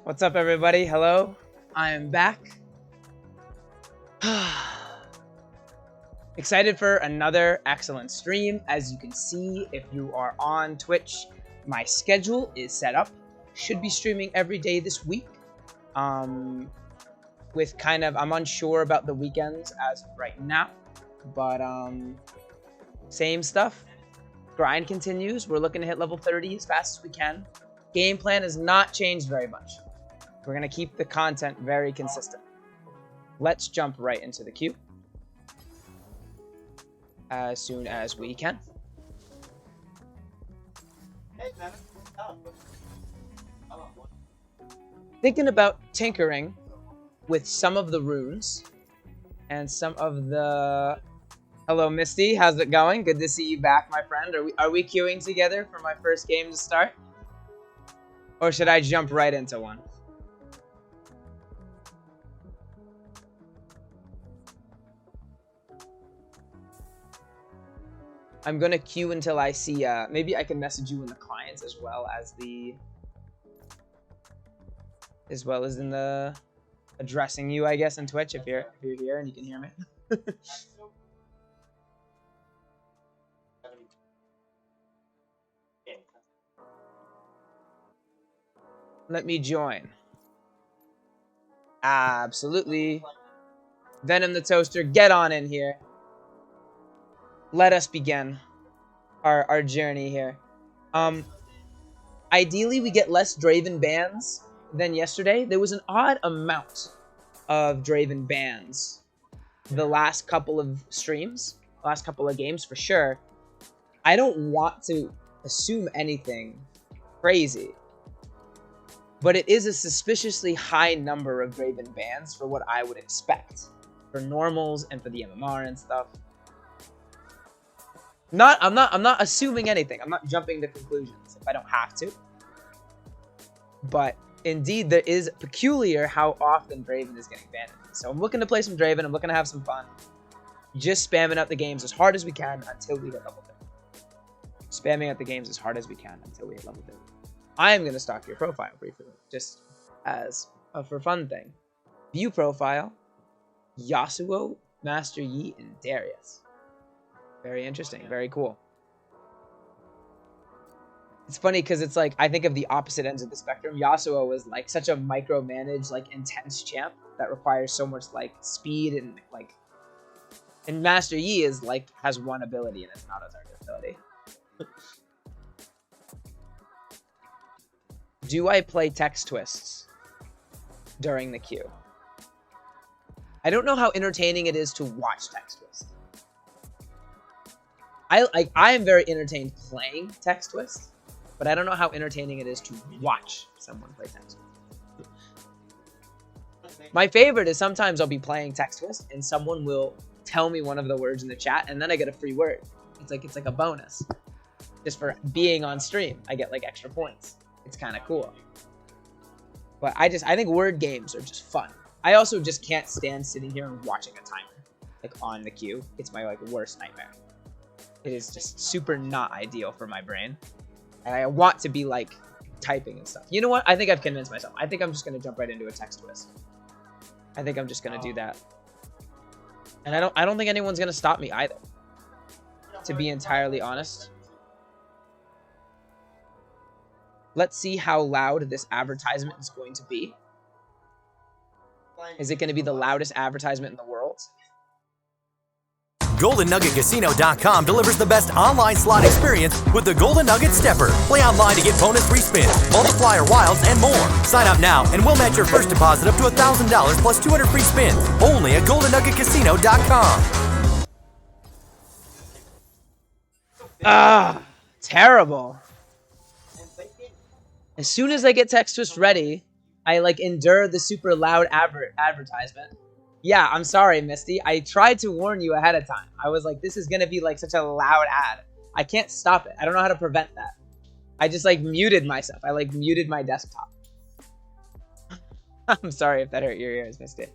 What's up, everybody? Hello, I am back. Excited for another excellent stream. As you can see, if you are on Twitch, my schedule is set up. Should be streaming every day this week. With kind of, I'm unsure about the weekends as of right now, but same stuff. Grind continues. We're looking to hit level 30 as fast as we can. Game plan has not changed very much. We're going to keep the content very consistent. Let's jump right into the queue as soon as we can. Thinking about tinkering with some of the runes and some of the... Hello, Misty. How's it going? Good to see you back, my friend. Are we queuing together for my first game to start? Or should I jump right into one? I'm gonna queue until I see, maybe I can message you in the clients as well as in the addressing you, I guess, in Twitch if you're here and you can hear me. Let me join. Absolutely. Venom the Toaster, get on in here. Let us begin our journey here. Ideally, we get less Draven bans than yesterday. There was an odd amount of Draven bans the last couple of streams, last couple of games for sure. I don't want to assume anything crazy, but it is a suspiciously high number of Draven bans for what I would expect for normals and for the MMR and stuff. I'm not assuming anything. I'm not jumping to conclusions if I don't have to. But indeed, there is peculiar how often Draven is getting banned. So I'm looking to play some Draven. I'm looking to have some fun. Just spamming out the games as hard as we can until we hit level 30. Spamming out the games as hard as we can until we hit level 30. I am going to stalk your profile briefly, just as a for fun thing. View profile, Yasuo, Master Yi, and Darius. Very interesting. Very cool. It's funny because it's like, I think of the opposite ends of the spectrum. Yasuo was like such a micromanaged, like intense champ that requires so much like speed and like, and Master Yi is like, has one ability and it's not a target ability. Do I play text twists during the queue? I don't know how entertaining it is to watch text twists. I am very entertained playing text twist, but I don't know how entertaining it is to watch someone play text twist. My favorite is sometimes I'll be playing text twist and someone will tell me one of the words in the chat and then I get a free word. It's like a bonus. Just for being on stream, I get like extra points. It's kind of cool. But I think word games are just fun. I also just can't stand sitting here and watching a timer like on the queue. It's my like worst nightmare. It is just super not ideal for my brain. And I want to be like typing and stuff. You know what? I think I've convinced myself. I think I'm just going to jump right into a text twist. I think I'm just going to do that. And I don't think anyone's going to stop me either. To be entirely honest. Let's see how loud this advertisement is going to be. Is it going to be the loudest advertisement in the world? GoldenNuggetCasino.com delivers the best online slot experience with the Golden Nugget Stepper. Play online to get bonus free spins, multiplier wilds, and more. Sign up now and we'll match your first deposit up to $1,000 plus 200 free spins. Only at GoldenNuggetCasino.com. Ah, terrible. As soon as I get text twist ready, I like endure the super loud advertisement. Yeah, I'm sorry, Misty. I tried to warn you ahead of time. I was like, this is going to be like such a loud ad. I can't stop it. I don't know how to prevent that. I just like muted myself. I like muted my desktop. I'm sorry if that hurt your ears, Misty.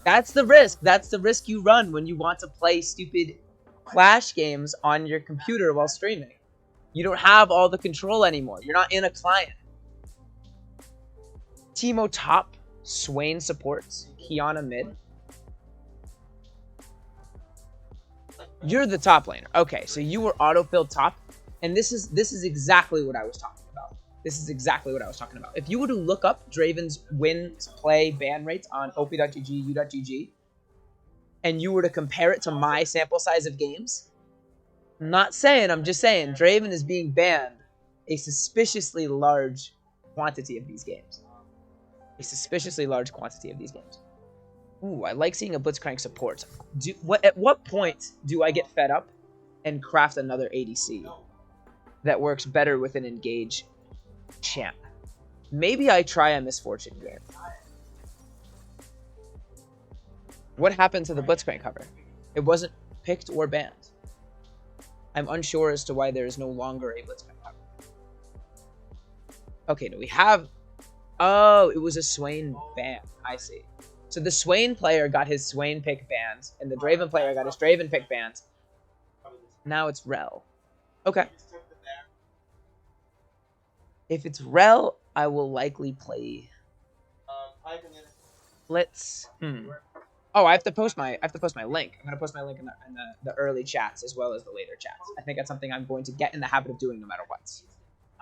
That's the risk. That's the risk you run when you want to play stupid Clash games on your computer while streaming. You don't have all the control anymore. You're not in a client. Teemo top, Swain supports, Kiana mid. You're the top laner. Okay, so you were autofilled top, and this is exactly what I was talking about. This is exactly what I was talking about. If you were to look up Draven's win, play, ban rates on op.gg, u.gg, and you were to compare it to my sample size of games, I'm not saying, I'm just saying, Draven is being banned a suspiciously large quantity of these games. A suspiciously large quantity of these games. Ooh, I like seeing a Blitzcrank support. At what point do I get fed up and craft another ADC that works better with an engage champ? Maybe I try a Misfortune game. What happened to the Blitzcrank cover? It wasn't picked or banned. I'm unsure as to why there is no longer a Blitzcrank cover. Okay, do we have... Oh, it was a Swain ban. I see. So the Swain player got his Swain pick banned, and the Draven player got his Draven pick banned. Now it's Rel. Okay. If it's Rel, I will likely play. Let's. Oh, I have to post my link. I'm gonna post my link in the early chats as well as the later chats. I think that's something I'm going to get in the habit of doing no matter what,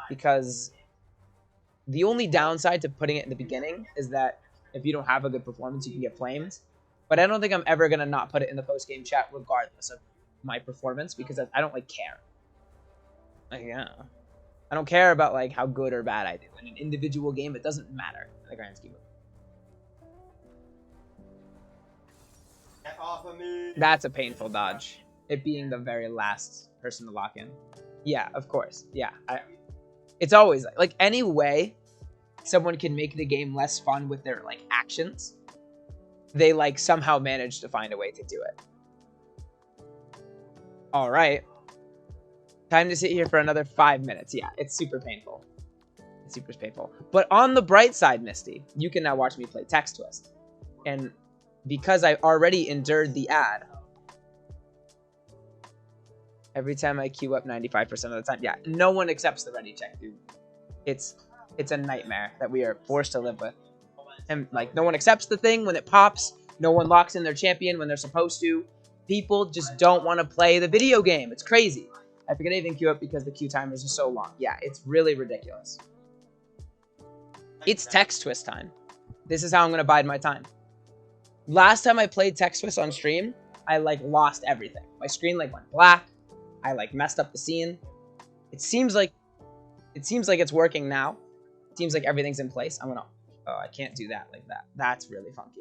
because the only downside to putting it in the beginning is that if you don't have a good performance, you can get flamed. But I don't think I'm ever going to not put it in the post-game chat regardless of my performance, because I don't, like, care. Like, yeah. I don't care about, like, how good or bad I do. In an individual game, it doesn't matter in the grand scheme of it. Get off of me. That's a painful dodge. It being the very last person to lock in. Yeah, of course. Yeah. It's always, like, any way someone can make the game less fun with their, like, actions, they, like, somehow manage to find a way to do it. All right. Time to sit here for another 5 minutes. Yeah, it's super painful. It's super painful. But on the bright side, Misty, you can now watch me play Text Twist. And because I already endured the ad, every time I queue up 95% of the time, yeah, no one accepts the ready check, dude. It's a nightmare that we are forced to live with. And, like, no one accepts the thing when it pops. No one locks in their champion when they're supposed to. People just don't want to play the video game. It's crazy. I forget I even queue up because the queue timers are so long. Yeah, it's really ridiculous. It's Text Twist time. This is how I'm going to bide my time. Last time I played Text Twist on stream, I, like, lost everything. My screen, like, went black. I, like, messed up the scene. It seems like it's working now. Seems like everything's in place. I'm gonna... Oh, I can't do that like that. That's really funky.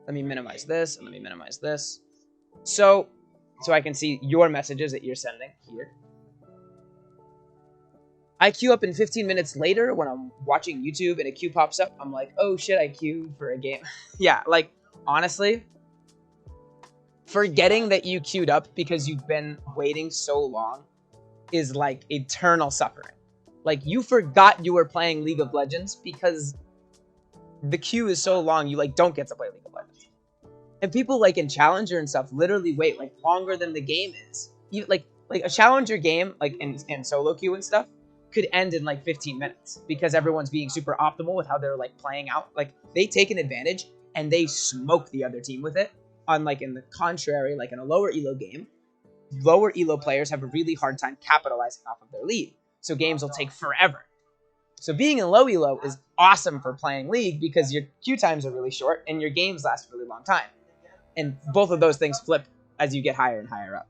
Let me minimize this, and let me minimize this. So I can see your messages that you're sending here. I queue up in 15 minutes later when I'm watching YouTube and a queue pops up. I'm like, oh shit, I queued for a game. Yeah, like, honestly, forgetting that you queued up because you've been waiting so long is like eternal suffering. Like, you forgot you were playing League of Legends because the queue is so long, you, like, don't get to play League of Legends. And people, like, in Challenger and stuff literally wait, like, longer than the game is. You, like a Challenger game, like, in solo queue and stuff, could end in, like, 15 minutes because everyone's being super optimal with how they're, like, playing out. Like, they take an advantage and they smoke the other team with it. Unlike in the contrary, like in a lower elo game, lower elo players have a really hard time capitalizing off of their lead. So games will take forever. So being in low elo is awesome for playing League because your queue times are really short and your games last a really long time. And both of those things flip as you get higher and higher up.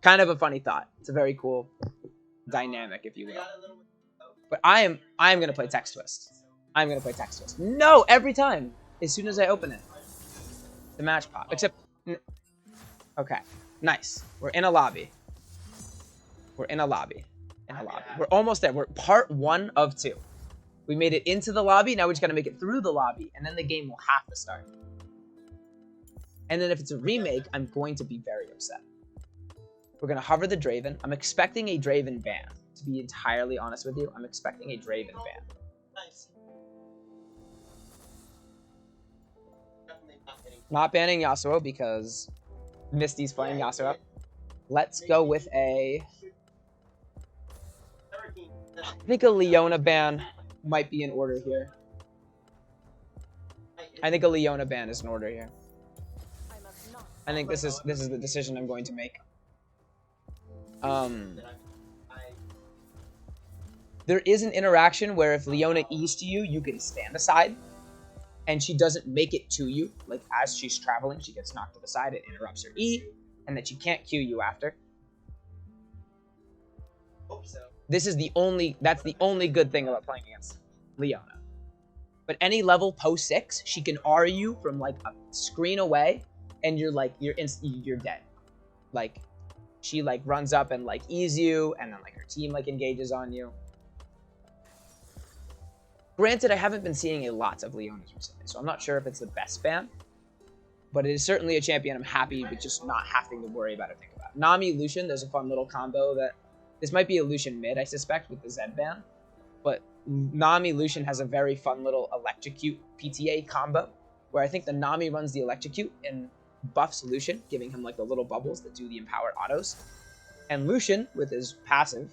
Kind of a funny thought. It's a very cool dynamic, if you will. But I am going to play Text Twist. I'm going to play Text Twist. No, every time. As soon as I open it. The match pop. Except... Okay. Nice. We're in a lobby. We're in a lobby. We're almost there. We're part 1 of 2. We made it into the lobby. Now we just got to make it through the lobby. And then the game will have to start. And then if it's a remake, I'm going to be very upset. We're going to hover the Draven. I'm expecting a Draven ban. To be entirely honest with you, I'm expecting a Draven ban. Nice. Not banning Yasuo because Misty's playing Yasuo. Let's go with a... I think a Leona ban might be in order here. I think a Leona ban is in order here. I think this is the decision I'm going to make. There is an interaction where if Leona E's to you, you can stand aside. And she doesn't make it to you. Like, as she's traveling, she gets knocked to the side. It interrupts her E. And that she can't Q you after. Hope so. That's the only good thing about playing against Leona. But any level post 6, she can R you from like a screen away, and you're dead. Like, she like runs up and like E's you, and then like her team like engages on you. Granted, I haven't been seeing a lot of Leonas recently, so I'm not sure if it's the best ban. But it is certainly a champion I'm happy with just not having to worry about or think about. Nami Lucian, there's a fun little combo that... This might be a Lucian mid, I suspect, with the Zed ban. But Nami Lucian has a very fun little Electrocute PTA combo, where I think the Nami runs the Electrocute and buffs Lucian, giving him like the little bubbles that do the empowered autos. And Lucian, with his passive,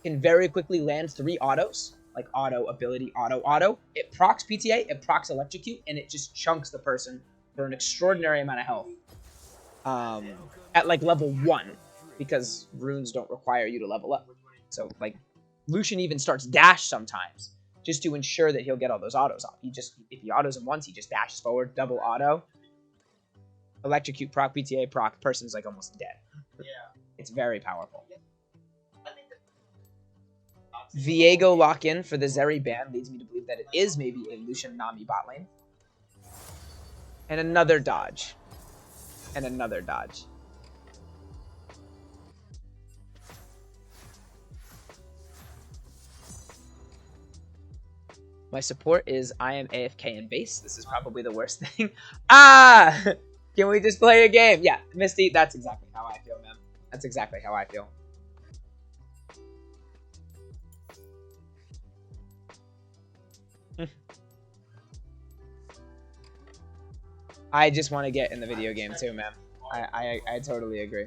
can very quickly land 3 autos. Like auto, ability, auto, auto. It procs PTA, it procs Electrocute, and it just chunks the person for an extraordinary amount of health. At like level 1, because runes don't require you to level up. So like Lucian even starts dash sometimes, just to ensure that he'll get all those autos off. If he autos him once, he just dashes forward, double auto. Electrocute, proc, PTA, proc, person's like almost dead. Yeah. It's very powerful. Viego lock-in for the Zeri ban leads me to believe that it is maybe a Lucian Nami bot lane. And another dodge. And another dodge. My support is I am AFK in base. This is probably the worst thing. Ah! Can we just play a game? Yeah, Misty, that's exactly how I feel, man. That's exactly how I feel. I just want to get in the video game too, man. I totally agree.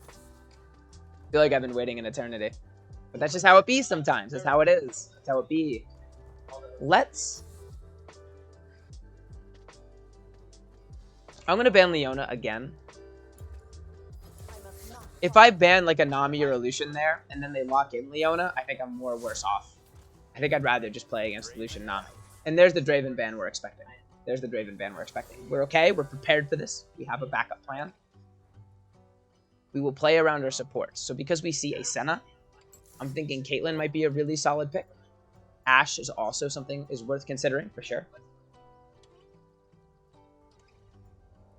I feel like I've been waiting an eternity. But that's just how it be sometimes. That's how it is. That's how it be. I'm going to ban Leona again. If I ban like a Nami or a Lucian there, and then they lock in Leona, I think I'm worse off. I think I'd rather just play against Lucian Nami. And there's the Draven ban we're expecting. There's the Draven ban we're expecting. We're okay. We're prepared for this. We have a backup plan. We will play around our supports. So because we see a Senna, I'm thinking Caitlyn might be a really solid pick. Ashe is also something is worth considering for sure.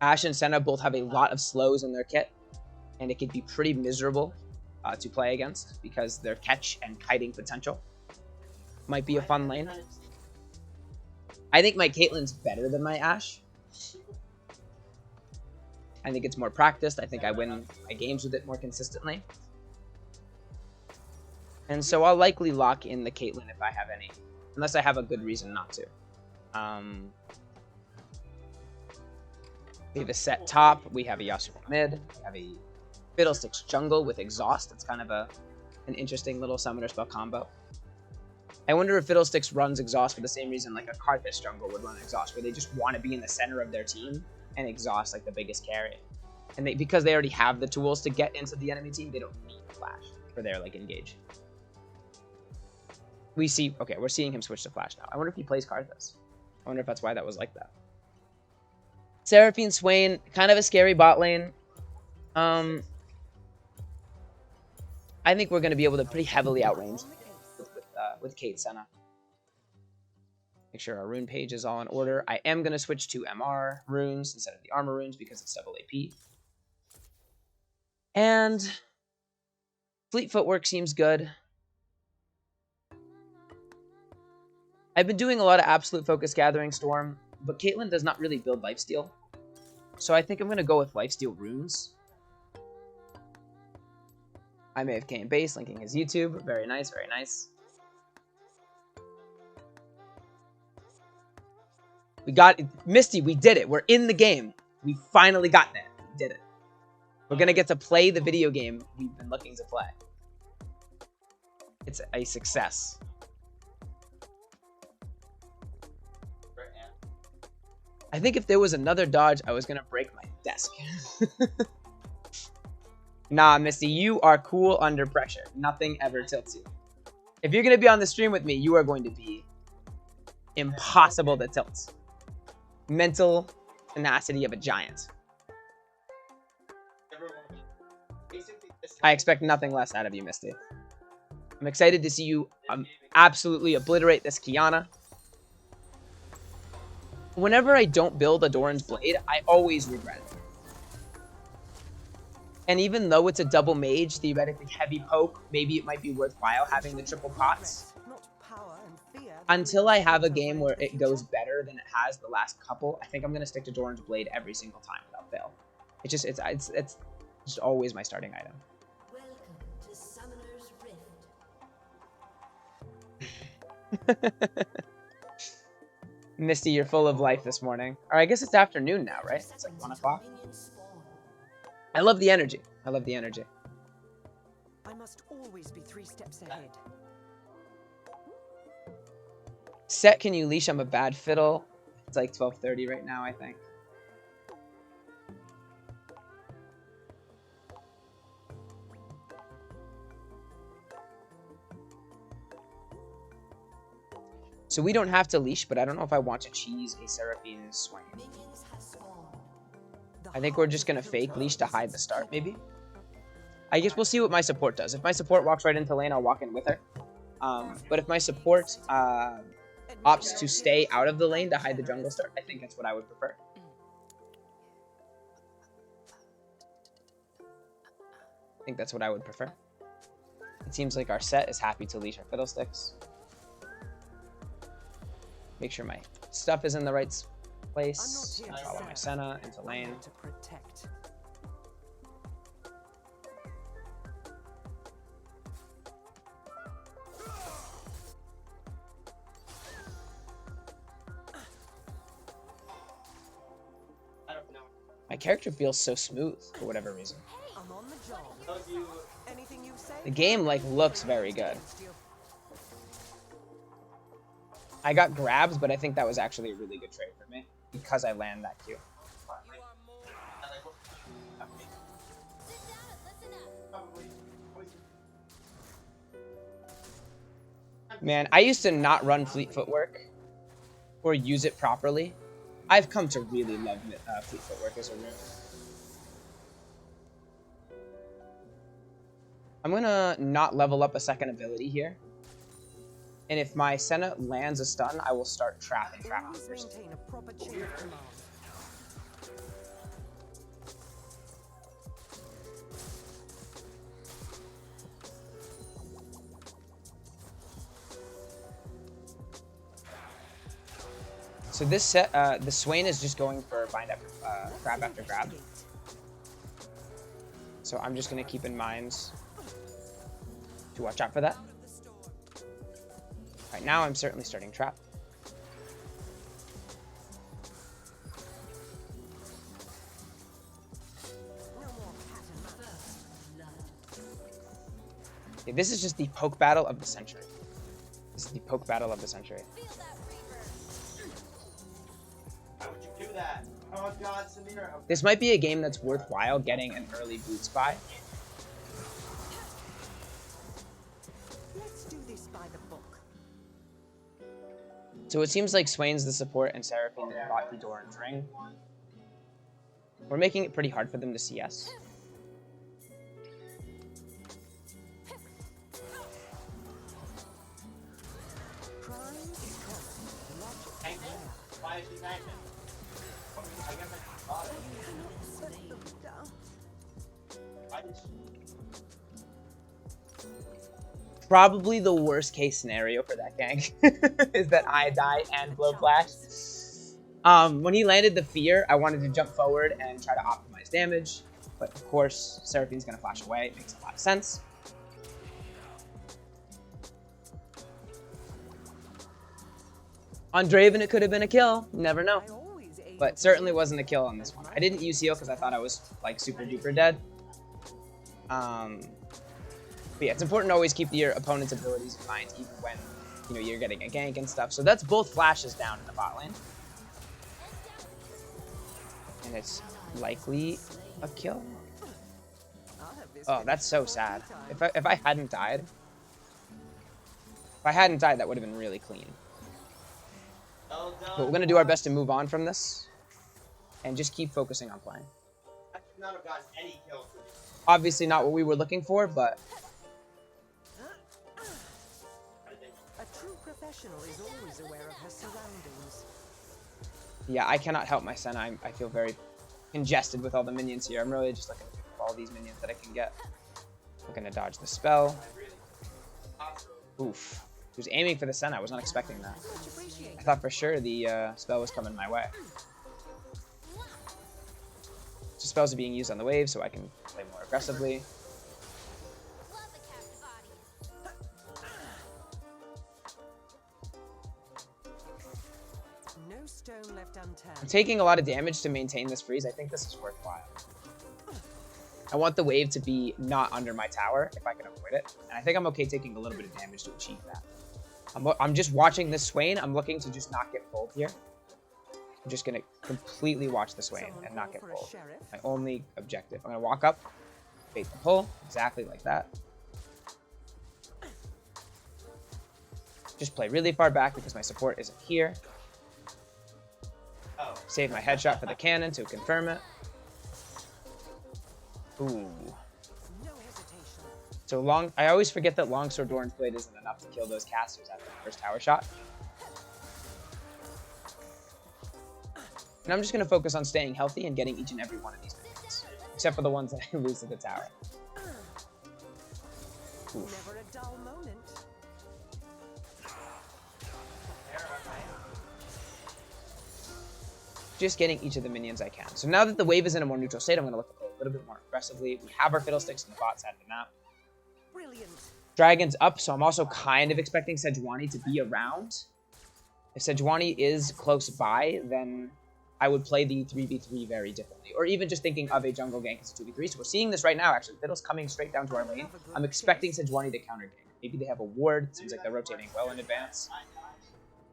Ashe and Senna both have a lot of slows in their kit, and it could be pretty miserable to play against because their catch and kiting potential might be a fun lane. I think my Caitlyn's better than my Ashe. I think it's more practiced. I think I win my games with it more consistently. And so I'll likely lock in the Caitlyn if I have any. Unless I have a good reason not to. We have a set top. We have a Yasuo mid. We have a Fiddlesticks jungle with Exhaust. It's kind of an interesting little summoner spell combo. I wonder if Fiddlesticks runs Exhaust for the same reason like a Karthus jungle would run Exhaust, where they just want to be in the center of their team and Exhaust like the biggest carry. And because they already have the tools to get into the enemy team, they don't need Flash for their like engage. We're seeing him switch to Flash now. I wonder if he plays Karthus. I wonder if that's why that was like that. Seraphine Swain, kind of a scary bot lane. I think we're going to be able to pretty heavily outrange with Kate Senna. Make sure our rune page is all in order. I am going to switch to MR runes instead of the armor runes because it's double AP. And Fleet Footwork seems good. I've been doing a lot of Absolute Focus Gathering Storm, but Caitlyn does not really build Lifesteal. So I think I'm going to go with Lifesteal runes. I'm AFK in base, linking his YouTube. Very nice, very nice. We got it. Misty, we did it. We're in the game. We finally got there. We did it. We're gonna get to play the video game we've been looking to play. It's a success. I think if there was another dodge, I was gonna break my desk. Nah, Misty, you are cool under pressure. Nothing ever tilts you. If you're gonna be on the stream with me, you are going to be impossible to tilt. Mental tenacity of a giant. I expect nothing less out of you, Misty. I'm excited to see you absolutely obliterate this Kiana. Whenever I don't build a Doran's Blade, I always regret it. And even though it's a double mage, theoretically heavy poke, maybe it might be worthwhile having the triple pots. Until I have a game where it goes better than it has the last couple, I think I'm gonna stick to Doran's Blade every single time without fail. It's just always my starting item. Welcome to Summoner's Rift. Misty, you're full of life this morning. Or I guess it's afternoon now, right? It's like 1 o'clock. I love the energy. I love the energy. I must always be 3 steps ahead. Set, can you leash? I'm a bad fiddle. It's like 12:30 right now, I think. So we don't have to leash, but I don't know if I want to cheese a Seraphine Swain. I think we're just going to fake leash to hide the start, maybe. I guess we'll see what my support does. If my support walks right into lane, I'll walk in with her. But if my support opts to stay out of the lane to hide the jungle start, I think that's what I would prefer. I think that's what I would prefer. It seems like our set is happy to leash our fiddlesticks. Make sure my stuff is in the right place. Follow my Senna into lane. To protect. My character feels so smooth for whatever reason. I'm on the job. Anything you say? The game looks very good. I got grabs, but I think that was actually a really good trade for me because I land that Q. Man, I used to not run fleet footwork or use it properly. I've come to really love fleet footwork as a rune. I'm gonna not level up a second ability here. And if my Senna lands a stun, I will start trapping Always maintain a proper chain of command. So this set, the Swain is just going for grab after grab. So I'm just gonna keep in mind to watch out for that. Right now, I'm certainly starting trap. Okay, this is just the poke battle of the century. This is the poke battle of the century. Why would you do that? Oh god, Samira. This might be a game that's worthwhile getting an early boots by. Let's do this by the book. So it seems like Swain's the support and Seraphine bought the Doran's ring. We're making it pretty hard for them to CS. Why is she magnet? I guess I thought it. Probably the worst case scenario for that gank is that I die and blow flash. When he landed the fear, I wanted to jump forward and try to optimize damage, but of course Seraphine's gonna flash away. It makes a lot of sense. On Draven, it could have been a kill. Never know. But certainly wasn't a kill on this one. I didn't use heal because I thought I was like super duper dead. But yeah, it's important to always keep your opponent's abilities in mind, even when you're getting a gank and stuff. So that's both flashes down in the bot lane, and it's likely a kill. Oh, that's so sad. If I hadn't died, that would have been really clean. But we're gonna do our best to move on from this, and just keep focusing on playing. I could not have gotten any kills with this. Obviously not what we were looking for, but A true professional is always aware of her surroundings. yeah, I cannot help my Senna. I feel very congested with all the minions here. I'm really just looking for all these minions that I can get. I'm gonna dodge the spell. Oof. He was aiming for the Senna. I was not expecting that. I thought for sure the spell was coming my way. So spells are being used on the wave, so I can play more aggressively. No stone left unturned. I'm taking a lot of damage to maintain this freeze. I think this is worthwhile. I want the wave to be not under my tower if I can avoid it. And I think I'm okay taking a little bit of damage to achieve that. I'm just watching this Swain. I'm looking to just not get pulled here. I'm just going to completely watch the Swain and not get pulled. My only objective. I'm going to walk up, bait the pull, exactly like that. Just play really far back because my support isn't here. Save my headshot for the cannon to confirm it. Ooh. So I always forget that longsword Doran's Blade isn't enough to kill those casters after the first tower shot. And I'm just going to focus on staying healthy and getting each and every one of these minions. Except for the ones that I lose to the tower. Oof. Never a dull moment. Just getting each of the minions I can. So now that the wave is in a more neutral state, I'm going to look a little bit more aggressively. We have our Fiddlesticks on the bot side of the map. Brilliant. Dragon's up, so I'm also kind of expecting Sejuani to be around. If Sejuani is close by, then I would play the 3v3 very differently. Or even just thinking of a jungle gank as a 2v3. So we're seeing this right now, actually. Fiddle's coming straight down to our lane. I'm expecting Sejuani to counter gank. Maybe they have a ward. Seems like they're rotating well in advance.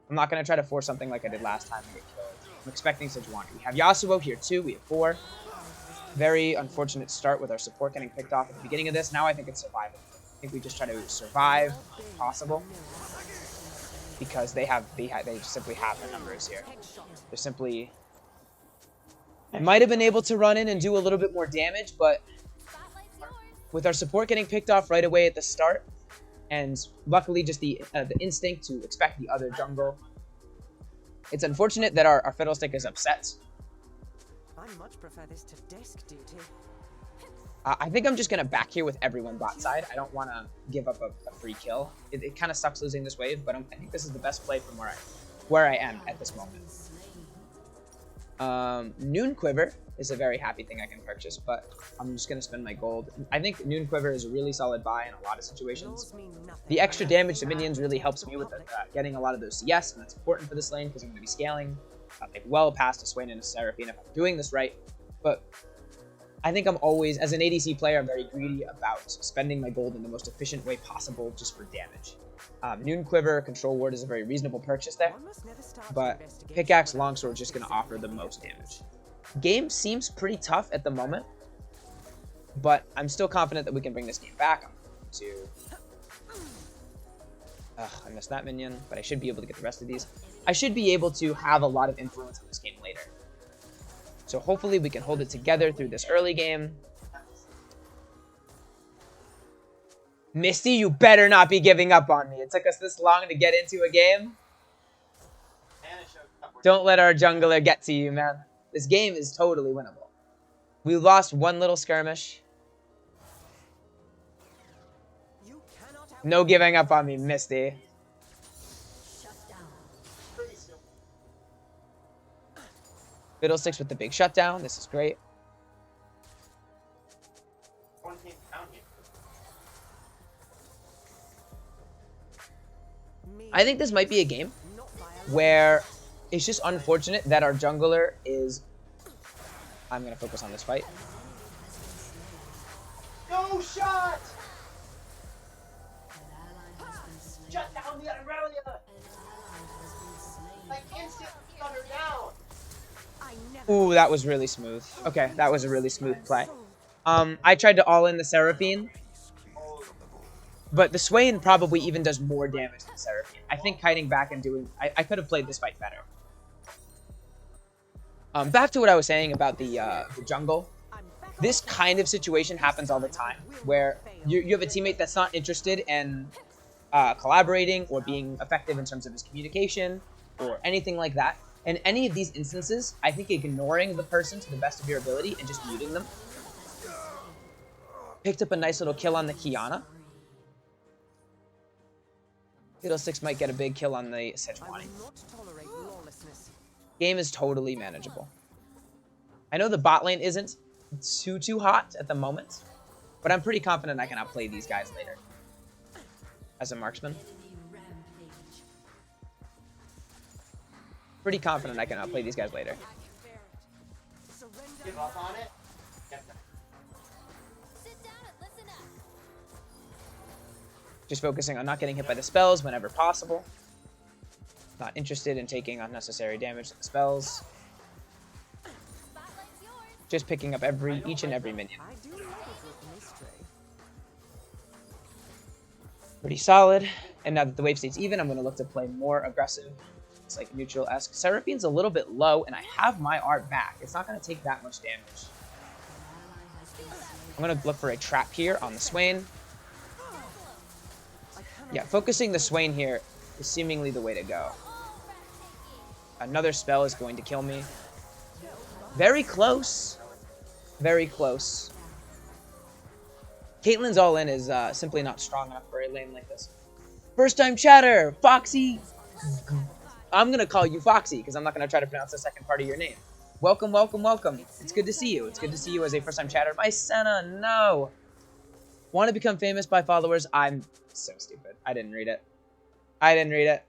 I'm not going to try to force something like I did last time and get killed. I'm expecting Sejuani. We have Yasuo here too. We have 4. Very unfortunate start with our support getting picked off at the beginning of this. Now I think it's survival. I think we just try to survive if possible. Because they simply have the numbers here. They're simply... I might have been able to run in and do a little bit more damage, but with our support getting picked off right away at the start, and luckily just the instinct to expect the other jungle, it's unfortunate that our Fiddlestick is upset. I much prefer this to desk duty. I think I'm just going to back here with everyone bot side. I don't want to give up a free kill. It kind of sucks losing this wave, but I think this is the best play from where I am at this moment. Noon Quiver is a very happy thing I can purchase, but I'm just going to spend my gold. I think Noon Quiver is a really solid buy in a lot of situations. The extra damage to minions really helps me with getting a lot of those CS, and that's important for this lane because I'm going to be scaling like well past a Swain and a Seraphine if I'm doing this right. But I think I'm always, as an ADC player, I'm very greedy about spending my gold in the most efficient way possible just for damage. Noon Quiver, Control Ward is a very reasonable purchase there, but Pickaxe Longsword is just going to offer the most damage. Game seems pretty tough at the moment, but I'm still confident that we can bring this game back. I'm going to... I missed that minion, but I should be able to get the rest of these. I should be able to have a lot of influence on this game later. So hopefully we can hold it together through this early game. Misty, you better not be giving up on me. It took us this long to get into a game. Don't let our jungler get to you, man. This game is totally winnable. We lost one little skirmish. No giving up on me, Misty. Fiddlesticks with the big shutdown. This is great. I think this might be a game where it's just unfortunate that our jungler is... I'm going to focus on this fight. No! No shot! Shut down the Aurelia! Like instantly shut her down! I never Ooh, that was really smooth. Okay, that was a really smooth play. I tried to all in the Seraphine, but the Swain probably even does more damage than Seraphine. I think kiting back and doing... I could have played this fight better. Back to what I was saying about the jungle. This kind of situation happens all the time, where you have a teammate that's not interested in collaborating or being effective in terms of his communication or anything like that. In any of these instances, I think ignoring the person to the best of your ability and just muting them. Picked up a nice little kill on the Kiana. Fiddlesticks might get a big kill on the Sejuani. Game is totally manageable. I know the bot lane isn't too hot at the moment, but I'm pretty confident I can outplay these guys later. As a marksman. Pretty confident I can outplay these guys later. Give up on it? Just focusing on not getting hit by the spells whenever possible. Not interested in taking unnecessary damage to the spells. Just picking up each and every minion. Pretty solid. And now that the wave state's even, I'm going to look to play more aggressive. It's like neutral-esque. Seraphine's a little bit low, and I have my art back. It's not going to take that much damage. I'm going to look for a trap here on the Swain. Yeah, focusing the Swain here is seemingly the way to go. Another spell is going to kill me. Very close. Very close. Caitlyn's all-in is simply not strong enough for a lane like this. First time chatter, Foxy. I'm going to call you Foxy because I'm not going to try to pronounce the second part of your name. Welcome, welcome, welcome. It's good to see you. It's good to see you as a first time chatter. My Senna, no. Want to become famous by followers? I'm so stupid. I didn't read it. I didn't read it.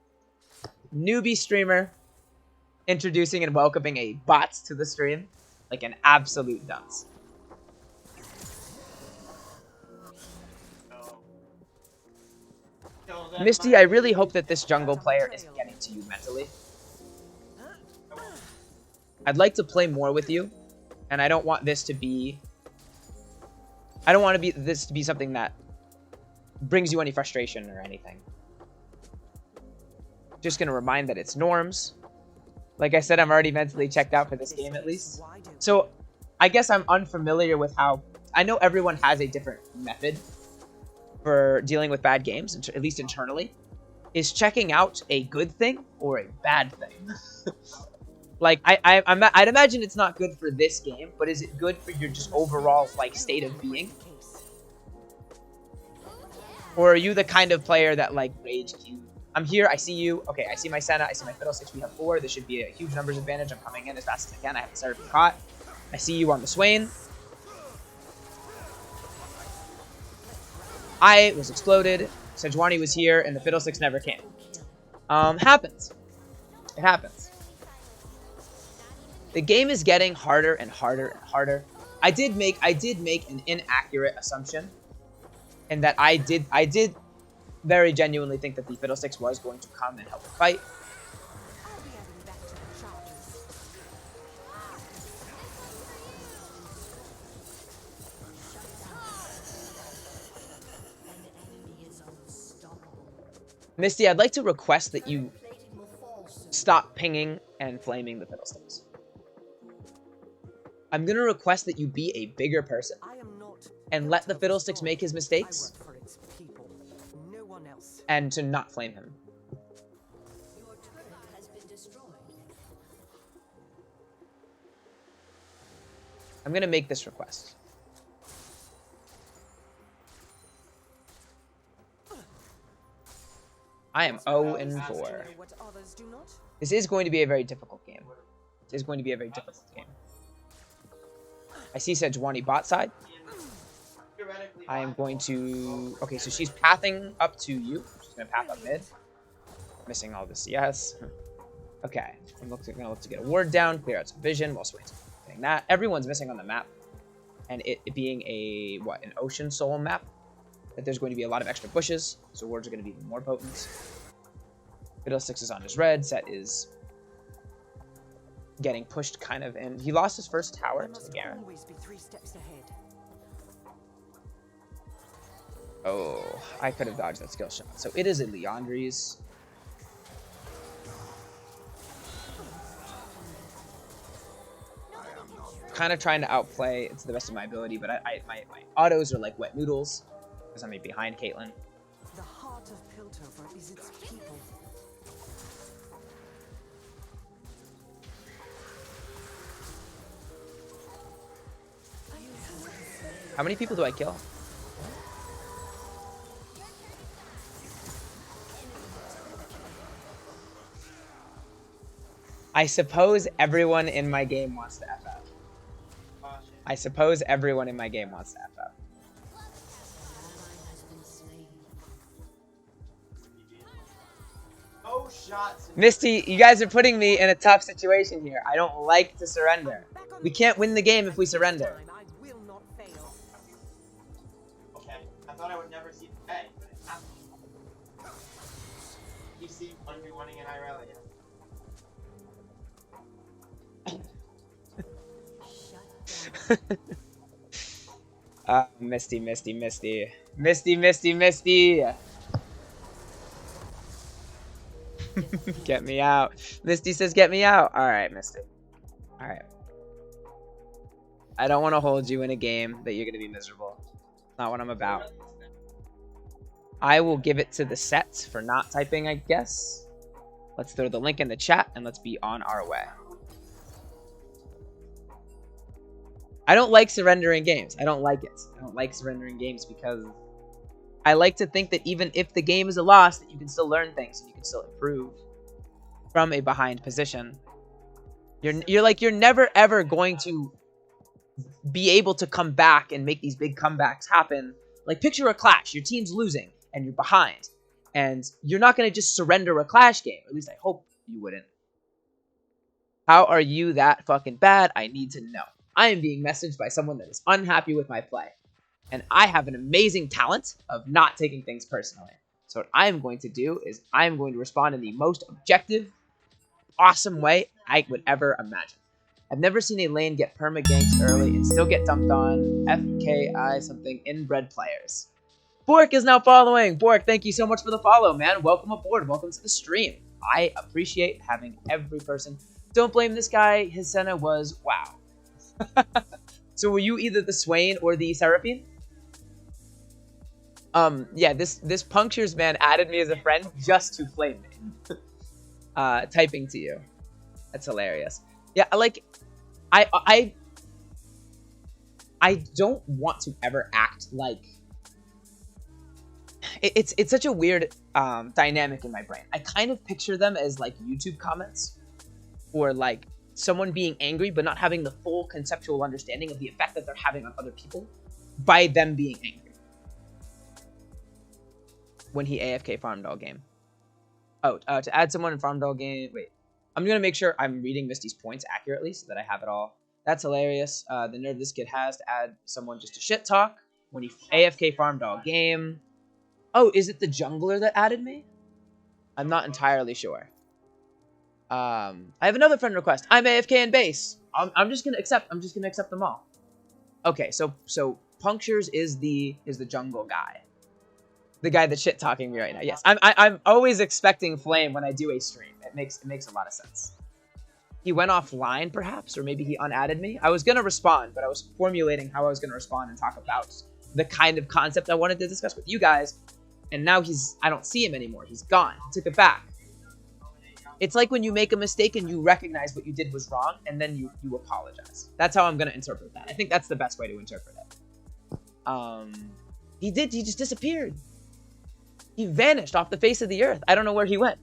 Newbie streamer introducing and welcoming a bot to the stream. Like an absolute dunce. Misty, I really hope that this jungle player isn't getting to you mentally. I'd like to play more with you, and I don't want this to be... I don't want this to be something that brings you any frustration or anything. Just gonna remind that it's norms. Like I said, I'm already mentally checked out for this game at least. So I guess I'm unfamiliar with how... I know everyone has a different method for dealing with bad games, at least internally. Is checking out a good thing or a bad thing? Like, I'd imagine it's not good for this game, but is it good for your just overall, like, state of being? Or are you the kind of player that, like, rage queue? I'm here, I see you. Okay, I see my Senna, I see my Fiddlesticks, we have 4. This should be a huge numbers advantage. I'm coming in as fast as I can. I have the Seraphine caught. I see you on the Swain. I was exploded. Sejuani was here, and the Fiddlesticks never came. Happens. It happens. The game is getting harder and harder and harder. I did make an inaccurate assumption, and that I did very genuinely think that the Fiddlesticks was going to come and help the fight. Misty, I'd like to request that you stop pinging and flaming the Fiddlesticks. I'm going to request that you be a bigger person and let the Fiddlesticks make his mistakes and to not flame him. I'm going to make this request. I am 0-4. This is going to be a very difficult game. This is going to be a very difficult game. I see Sejuani bot side. I am going to... Okay, so she's pathing up to you. She's going to path up mid. Missing all the CS. Okay, I'm going to look to get a ward down, clear out some vision while Swain's getting that. Everyone's missing on the map. and it being an Ocean Soul map, that there's going to be a lot of extra bushes, so wards are going to be even more potent. Fiddlesticks is on his red. Set is getting pushed kind of in. He lost his first tower to the Garen. Always be 3 steps ahead. Oh, I could have dodged that skill shot. So it is a Leandri's. Kind of trying to outplay it to the best of my ability, but my autos are like wet noodles because I'm behind Caitlyn. The heart of Piltover is its people. How many people do I kill? I suppose everyone in my game wants to FF. I suppose everyone in my game wants to FF. No shots. Misty, you guys are putting me in a tough situation here. I don't like to surrender. We can't win the game if we surrender. I will not fail. Okay, I thought I would never see the day, but it happened. You see 1v1ing in IRL again. Misty, Misty, Misty. Misty, Misty, Misty. Get me out. Misty says get me out. Alright, Misty. Alright. I don't want to hold you in a game that you're going to be miserable. Not what I'm about. I will give it to the set for not typing, I guess. Let's throw the link in the chat and let's be on our way. I don't like surrendering games. I don't like it. I don't like surrendering games because I like to think that even if the game is a loss, that you can still learn things and you can still improve from a behind position. You're never ever going to be able to come back and make these big comebacks happen. Like picture a clash, your team's losing and you're behind, and you're not going to just surrender a clash game. At least I hope you wouldn't. How are you that fucking bad? I need to know. I am being messaged by someone that is unhappy with my play. And I have an amazing talent of not taking things personally. So what I am going to do is I am going to respond in the most objective, awesome way I would ever imagine. I've never seen a lane get perma-ganked early and still get dumped on FKI something inbred players. Bork is now following. Bork, thank you so much for the follow, man. Welcome aboard. Welcome to the stream. I appreciate having every person. Don't blame this guy. His Senna was wow. So were you either the Swain or the Seraphine? Yeah, this Punctures man added me as a friend just to flame me. Typing to you. That's hilarious. Yeah, like I don't want to ever act like it's such a weird dynamic in my brain. I kind of picture them as like YouTube comments or like someone being angry but not having the full conceptual understanding of the effect that they're having on other people by them being angry. When he AFK farmed all game. Oh, to add someone in farmed all game. Wait, I'm gonna make sure I'm reading Misty's points accurately so that I have it all. That's hilarious. The nerve this kid has to add someone just to shit talk when he AFK farmed all game. Oh, is it the jungler that added me? I'm not entirely sure. I have another friend request. I'm AFK in base. I'm just gonna accept. I'm just gonna accept them all. Okay, so Punctures is the jungle guy, the guy that's shit talking me right now. Yes, I'm always expecting flame when I do a stream. It makes a lot of sense. He went offline perhaps, or maybe he unadded me. I was gonna respond, but I was formulating how I was gonna respond and talk about the kind of concept I wanted to discuss with you guys. And now I don't see him anymore. He's gone. He took it back. It's like when you make a mistake and you recognize what you did was wrong, and then you apologize. That's how I'm going to interpret that. I think that's the best way to interpret it. He just disappeared. He vanished off the face of the earth. I don't know where he went.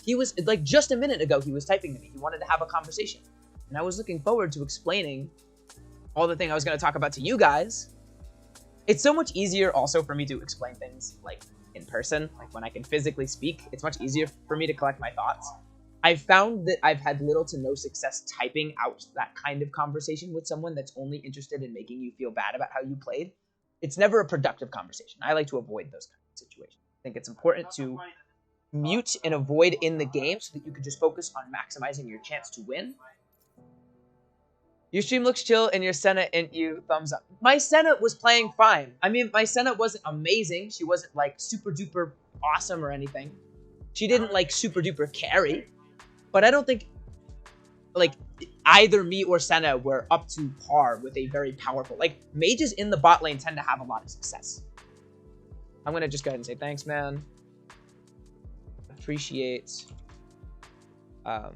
He was, like, just a minute ago, he was typing to me. He wanted to have a conversation. And I was looking forward to explaining all the thing I was going to talk about to you guys. It's so much easier also for me to explain things, like, in person. Like, when I can physically speak, it's much easier for me to collect my thoughts. I've found that I've had little to no success typing out that kind of conversation with someone that's only interested in making you feel bad about how you played. It's never a productive conversation. I like to avoid those kind of situations. I think it's important to mute and avoid in the game so that you can just focus on maximizing your chance to win. Your stream looks chill and your Senna and you thumbs up. My Senna was playing fine. I mean, my Senna wasn't amazing. She wasn't like super duper awesome or anything. She didn't like super duper carry. But I don't think like either me or Senna were up to par with a very powerful, like mages in the bot lane tend to have a lot of success. I'm going to just go ahead and say thanks, man. Appreciate. Yeah,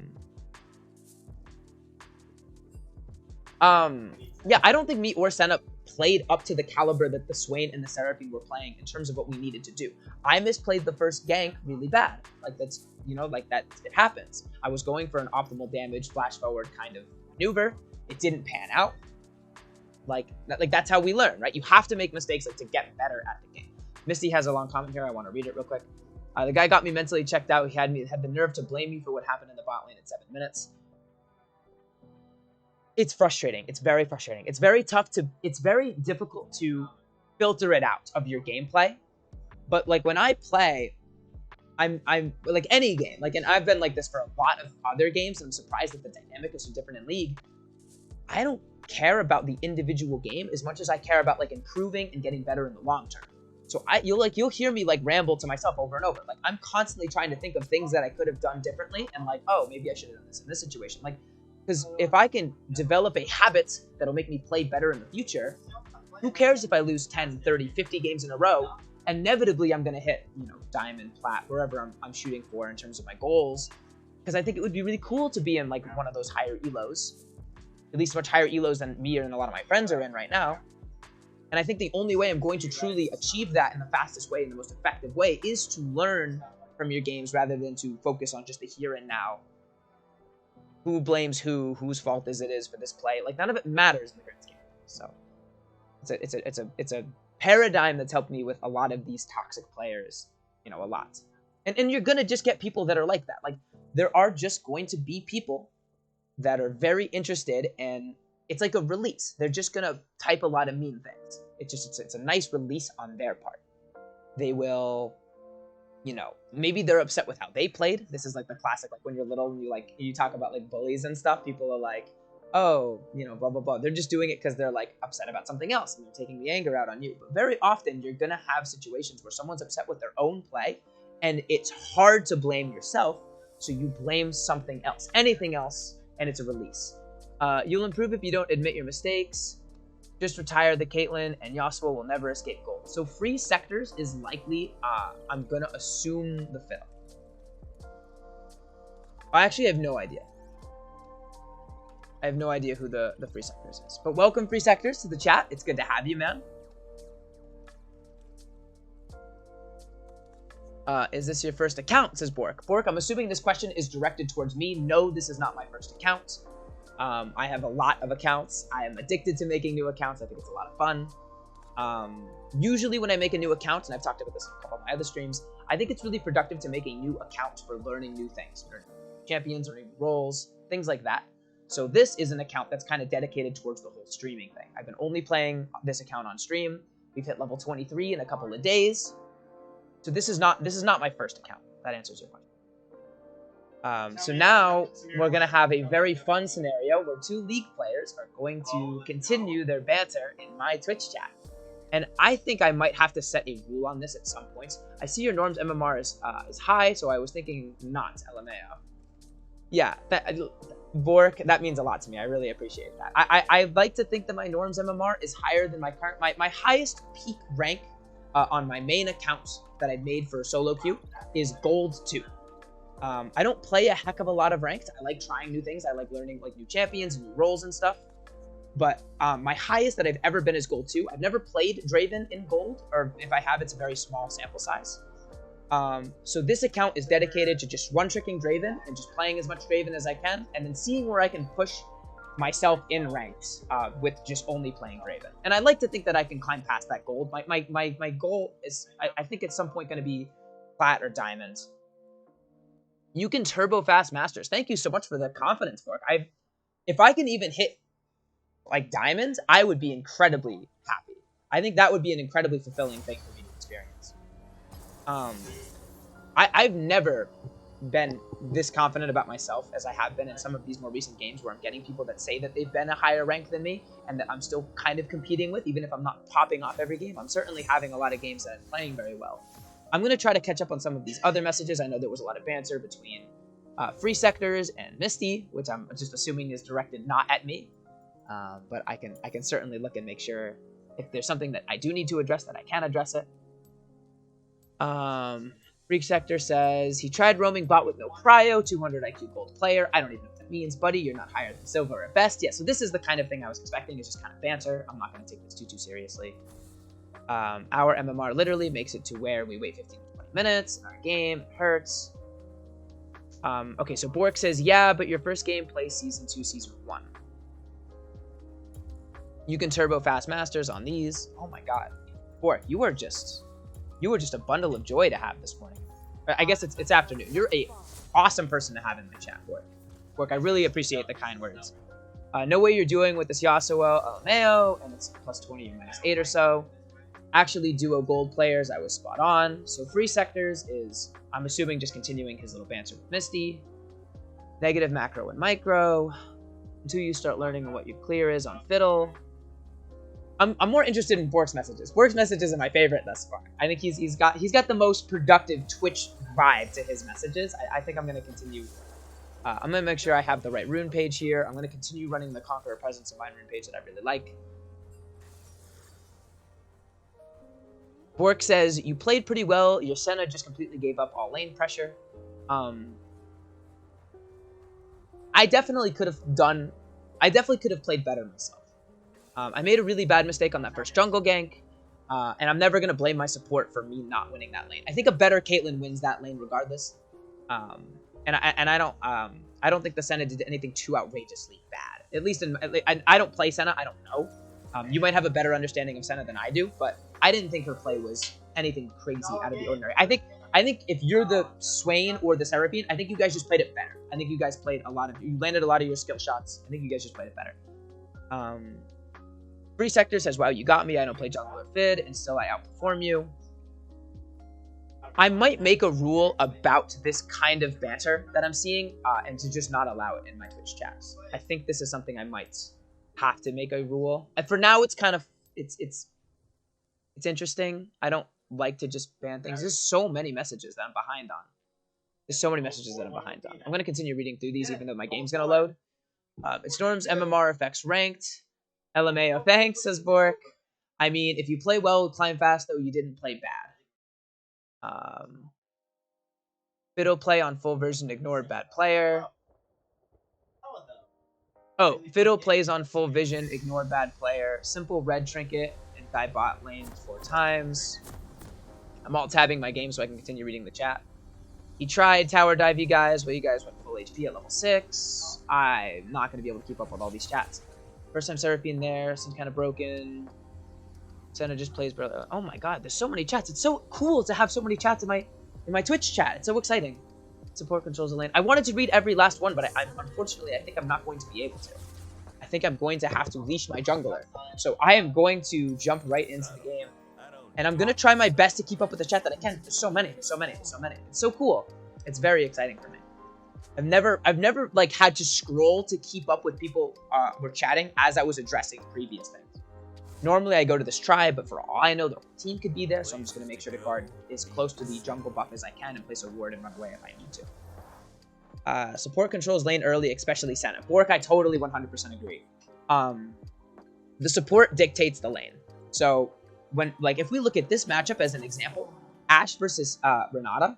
I don't think me or Senna played up to the caliber that the Swain and the Seraphine were playing in terms of what we needed to do. I misplayed the first gank really bad. Like that's, you know, like that, it happens. I was going for an optimal damage flash forward kind of maneuver. It didn't pan out. Like that's how we learn, right? You have to make mistakes like to get better at the game. Misty has a long comment here. I want to read it real quick. The guy got me mentally checked out. He had the nerve to blame me for what happened in the bot lane in 7 minutes. It's frustrating. It's very frustrating. It's very tough to, it's very difficult to filter it out of your gameplay. But like when I play, I'm like any game, like, and I've been like this for a lot of other games, and I'm surprised that the dynamic is so different in League. I don't care about the individual game as much as I care about like improving and getting better in the long term. So you'll hear me like ramble to myself over and over. Like I'm constantly trying to think of things that I could have done differently, and like, oh, maybe I should have done this in this situation. Like, because if I can develop a habit that'll make me play better in the future, who cares if I lose 10, 30, 50 games in a row? Inevitably, I'm going to hit, you know, diamond, plat, wherever I'm shooting for in terms of my goals. Because I think it would be really cool to be in like one of those higher elos, at least much higher elos than me and a lot of my friends are in right now. And I think the only way I'm going to truly achieve that in the fastest way and the most effective way is to learn from your games rather than to focus on just the here and now. Who blames who? Whose fault is it for this play? Like none of it matters in the grand scheme. So it's a paradigm that's helped me with a lot of these toxic players, you know, a lot. And you're gonna just get people that are like that. Like there are just going to be people that are very interested, and it's like a release. They're just gonna type a lot of mean things. It's a nice release on their part. They will, you know, maybe they're upset with how they played. This is like the classic, like when you're little and you talk about like bullies and stuff. People are like, oh, you know, blah, blah, blah. They're just doing it because they're like upset about something else and they're taking the anger out on you. But very often you're going to have situations where someone's upset with their own play and it's hard to blame yourself. So you blame something else, anything else, and it's a release. You'll improve if you don't admit your mistakes. Just retire the Caitlyn, and Yasuo will never escape gold. So free sectors is likely, I'm going to assume the fill. I actually have no idea. I have no idea who the free sectors is. But welcome, free sectors, to the chat. It's good to have you, man. Is this your first account, says Bork. Bork, I'm assuming this question is directed towards me. No, this is not my first account. I have a lot of accounts. I am addicted to making new accounts. I think it's a lot of fun. Usually when I make a new account, and I've talked about this in a couple of my other streams, I think it's really productive to make a new account for learning new things, learning champions, learning roles, things like that. So this is an account that's kind of dedicated towards the whole streaming thing. I've been only playing this account on stream. We've hit level 23 in a couple of days. So this is not my first account. That answers your question. So now we're going to have a very fun scenario where two League players are going to continue their banter in my Twitch chat. And I think I might have to set a rule on this at some points. I see your norms MMR is high, so I was thinking not LMAO. Yeah, Bork, that means a lot to me. I really appreciate that. I like to think that my norms MMR is higher than my current, my highest peak rank on my main account that I made for solo queue is gold 2. I don't play a heck of a lot of ranked. I like trying new things. I like learning like new champions, new roles and stuff. But my highest that I've ever been is gold 2. I've never played Draven in gold, or if I have, it's a very small sample size. So this account is dedicated to just one-tricking Draven and just playing as much Draven as I can, and then seeing where I can push myself in ranks with just only playing Draven. And I like to think that I can climb past that gold. My goal is, I think at some point going to be plat or diamond. You can turbo fast masters. Thank you so much for the confidence, Bork. If I can even hit like diamonds, I would be incredibly happy. I think that would be an incredibly fulfilling thing for me to experience. I've never been this confident about myself as I have been in some of these more recent games where I'm getting people that say that they've been a higher rank than me and that I'm still kind of competing with, even if I'm not popping off every game. I'm certainly having a lot of games that I'm playing very well. I'm going to try to catch up on some of these other messages. I know there was a lot of banter between Free Sectors and Misty, which I'm just assuming is directed not at me. But I can certainly look and make sure if there's something that I do need to address that I can address it. Freak Sector says, he tried roaming bot with no cryo, 200 IQ gold player. I don't even know what that means, buddy. You're not higher than silver at best. Yeah, so this is the kind of thing I was expecting. It's just kind of banter. I'm not going to take this too seriously. Our MMR literally makes it to where we wait 15 to 20 minutes in our game. It hurts. Okay, so Bork says, yeah, but your first game plays Season 2, Season 1. You can turbo fast masters on these. Oh my god. Bork, you were just a bundle of joy to have this morning. I guess it's afternoon. You're a awesome person to have in my chat, Bork. Bork, I really appreciate the kind words. Know what you're doing with this Yasuo LMAO, and it's plus 20 or minus 8 or so. Actually, duo gold players, I was spot on. So Free Sectors is, I'm assuming, just continuing his little banter with Misty. Negative macro and micro. Until you start learning what your clear is on Fiddle. I'm more interested in Bork's messages. Bork's messages are my favorite thus far. I think he's got the most productive Twitch vibe to his messages. I think I'm going to continue. I'm going to make sure I have the right rune page here. I'm going to continue running the Conqueror Presence of Mind rune page that I really like. Bork says, you played pretty well. Your Senna just completely gave up all lane pressure. I definitely could have played better myself. I made a really bad mistake on that first jungle gank. And I'm never going to blame my support for me not winning that lane. I think a better Caitlyn wins that lane regardless. And I don't think the Senna did anything too outrageously bad. At least I don't play Senna. I don't know. You might have a better understanding of Senna than I do, but I didn't think her play was anything crazy out of the ordinary. I think if you're the Swain or the Seraphine, I think you guys just played it better. I think you guys played you landed a lot of your skill shots. I think you guys just played it better. Free Sector says, wow, you got me. I don't play jungle or Fid, and still I outperform you. I might make a rule about this kind of banter that I'm seeing, and to just not allow it in my Twitch chats. I think this is something I might have to make a rule. And for now, it's kind of it's interesting. I don't like to just ban things. There's so many messages that I'm behind on. I'm gonna continue reading through these, even though my game's gonna load. It Storm's MMR affects ranked. LMAO, thanks, says Bork. I mean, if you play well, climb fast, though, you didn't play bad. Fiddle play on full version, ignore bad player. Oh, Fiddle plays on full vision, ignore bad player. Simple red trinket, and die bot lane 4 times. I'm alt-tabbing my game so I can continue reading the chat. He tried tower dive you guys, but you guys went full HP at level 6. I'm not going to be able to keep up with all these chats. First time Seraphine there, seems kind of broken. Senna just plays, brother. Oh my god, there's so many chats. It's so cool to have so many chats in my Twitch chat. It's so exciting. Support controls the lane. I wanted to read every last one, but unfortunately, I think I'm not going to be able to. I think I'm going to have to leash my jungler. So I am going to jump right into the game. And I'm going to try my best to keep up with the chat that I can. There's so many. It's so cool. It's very exciting for me. I've never like had to scroll to keep up with people who were chatting as I was addressing previous things. Normally I go to this tribe, but for all I know, the whole team could be there, so I'm just going to make sure to guard as close to the jungle buff as I can and place a ward and run away if I need to. Support controls lane early, especially Senna. Bork, I totally 100% agree. The support dictates the lane. So if we look at this matchup as an example, Ashe versus Renata.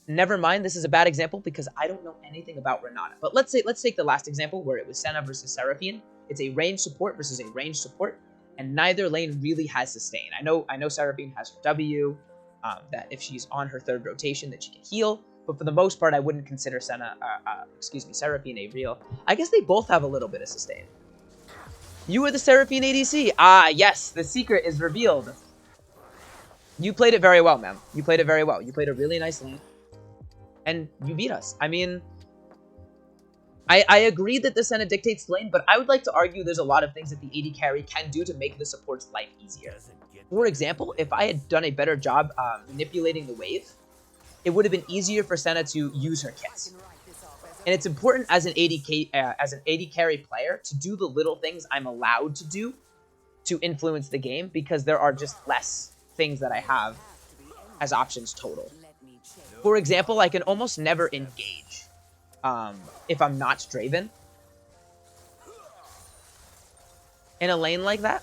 Never mind, this is a bad example because I don't know anything about Renata. But let's take the last example where it was Senna versus Seraphine. It's a range support versus a range support, and neither lane really has sustain. I know Seraphine has her W, that if she's on her 3rd rotation that she can heal, but for the most part I wouldn't consider Seraphine a real. I guess they both have a little bit of sustain. You were the Seraphine ADC. Ah, yes, the secret is revealed. You played it very well, man. You played it very well. You played a really nice lane. and you beat us. I mean, I agree that the Senna dictates the lane, but I would like to argue there's a lot of things that the AD carry can do to make the support's life easier. For example, if I had done a better job manipulating the wave, it would have been easier for Senna to use her kits. And it's important as an AD carry player to do the little things I'm allowed to do to influence the game, because there are just less things that I have as options total. For example, I can almost never engage if I'm not Draven in a lane like that,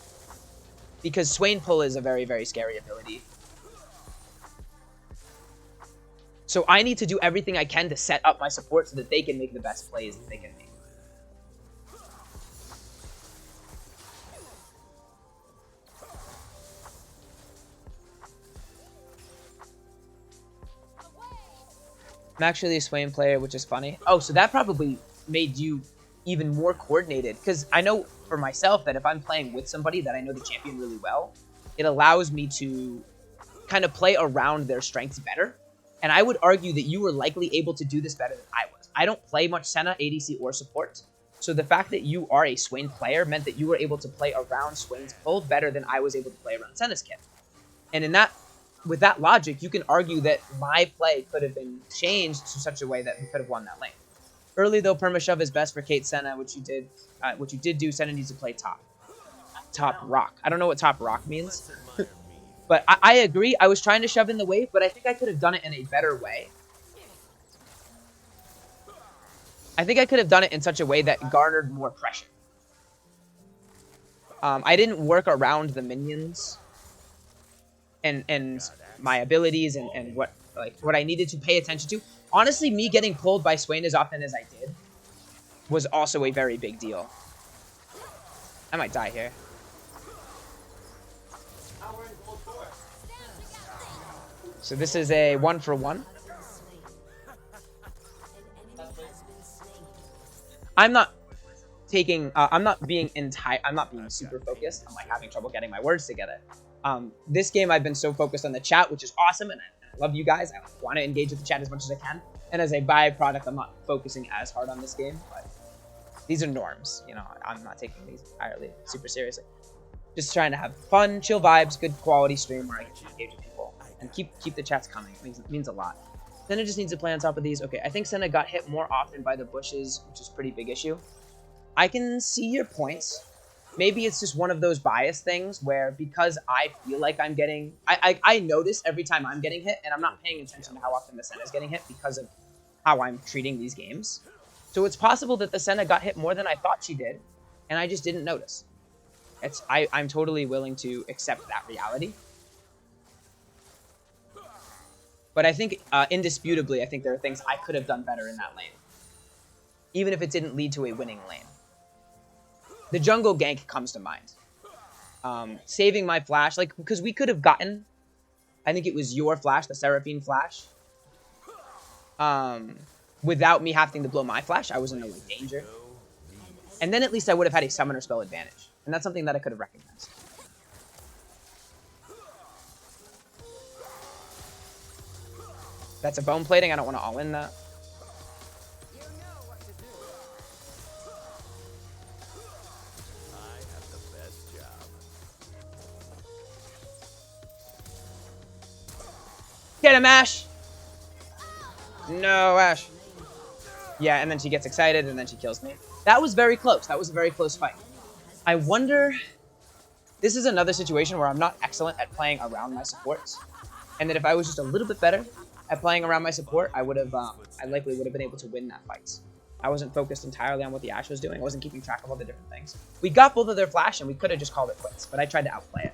because Swain Pull is a very, very scary ability. So I need to do everything I can to set up my support so that they can make the best plays that they can make. I'm actually a Swain player, which is funny. Oh, so that probably made you even more coordinated, because I know for myself that if I'm playing with somebody that I know the champion really well, it allows me to kind of play around their strengths better. And I would argue that you were likely able to do this better than I was. I don't play much Senna, ADC, or support. So the fact that you are a Swain player meant that you were able to play around Swain's pull better than I was able to play around Senna's kit. And with that logic, you can argue that my play could have been changed to such a way that we could have won that lane. Early though, perma-shove is best for Kate Senna, which you did do. Senna needs to play top rock. I don't know what top rock means. But I agree. I was trying to shove in the wave, but I think I could have done it in a better way. I think I could have done it in such a way that garnered more pressure. I didn't work around the minions and my abilities and what I needed to pay attention to. Honestly, me getting pulled by Swain as often as I did was also a very big deal. I might die here. So this is a 1-for-1. I'm not being super focused. I'm like having trouble getting my words together. This game I've been so focused on the chat, which is awesome, and I love you guys. I want to engage with the chat as much as I can. And as a byproduct, I'm not focusing as hard on this game, but these are norms. You know, I'm not taking these entirely super seriously. Just trying to have fun, chill vibes, good quality stream where I can engage with people and keep the chats coming. It means a lot. Senna just needs to play on top of these. Okay, I think Senna got hit more often by the bushes, which is a pretty big issue. I can see your points. Maybe it's just one of those bias things where because I feel like I'm getting... I notice every time I'm getting hit, and I'm not paying attention to how often the Senna's getting hit because of how I'm treating these games. So it's possible that the Senna got hit more than I thought she did, and I just didn't notice. I'm totally willing to accept that reality. But I think, indisputably, I think there are things I could have done better in that lane. Even if it didn't lead to a winning lane. The jungle gank comes to mind. Saving my flash, like, because we could have gotten, I think it was your flash, the Seraphine flash. Without me having to blow my flash, I was in no danger. And then at least I would have had a summoner spell advantage. And that's something that I could have recognized. That's a bone plating. I don't want to all in that. Get him, Ash! No, Ash. Yeah, and then she gets excited, and then she kills me. That was very close. That was a very close fight. I wonder... This is another situation where I'm not excellent at playing around my supports. And that if I was just a little bit better at playing around my support, I likely would have been able to win that fight. I wasn't focused entirely on what the Ashe was doing. I wasn't keeping track of all the different things. We got both of their flash, and we could have just called it quits, but I tried to outplay it.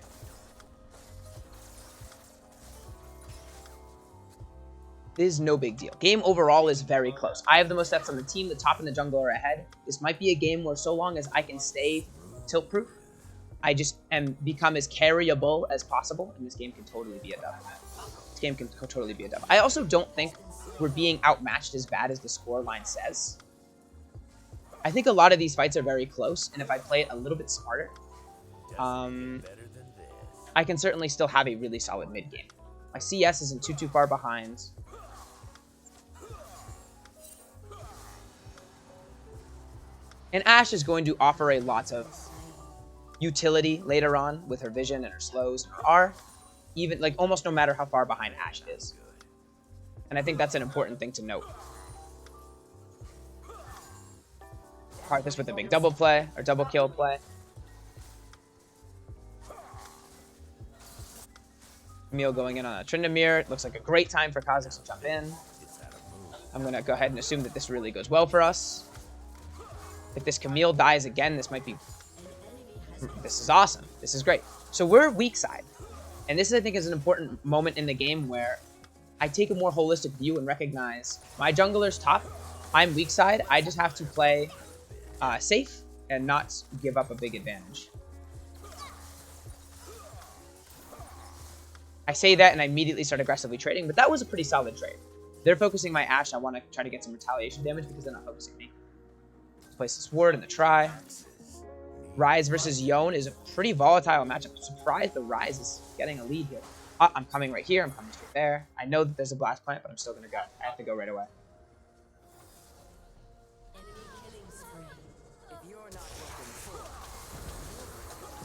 This is no big deal. Game overall is very close. I have the most deaths on the team. The top and the jungle are ahead. This might be a game where so long as I can stay tilt-proof, I just become as carryable as possible, and this game can totally be a dub. This game can totally be a dub. I also don't think we're being outmatched as bad as the scoreline says. I think a lot of these fights are very close, and if I play it a little bit smarter, I can certainly still have a really solid mid game. My CS isn't too far behind. And Ashe is going to offer a lot of utility later on with her vision and her slows and her R, even like almost no matter how far behind Ashe is. And I think that's an important thing to note. Karthus with a big double play or double kill play. Camille going in on a Tryndamere. It looks like a great time for Kha'Zix to jump in. I'm going to go ahead and assume that this really goes well for us. If this Camille dies again, this might be... This is awesome. This is great. So we're weak side. And this, I think, is an important moment in the game where I take a more holistic view and recognize my jungler's top. I'm weak side. I just have to play safe and not give up a big advantage. I say that and I immediately start aggressively trading, but that was a pretty solid trade. They're focusing my Ashe. I want to try to get some retaliation damage because they're not focusing me. Let's place this ward in the try. Ryze versus Yone is a pretty volatile matchup. I'm surprised the Ryze is getting a lead here. I'm coming right here. I'm coming straight there. I know that there's a blast plant, but I'm still going to go. I have to go right away.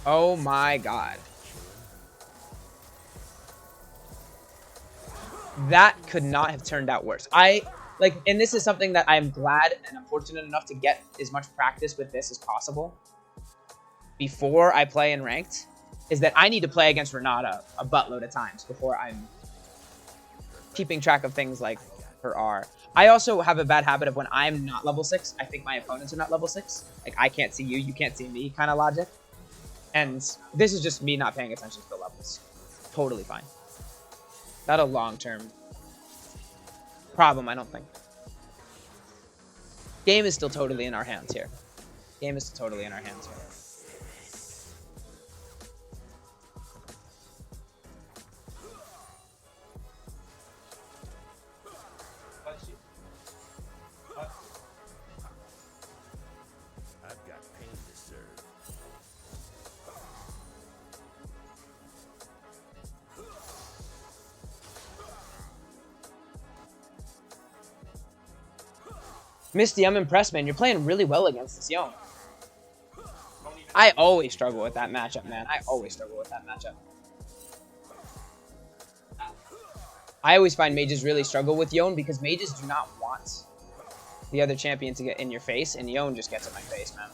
Oh my god. That could not have turned out worse. And this is something that I'm glad and I'm fortunate enough to get as much practice with this as possible before I play in ranked, is that I need to play against Renata a buttload of times before I'm keeping track of things like her R. I also have a bad habit of when I'm not level 6, I think my opponents are not level 6. Like, I can't see you, you can't see me kind of logic. And this is just me not paying attention to the levels. Totally fine. Not a long-term problem, I don't think. Game is still totally in our hands here. Game is still totally in our hands here. I've got pain to serve. Misty, I'm impressed, man. You're playing really well against this Yone. I always struggle with that matchup, man. I always struggle with that matchup. I always find mages really struggle with Yone because mages do not want the other champion to get in your face, and Yone just gets in my face, man.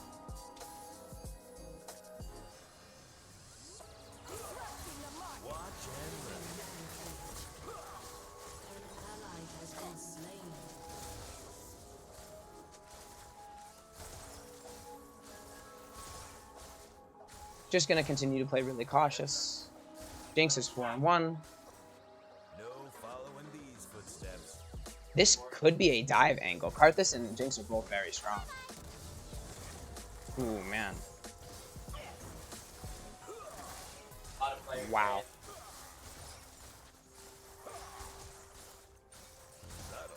Just gonna continue to play really cautious. Jinx is 4-1. No following these footsteps. This could be a dive angle. Karthus and Jinx are both very strong. Ooh, man. Wow. Subtle.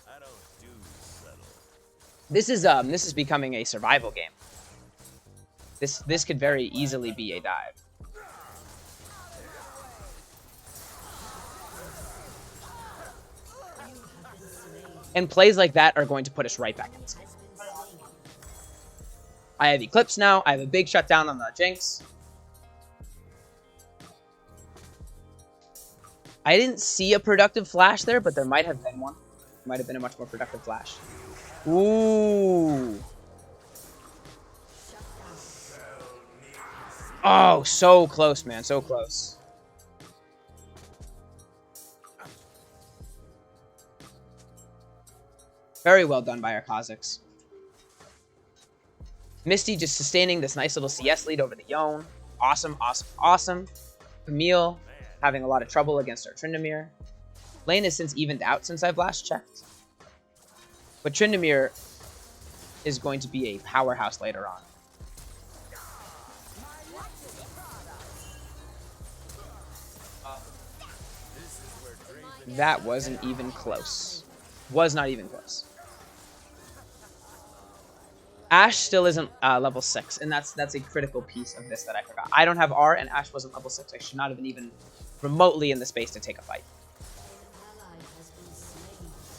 I don't do subtle. This is becoming a survival game. This could very easily be a dive. And plays like that are going to put us right back in this game. I have Eclipse now. I have a big shutdown on the Jinx. I didn't see a productive flash there, but there might have been one. Might have been a much more productive flash. Ooh. Oh, so close, man. So close. Very well done by our Kha'Zix. Misty just sustaining this nice little CS lead over the Yone. Awesome, awesome, awesome. Camille having a lot of trouble against our Tryndamere. Lane has since evened out since I've last checked. But Tryndamere is going to be a powerhouse later on. That wasn't even close. Was not even close. Ashe still isn't level 6, and that's a critical piece of this that I forgot. I don't have R, and Ashe wasn't level 6. I should not have been even remotely in the space to take a fight.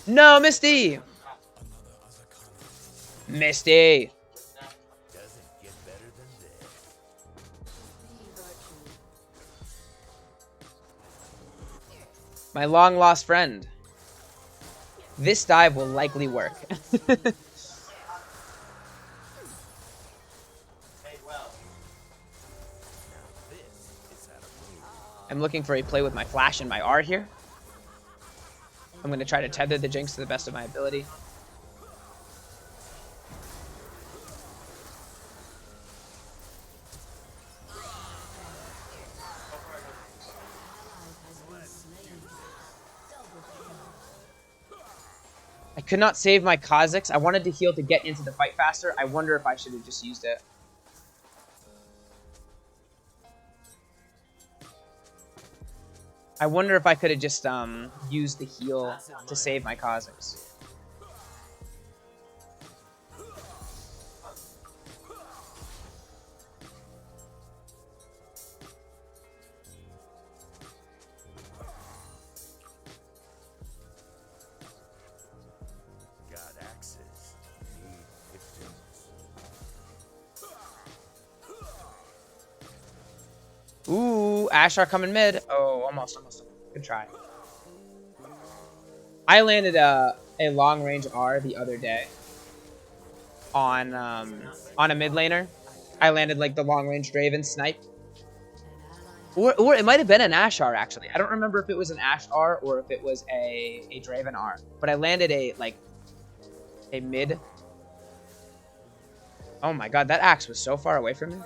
No, Misty! Misty! My long lost friend. This dive will likely work. Hey, well. I'm looking for a play with my flash and my R here. I'm going to try to tether the Jinx to the best of my ability. I could not save my Kha'Zix. I wanted to heal to get into the fight faster. I wonder if I should have just used it. I wonder if I could have just used the heal to save my Kha'Zix. Got axes. Need victims. Ooh, Ashar coming mid. Oh, almost. Good try. I landed a long range R the other day on a mid laner. I landed like the long range Draven snipe. Or it might have been an Ash R actually. I don't remember if it was an Ash R or if it was a Draven R. But I landed a mid. Oh my god, that axe was so far away from me.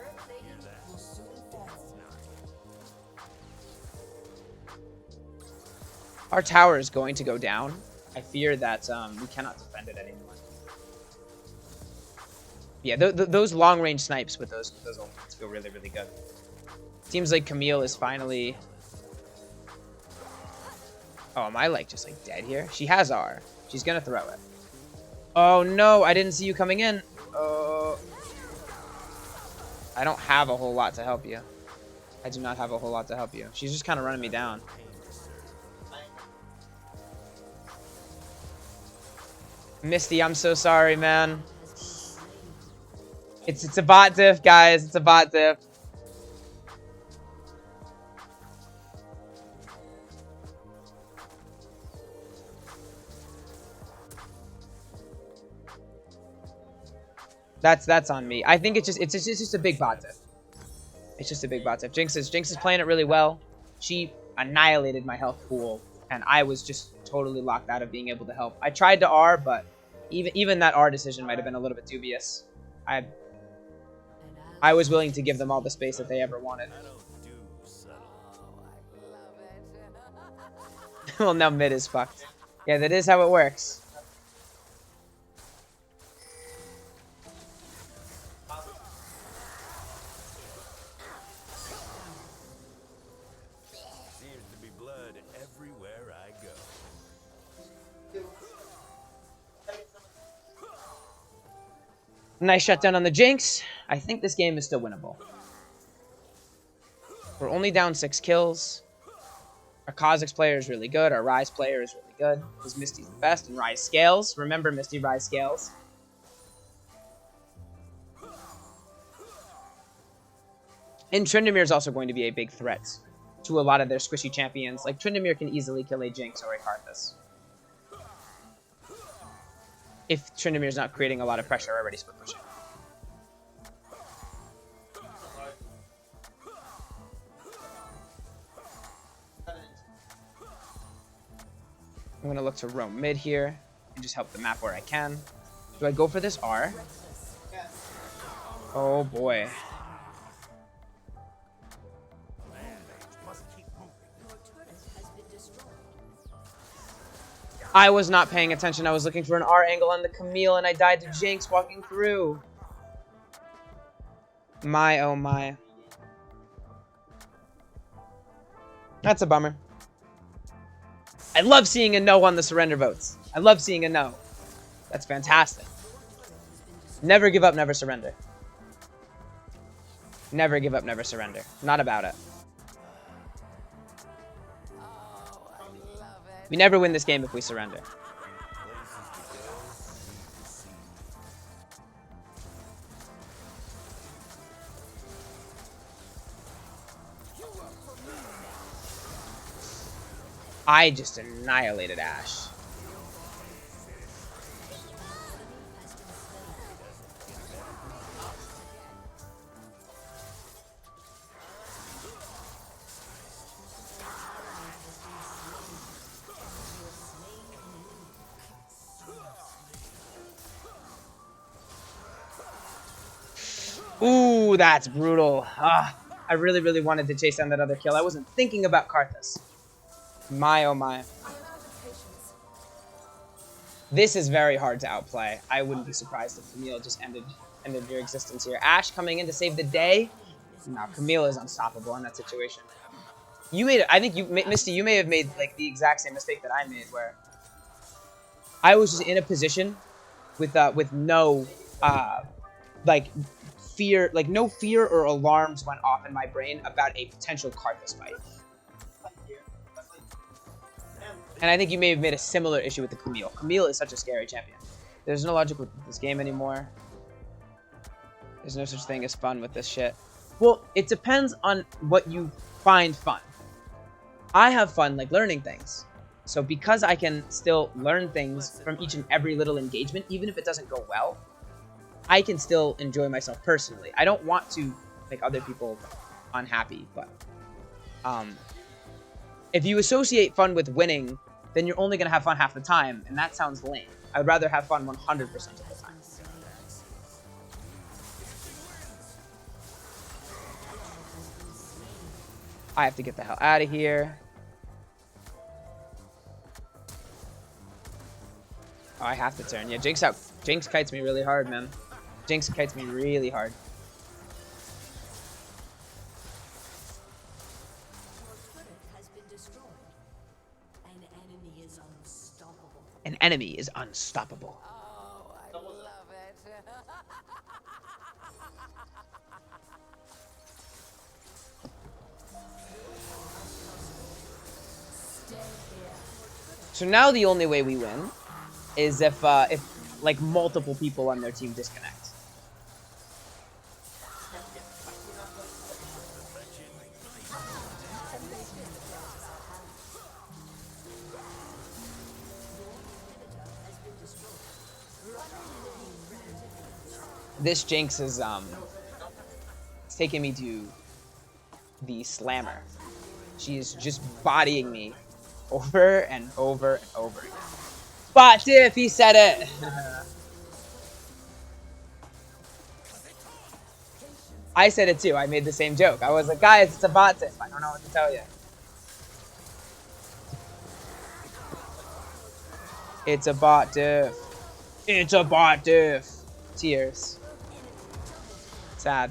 Our tower is going to go down. I fear that we cannot defend it anymore. Yeah, those long-range snipes with those ultimates feel really, really good. Seems like Camille is finally... Oh, am I just dead here? She has R. She's gonna throw it. Oh no, I didn't see you coming in. Oh. I don't have a whole lot to help you. I do not have a whole lot to help you. She's just kind of running me down. Misty, I'm so sorry, man. It's a bot diff, guys. It's a bot diff. That's on me. I think it's just a big bot diff. It's just a big bot diff. Jinx is playing it really well. She annihilated my health pool, and I was just totally locked out of being able to help. I tried to R, but even that R decision might have been a little bit dubious. I was willing to give them all the space that they ever wanted. I don't do subtle. Well, now mid is fucked. Yeah, that is how it works. Seems to be blood everywhere I go. Nice shutdown on the Jinx. I think this game is still winnable. We're only down 6 kills. Our Kha'Zix player is really good. Our Ryze player is really good. Because Misty's the best and Ryze scales. Remember, Misty, Ryze scales. And Tryndamere is also going to be a big threat to a lot of their squishy champions. Like, Tryndamere can easily kill a Jinx or a Karthus. If Tryndamere's not creating a lot of pressure already split pushing. I'm going to look to roam mid here and just help the map where I can. Do I go for this R? Oh boy. I was not paying attention. I was looking for an R angle on the Camille and I died to Jinx walking through. My, oh my. That's a bummer. I love seeing a no on the surrender votes. I love seeing a no. That's fantastic. Never give up, never surrender. Never give up, never surrender. Not about it. We never win this game if we surrender. I just annihilated Ashe. Ooh, that's brutal. Ah, I really, really wanted to chase down that other kill. I wasn't thinking about Karthus. My, oh my. This is very hard to outplay. I wouldn't be surprised if Camille just ended your existence here. Ashe coming in to save the day. No, Camille is unstoppable in that situation. You made it. I think you, Misty, you may have made like the exact same mistake that I made, where I was just in a position with no like fear, like no fear or alarms went off in my brain about a potential Karthus fight. And I think you may have made a similar issue with the Camille. Camille is such a scary champion. There's no logic with this game anymore. There's no such thing as fun with this shit. Well, it depends on what you find fun. I have fun like learning things. So because I can still learn things from each and every little engagement, even if it doesn't go well, I can still enjoy myself personally. I don't want to make other people unhappy, but if you associate fun with winning, then you're only going to have fun half the time, and that sounds lame. I would rather have fun 100% of the time. I have to get the hell out of here. Oh, I have to turn. Yeah, Jinx out. Jinx kites me really hard, man. Jinx kites me really hard. An enemy is unstoppable. Oh, I love it. So now the only way we win is if like multiple people on their team disconnect. This Jinx is it's taking me to the Slammer. She is just bodying me over and over and over again. Bot diff, he said it. I said it too. I made the same joke. I was like, guys, it's a bot diff. I don't know what to tell you. It's a bot diff. It's a bot diff. Tears. Sad.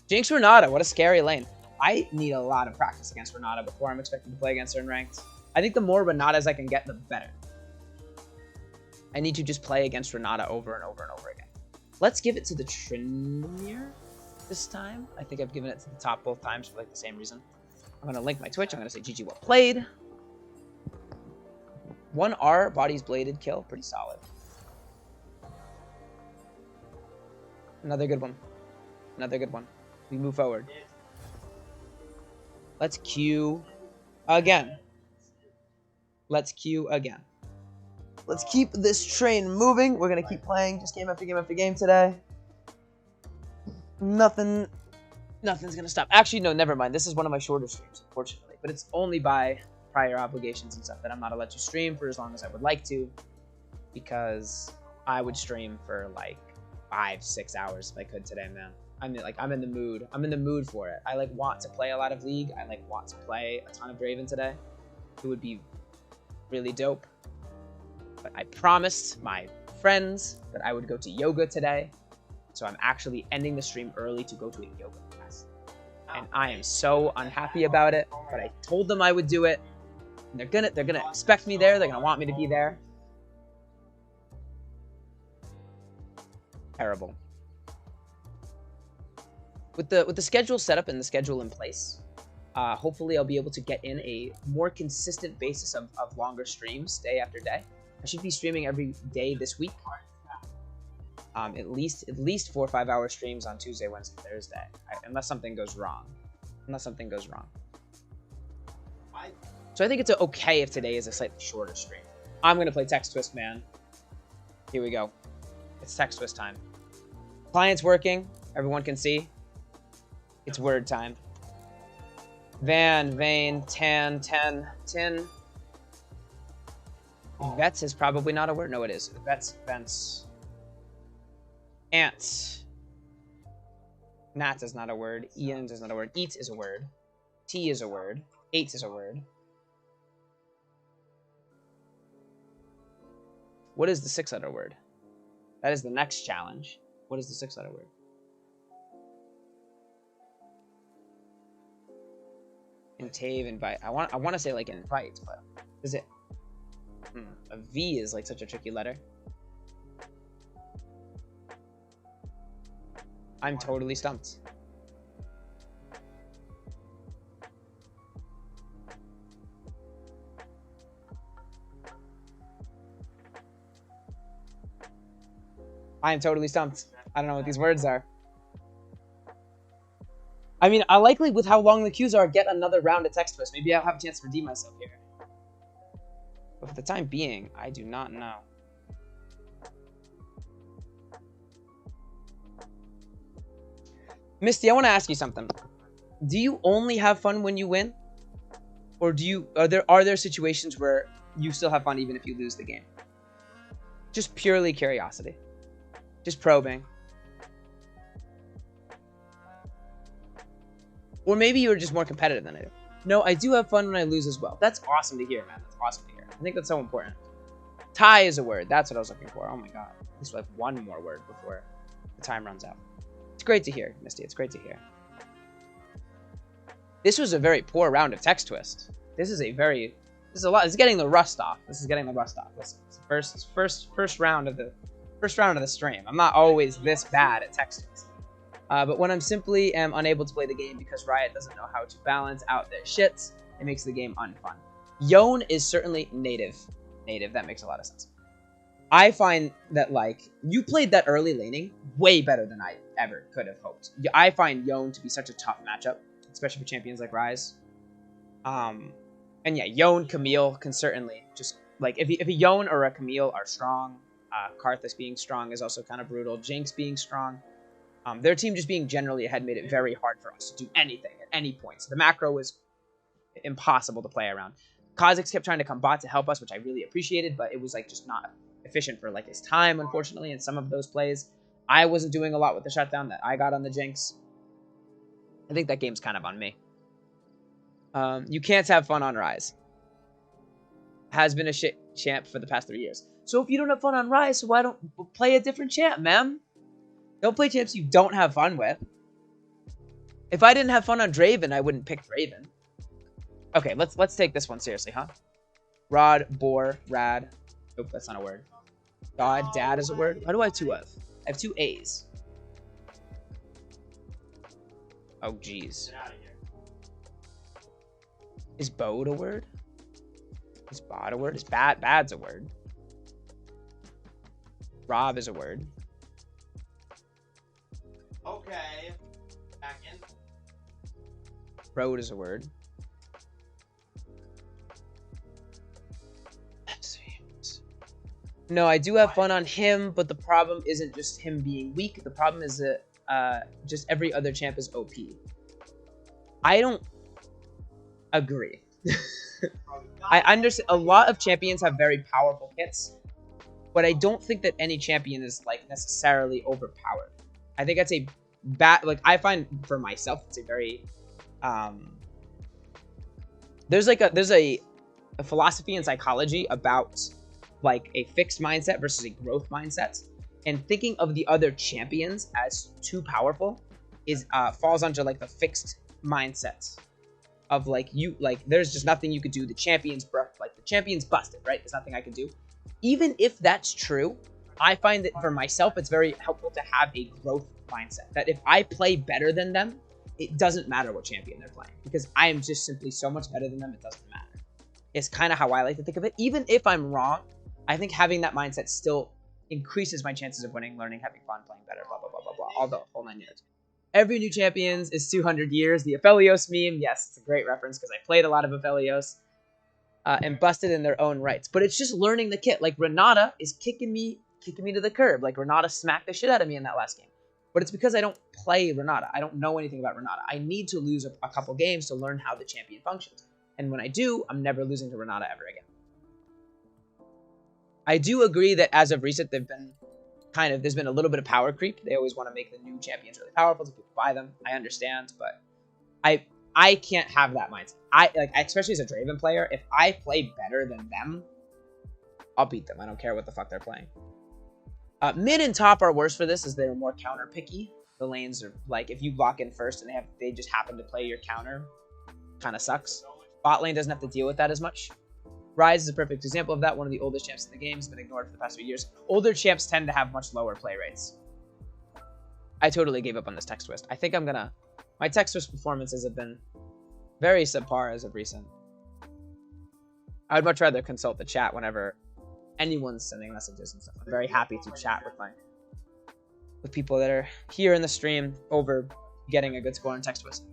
Jinx Renata, what a scary lane. I need a lot of practice against Renata before I'm expected to play against her in ranked. I think the more Renatas I can get, the better. I need to just play against Renata over and over and over again. Let's give it to the Tryndamere this time. I think I've given it to the top both times for like the same reason. I'm going to link my Twitch. I'm going to say GG well played. 1R, bodies bladed kill. Pretty solid. Another good one. Another good one. We move forward. Let's queue again. Let's queue again. Let's keep this train moving. We're going to keep playing just game after game after game today. Nothing's going to stop. Actually, no, never mind. This is one of my shorter streams, unfortunately. But it's only by prior obligations and stuff that I'm not allowed to stream for as long as I would like to. Because I would stream for like 5-6 hours if I could today, man. I'm in the mood. I'm in the mood for it. I like want to play a lot of League. I like want to play a ton of Draven today. It would be really dope. But I promised my friends that I would go to yoga today. So I'm actually ending the stream early to go to a yoga class. And I am so unhappy about it. But I told them I would do it. And they're gonna expect me there. They're gonna want me to be there. Terrible. With the schedule set up and the schedule in place, hopefully I'll be able to get in a more consistent basis of longer streams day after day. I should be streaming every day this week. At least 4 or 5 hour streams on Tuesday, Wednesday, Thursday, unless something goes wrong. So I think it's okay if today is a slightly shorter stream. I'm going to play Text Twist, man. Here we go. It's Text Twist time. Client's working. Everyone can see. It's word time. Van, Vane, Tan, Ten, Tin. Vets is probably not a word. No, it is. Vets, Vents. Ants. Nats is not a word. Ians is not a word. Eat is a word. Tea is a word. Eight is a word. What is the 6-letter word? That is the next challenge. What is the 6-letter word? Intave, invite. I want to say like invite, but is it? A V is like such a tricky letter. I'm totally stumped. I am totally stumped. I don't know what these words are. I mean, I likely, with how long the queues are, get another round of Text Twist. Maybe I'll have a chance to redeem myself here. But for the time being, I do not know. Misty, I want to ask you something. Do you only have fun when you win? Or are there situations where you still have fun even if you lose the game? Just purely curiosity. Just probing. Or maybe you're just more competitive than I do. No, I do have fun when I lose as well. That's awesome to hear, man. That's awesome to hear. I think that's so important. Tie is a word. That's what I was looking for. Oh my god. At least we'll have one more word before the time runs out. It's great to hear, Misty. It's great to hear. This was a very poor round of Text Twist. This is a lot. It's getting the rust off. This is getting the rust off. Listen, it's the first round of the stream. I'm not always this bad at Text Twist. But when I'm simply unable to play the game because Riot doesn't know how to balance out their shits, it makes the game unfun. Yone is certainly native. That makes a lot of sense. I find that, like, you played that early laning way better than I ever could have hoped. I find Yone to be such a tough matchup, especially for champions like Ryze. And yeah, Yone, Camille can certainly just, like, if a Yone or a Camille are strong, Karthus being strong is also kind of brutal. Jinx being strong. Their team just being generally ahead made it very hard for us to do anything at any point. So the macro was impossible to play around. Kha'Zix kept trying to come bot to help us, which I really appreciated, but it was like just not efficient for like his time, unfortunately, in some of those plays. I wasn't doing a lot with the shutdown that I got on the Jinx. I think that game's kind of on me. You can't have fun on Ryze. Has been a shit champ for the past 3 years. So if you don't have fun on Ryze, so why don't play a different champ, man? Don't play champs you don't have fun with. If I didn't have fun on Draven, I wouldn't pick Draven. Okay, let's take this one seriously, huh? Rod, Boar, Rad. Nope, that's not a word. God, Dad is a word. Why do I have two of? I have two A's. Oh, jeez. Is Bode a word? Is Bod a word? Is Bad's a word? Rob is a word. Okay. Back in. Road is a word. No, I do have fun on him, but the problem isn't just him being weak. The problem is that just every other champ is OP. I don't agree. I understand a lot of champions have very powerful kits, but I don't think that any champion is like necessarily overpowered. I think that's a bad, like, I find for myself it's a very there's a philosophy in psychology about like a fixed mindset versus a growth mindset, and thinking of the other champions as too powerful is falls under like the fixed mindset of like there's just nothing you could do. The champion's busted, right? There's nothing I can do. Even if that's true, I find that for myself it's very helpful to have a growth mindset, that if I play better than them, it doesn't matter what champion they're playing, because I am just simply so much better than them, it doesn't matter. It's kind of how I like to think of it. Even if I'm wrong, I think having that mindset still increases my chances of winning, learning, having fun, playing better, blah, blah, blah, blah, blah, all the whole 9 yards. Every new champions is 200 years. The Aphelios meme, yes, it's a great reference because I played a lot of Aphelios and busted in their own rights. But it's just learning the kit. Like Renata is kicking me to the curb. Like Renata smacked the shit out of me in that last game. But it's because I don't play Renata. I don't know anything about Renata. I need to lose a couple games to learn how the champion functions. And when I do, I'm never losing to Renata ever again. I do agree that as of recent, there's been a little bit of power creep. They always want to make the new champions really powerful so people buy them. I understand, but I can't have that mindset. Especially as a Draven player, if I play better than them, I'll beat them. I don't care what the fuck they're playing. Mid and top are worse for this as they're more counter picky. The lanes are like, if you block in first and they just happen to play your counter, kind of sucks. Bot lane doesn't have to deal with that as much. Ryze is a perfect example of that. One of the oldest champs in the game has been ignored for the past few years. Older champs tend to have much lower play rates. I totally gave up on this text twist. I think my text twist performances have been very subpar as of recent. I would much rather consult the chat whenever anyone's sending messages and stuff. I'm very happy to chat with people that are here in the stream over getting a good score in text twist.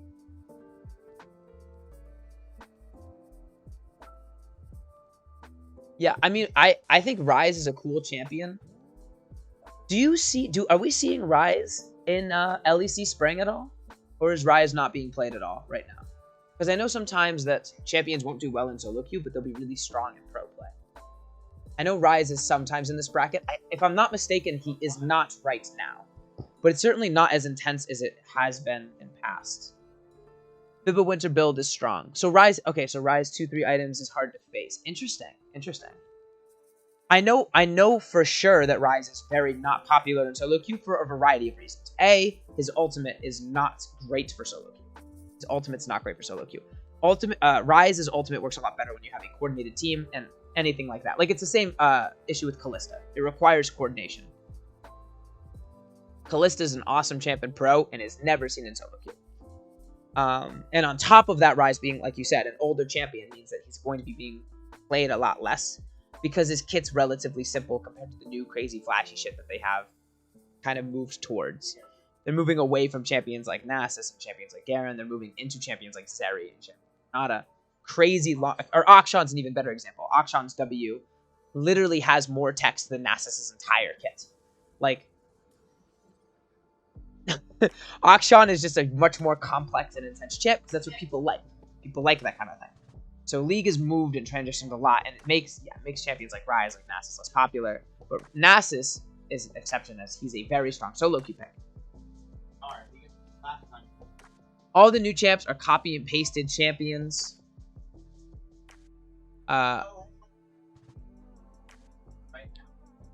Yeah, I mean, I think Ryze is a cool champion. Are we seeing Ryze in LEC Spring at all? Or is Ryze not being played at all right now? Because I know sometimes that champions won't do well in solo queue, but they'll be really strong in pro play. I know Ryze is sometimes in this bracket. If I'm not mistaken, he is not right now. But it's certainly not as intense as it has been in past. Bibba Winter build is strong. So Ryze 2-3 items is hard to face. Interesting. I know for sure that Ryze is very not popular in solo queue for a variety of reasons. A, his ultimate is not great for solo queue. His ultimate's not great for solo queue. Ryze's ultimate works a lot better when you have a coordinated team and anything like that. Like, it's the same issue with Kalista. It requires coordination. Kalista is an awesome champ in pro and is never seen in solo queue. And on top of that, Ryze being, like you said, an older champion means that he's going to be being played a lot less because his kit's relatively simple compared to the new crazy flashy shit that they have kind of moved towards. They're moving away from champions like Nasus and champions like Garen. They're moving into champions like Zeri and Nada. Crazy long, or Akshan's an even better example. Akshan's W literally has more text than Nasus's entire kit. Like, Akshan is just a much more complex and intense chip because that's what people like. People like that kind of thing. So League has moved and transitioned a lot, and it makes champions like Ryze, like Nasus, less popular. But Nasus is an exception as he's a very strong solo queue pick. All the new champs are copy and pasted champions.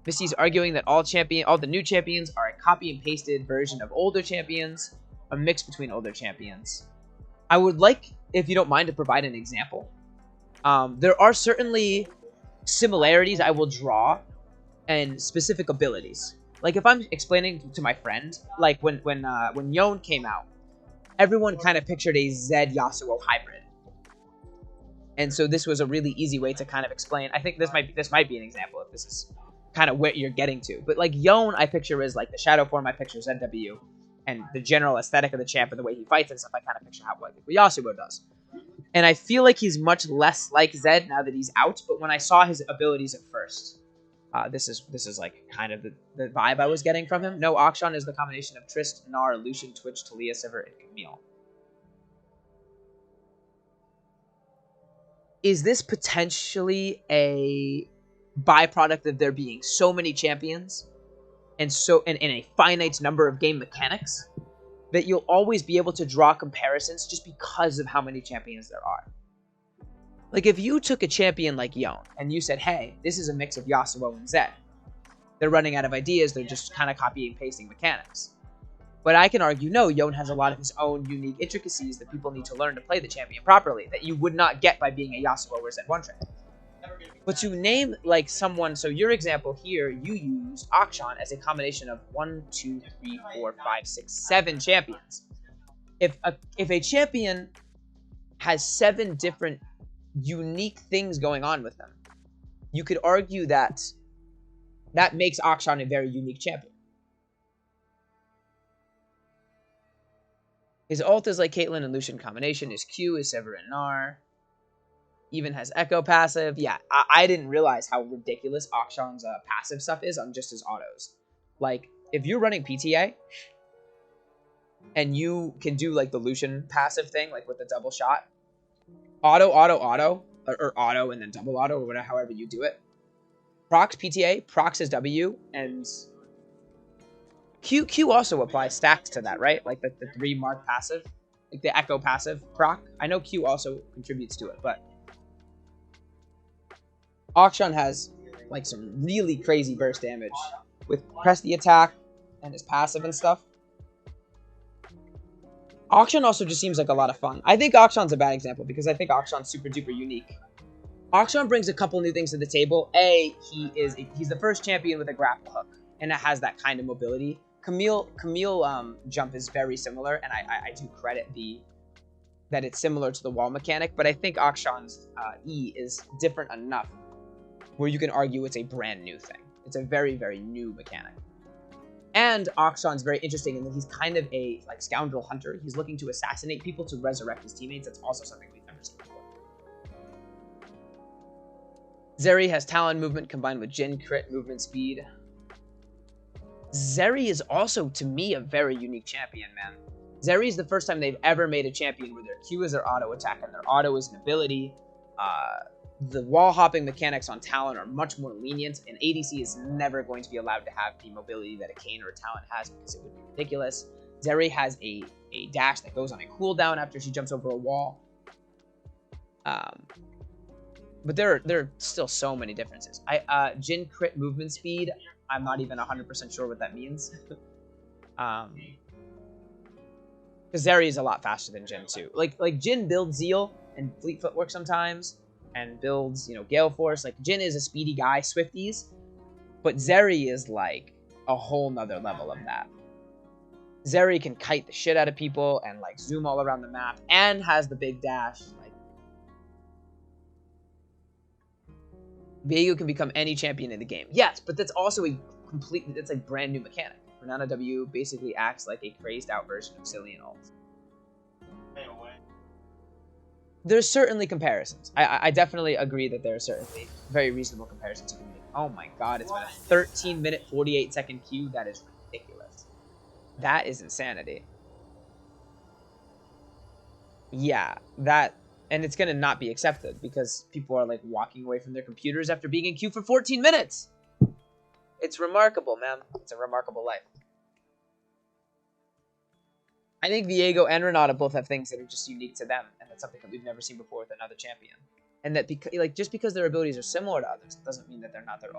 Missy's arguing that all the new champions are a copy and pasted version of older champions, a mix between older champions. I would like, if you don't mind, to provide an example. There are certainly similarities I will draw and specific abilities. Like if I'm explaining to my friend, like when Yone came out, everyone kind of pictured a Zed Yasuo hybrid. And so this was a really easy way to kind of explain. I think this might be an example if this is kind of where you're getting to. But like Yone, I picture as like the shadow form, I picture ZW, and the general aesthetic of the champ and the way he fights and stuff, I kind of picture what Yasuo does. And I feel like he's much less like Zed now that he's out, but when I saw his abilities at first, this is like kind of the vibe I was getting from him. No, Akshan is the combination of Trist, Gnar, Lucian, Twitch, Talia, Sivir, and Camille. Is this potentially a byproduct of there being so many champions and a finite number of game mechanics that you'll always be able to draw comparisons just because of how many champions there are? Like if you took a champion like Yone and you said, hey, this is a mix of Yasuo and Zed. They're running out of ideas, they're just kind of copying and pasting mechanics. But I can argue, no, Yone has a lot of his own unique intricacies that people need to learn to play the champion properly, that you would not get by being a Yasuo or Zed one-trick. But to name like someone, so your example here, you used Akshan as a combination of 1, 2, 3, 4, 5, 6, 7 champions. If a champion has 7 different unique things going on with them, you could argue that that makes Akshan a very unique champion. His ult is like Caitlyn and Lucian combination. His Q is Severin Gnar. Even has Echo passive. Yeah, I didn't realize how ridiculous Akshan's passive stuff is on just his autos. Like, if you're running PTA, and you can do, like, the Lucian passive thing, like, with the double shot. Auto, or auto and then double auto, or whatever, however you do it. Procs PTA, procs his W, and Q also applies stacks to that, right? Like, the 3 mark passive. Like, the Echo passive proc. I know Q also contributes to it, but Akshan has, like, some really crazy burst damage with press the attack and his passive and stuff. Akshan also just seems like a lot of fun. I think Akshan's a bad example because I think Akshan's super duper unique. Akshan brings a couple new things to the table. He's the first champion with a grapple hook, and it has that kind of mobility. Camille jump is very similar, and I do credit that it's similar to the wall mechanic, but I think Akshan's E is different enough where you can argue it's a brand new thing. It's a very, very new mechanic. And Akshan's very interesting in that he's kind of a like scoundrel hunter. He's looking to assassinate people to resurrect his teammates. That's also something we've never seen before. Zeri has Talon movement combined with Jhin crit movement speed. Zeri is also, to me, a very unique champion, man. Zeri is the first time they've ever made a champion where their Q is their auto attack and their auto is an ability. The wall hopping mechanics on Talon are much more lenient, and ADC is never going to be allowed to have the mobility that a Kayn or a Talon has because it would be ridiculous. Zeri has a dash that goes on a cooldown after she jumps over a wall. But there are still so many differences. Jhin crit movement speed, I'm not even 100% sure what that means. Because Zeri is a lot faster than Jhin too. Like Jhin builds Zeal and Fleet Footwork sometimes, and builds, Gale Force. Like, Jhin is a speedy guy, Swifties, but Zeri is, like, a whole nother level of that. Zeri can kite the shit out of people and, like, zoom all around the map, and has the big dash. Like, Viego can become any champion in the game. Yes, but that's also that's a brand new mechanic. Renata W basically acts like a crazed out version of Cillian ult. There's certainly comparisons. I definitely agree that there are certainly very reasonable comparisons you can make. Oh my god, it's been a 13-minute, 48-second queue. That is ridiculous. That is insanity. Yeah, and it's gonna not be accepted because people are like walking away from their computers after being in queue for 14 minutes. It's remarkable, man. It's a remarkable life. I think Viego and Renata both have things that are just unique to them, and that's something that we've never seen before with another champion. And that just because their abilities are similar to others, doesn't mean that they're not their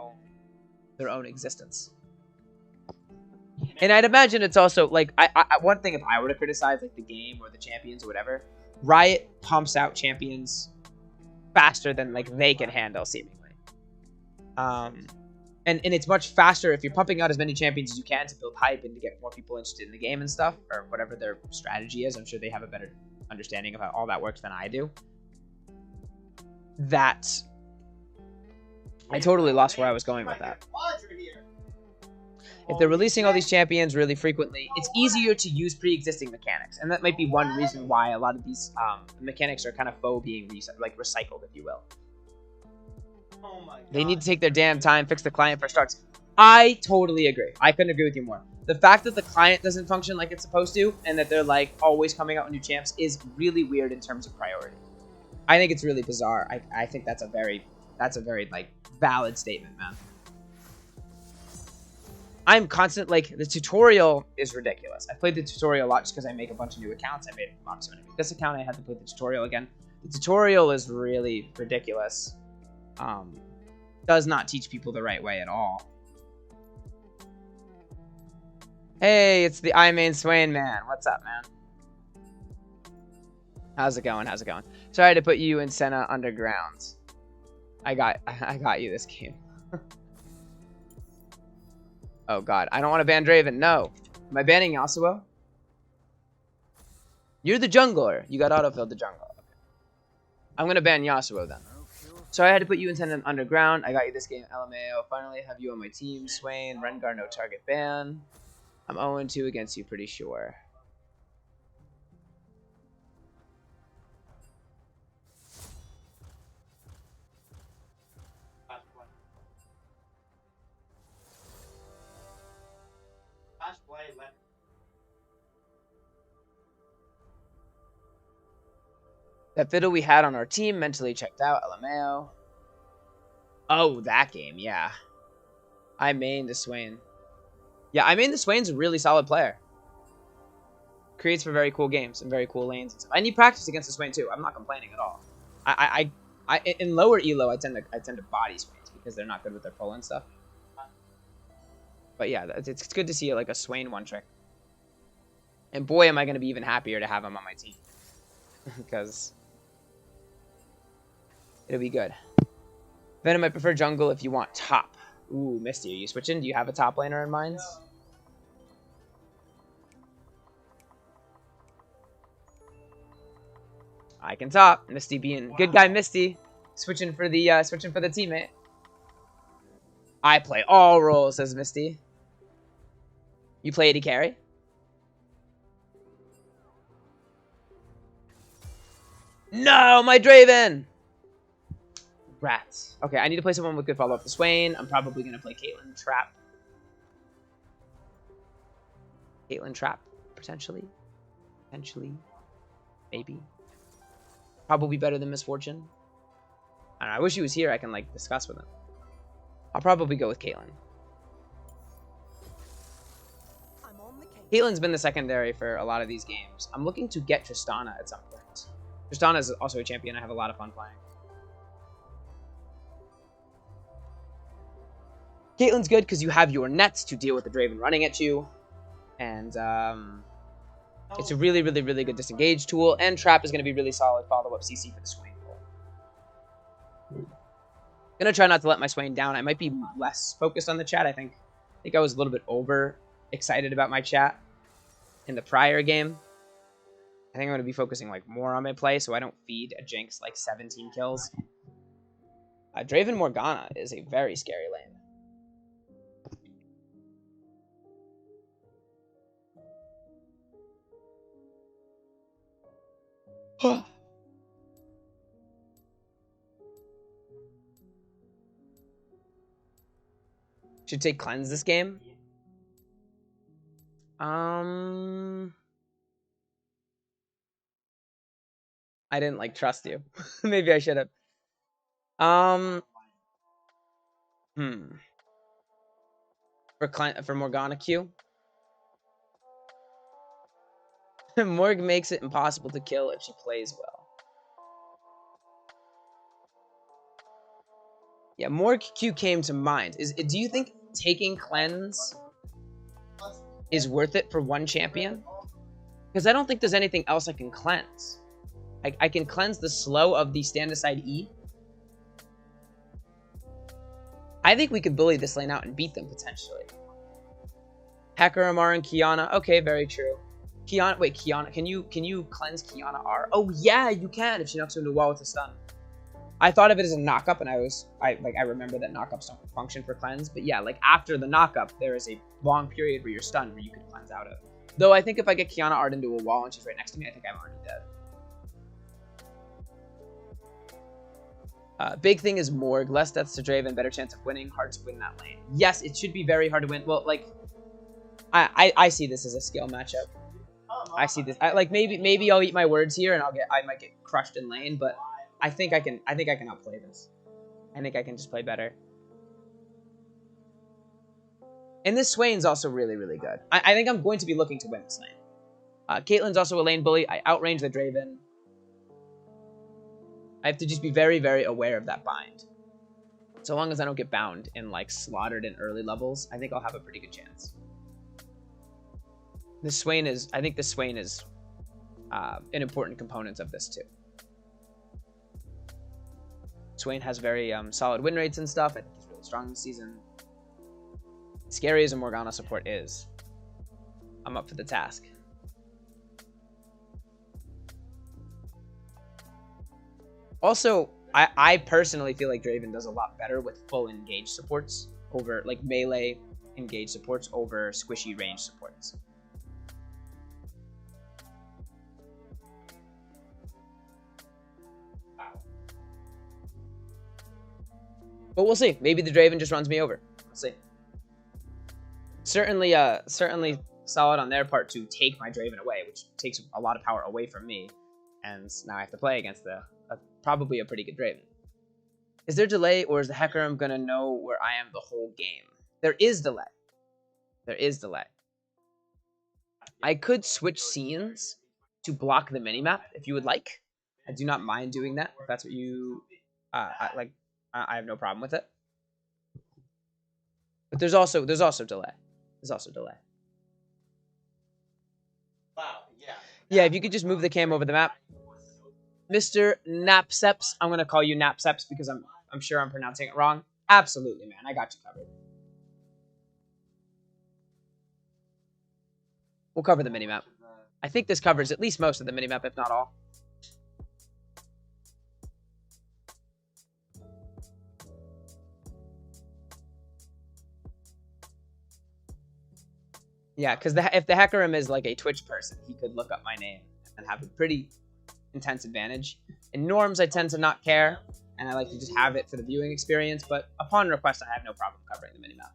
own existence. And I'd imagine it's also like one thing, if I were to criticize like the game or the champions or whatever, Riot pumps out champions faster than like they can handle seemingly. And it's much faster if you're pumping out as many champions as you can to build hype and to get more people interested in the game and stuff, or whatever their strategy is. I'm sure they have a better understanding of how all that works than I do. I totally lost where I was going with that. If they're releasing all these champions really frequently, it's easier to use pre-existing mechanics. And that might be one reason why a lot of these mechanics are kind of faux being recycled, if you will. Oh my god. They need to take their damn time, fix the client first starts. I totally agree. I couldn't agree with you more. The fact that the client doesn't function like it's supposed to, and that they're like always coming out with new champs, is really weird in terms of priority. I think it's really bizarre. I think that's a very like valid statement, man. I'm constant, like, the tutorial is ridiculous. I played the tutorial a lot just because I make a bunch of new accounts. I made obviously when I made this account, I had to play the tutorial again. The tutorial is really ridiculous. Does not teach people the right way at all. Hey, it's the iMain Swain man. What's up, man? How's it going? How's it going? Sorry to put you in Senna Underground. I got you this game. Oh god, I don't want to ban Draven. No. Am I banning Yasuo? You're the jungler. You got autofilled the jungle. Okay. I'm gonna ban Yasuo then. So I had to put you in Senna Underground. I got you this game, LMAO. Finally have you on my team. Swain, Rengar, no target ban. I'm 0-2 against you, pretty sure. play left. That fiddle we had on our team mentally checked out. LMAO. Oh, that game, yeah. I mained the Swain. Yeah, I mean the Swain's a really solid player. Creates for very cool games and very cool lanes and stuff. I need practice against the Swain too. I'm not complaining at all. I in lower elo I tend to body Swains because they're not good with their pull and stuff. But yeah, it's good to see like a Swain one trick. And boy, am I gonna be even happier to have him on my team because it'll be good. Venom, I prefer jungle if you want top. Ooh, Misty, are you switching? Do you have a top laner in mind? I can top. Misty being good guy Misty. Switching for the teammate. I play all roles, says Misty. You play AD carry? No, my Draven! Rats. Okay, I need to play someone with good follow-up to Swain. I'm probably going to play Caitlyn Trap. Caitlyn Trap, potentially. Potentially. Maybe. Probably better than Misfortune. I don't know, I wish he was here. I can, like, discuss with him. I'll probably go with Caitlyn. Caitlyn's been the secondary for a lot of these games. I'm looking to get Tristana at some point. Tristana is also a champion I have a lot of fun playing. Caitlyn's good because you have your nets to deal with the Draven running at you. And it's a really, really, really good disengage tool. And Trap is going to be really solid follow-up CC for the Swain role. Gonna try not to let my Swain down. I might be less focused on the chat. I think I was a little bit over excited about my chat in the prior game. I think I'm gonna be focusing like more on my play so I don't feed a Jinx like 17 kills. Draven Morgana is a very scary lane. Should take cleanse this game. I didn't like trust you. Maybe I should have. For Morgana Q. Morg makes it impossible to kill if she plays well. Yeah, Morg Q came to mind. Do you think taking cleanse is worth it for one champion? Because I don't think there's anything else I can cleanse. I can cleanse the slow of the stand aside E. I think we could bully this lane out and beat them potentially. Hacker Amar and Kiana. Okay, very true. Kiana, wait, Kiana, can you cleanse Kiana R? Oh yeah, you can if she knocks into a wall with a stun. I thought of it as a knockup, and I remember that knockups don't function for cleanse, but yeah, like after the knockup, there is a long period where you're stunned where you can cleanse out of. Though I think if I get Kiana Art into a wall and she's right next to me, I think I'm already dead. Big thing is Morg, less deaths to Draven, better chance of winning, hard to win that lane. Yes, it should be very hard to win. Well, like, I see this as a skill matchup. I see this. Maybe I'll eat my words here and I might get crushed in lane, but I think I can outplay this. I think I can just play better. And this Swain's also really, really good. I think I'm going to be looking to win this lane. Caitlyn's also a lane bully. I outrange the Draven. I have to just be very, very aware of that bind. So long as I don't get bound and like slaughtered in early levels, I think I'll have a pretty good chance. I think the Swain is an important component of this too. Swain has very solid win rates and stuff. I think he's really strong this season. Scary as a Morgana support is, I'm up for the task. Also, I personally feel like Draven does a lot better with full engage supports over, like, melee engage supports over squishy range supports. But we'll see. Maybe the Draven just runs me over. We'll see. Certainly solid on their part to take my Draven away, which takes a lot of power away from me. And now I have to play against probably a pretty good Draven. Is there delay, or is the Hecarim gonna know where I am the whole game? There is delay. There is delay. I could switch scenes to block the minimap if you would like. I do not mind doing that if that's what you I have no problem with it. But there's also delay. There's also delay. Wow, yeah. Yeah, if you could just move the cam over the map. Mr. Napseps, I'm gonna call you Napseps because I'm sure I'm pronouncing it wrong. Absolutely, man. I got you covered. We'll cover the minimap. I think this covers at least most of the minimap, if not all. Yeah, because if the Hecarim is like a Twitch person, he could look up my name and have a pretty intense advantage. In norms, I tend to not care, and I like to just have it for the viewing experience, but upon request, I have no problem covering the minimap.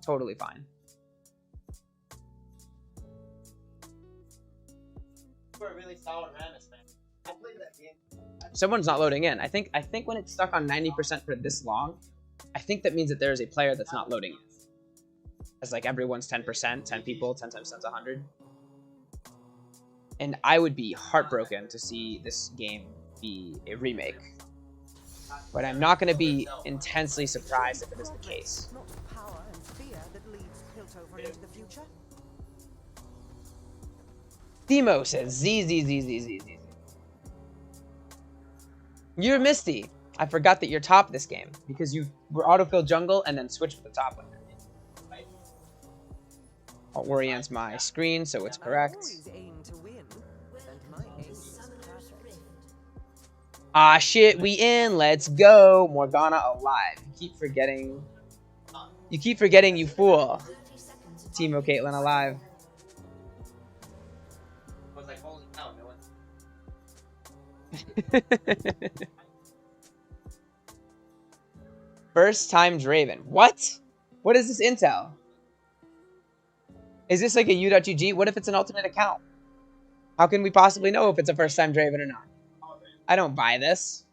Totally fine. We're a really solid Rammus, man. I played that game. Someone's not loading in. I think when it's stuck on 90% for this long, I think that means that there is a player that's not loading in. As like everyone's 10%, 10 people, 10 times 10's 100. And I would be heartbroken to see this game be a remake. But I'm not going to be intensely surprised if it is the case. Not power and fear that leads Piltover into the future. Demo says Z. You're Misty. I forgot that you're top this game because you were autofill jungle and then switched to the top laner. I'll orient my screen so it's correct. Always aim to win, and my aim is perfect. Ah shit, we in. Let's go. Morgana alive. You keep forgetting, you fool. Teemo Caitlyn alive. I was like, holy cow, no one. First time Draven. What? What is this intel? Is this like a U.UG? What if it's an alternate account? How can we possibly know if it's a first time Draven or not? I don't buy this.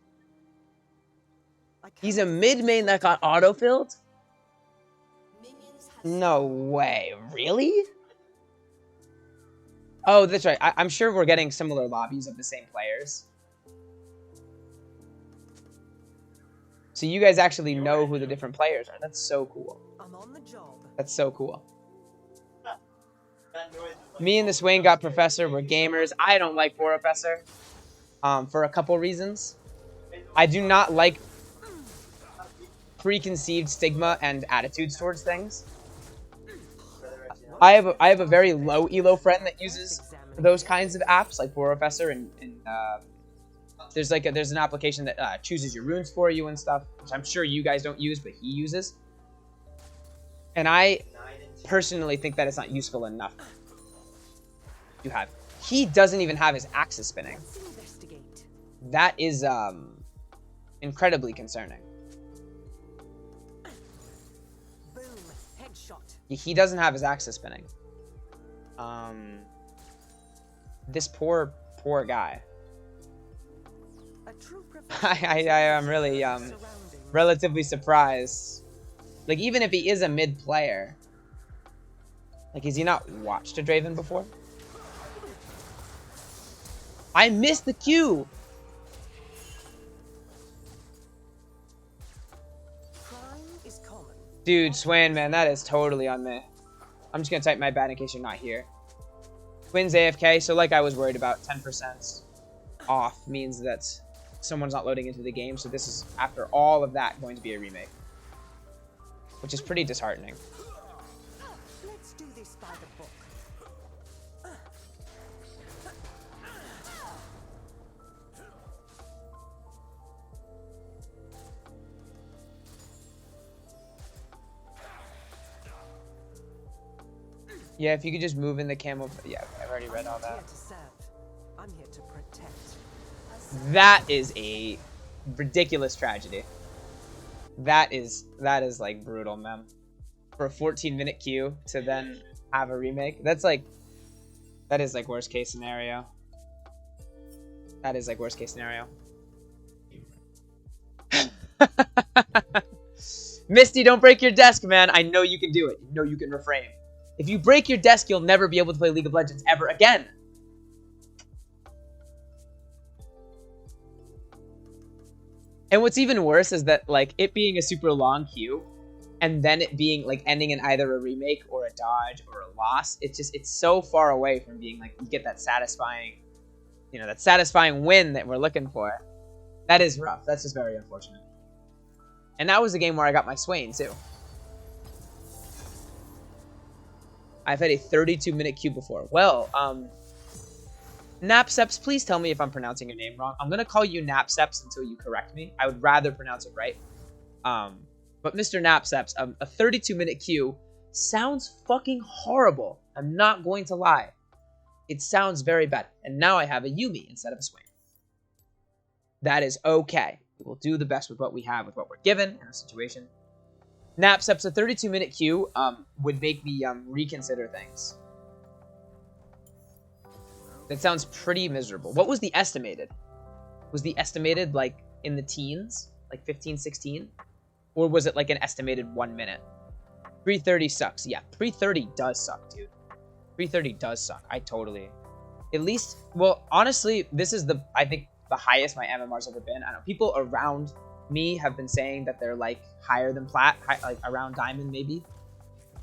He's a mid main that got autofilled? No way. Really? Oh, that's right. I'm sure we're getting similar lobbies of the same players. So you guys actually know who the different players are. That's so cool. I'm on the job. That's so cool. Me and the Swain got Professor. We're gamers. I don't like Professor for a couple reasons. I do not like preconceived stigma and attitudes towards things. I have a very low elo friend that uses those kinds of apps like Professor and there's an application that chooses your runes for you and stuff, which I'm sure you guys don't use, but he uses. And I personally think that it's not useful enough to have. He doesn't even have his axis spinning. Let's investigate. That is incredibly concerning. Boom. Headshot. He doesn't have his axis spinning. This poor guy. A true I am really relatively surprised. Like, even if he is a mid player, like, has he not watched a Draven before? I missed the Q. Crime is common. Dude, Swain, man, that is totally on me. I'm just gonna type my bad in case you're not here. Twins AFK, so like I was worried about, 10% off means that someone's not loading into the game, so this is, after all of that, going to be a remake. Which is pretty disheartening. Let's do this by the book. Yeah, if you could just move in the camo. Yeah, I've already read all I'm not that. here to serve. I'm here to protect. That is a ridiculous tragedy. That is like brutal, man. For a 14-minute queue to then have a remake. That's like, that is like worst case scenario. That is like worst case scenario. Misty, don't break your desk, man. I know you can do it. You know you can reframe. If you break your desk, you'll never be able to play League of Legends ever again. And what's even worse is that, like, it being a super long queue, and then it being, like, ending in either a remake or a dodge or a loss, it's so far away from being, like, you get that satisfying, you know, that satisfying win that we're looking for. That is rough. That's just very unfortunate. And that was the game where I got my Swain, too. I've had a 32-minute queue before. Well, Napseps, please tell me if I'm pronouncing your name wrong. I'm going to call you Napseps until you correct me. I would rather pronounce it right. But Mr. Napseps, a 32-minute queue sounds fucking horrible. I'm not going to lie. It sounds very bad. And now I have a Yuumi instead of a Swain. That is okay. We will do the best with what we have, with what we're given in our situation. Napseps, a 32-minute queue would make me reconsider things. That sounds pretty miserable. What was the estimated? Was the estimated, like, in the teens? Like 15, 16? Or was it, like, an estimated 1 minute? 3:30 sucks. Yeah, 3:30 does suck, dude. 3:30 does suck. I totally... At least... Well, honestly, this is the... I think the highest my MMR's ever been. I know people around me have been saying that they're, like, higher than plat. Like, around diamond, maybe.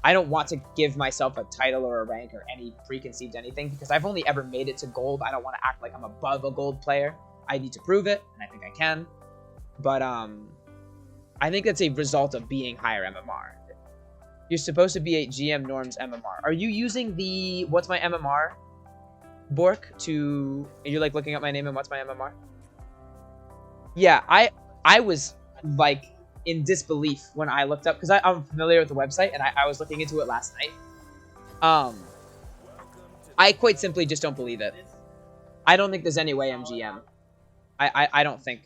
I don't want to give myself a title or a rank or any preconceived anything because I've only ever made it to gold. I don't want to act like I'm above a gold player. I need to prove it, and I think I can. But I think that's a result of being higher MMR. You're supposed to be a GM Norms MMR. Are you using the What's My MMR, Bork, to... Are you, like, looking up my name and What's My MMR? Yeah, I was, like... in disbelief when I looked up, because I'm familiar with the website, and I was looking into it last night. I quite simply just don't believe it. I don't think there's any way I'm GM. I don't think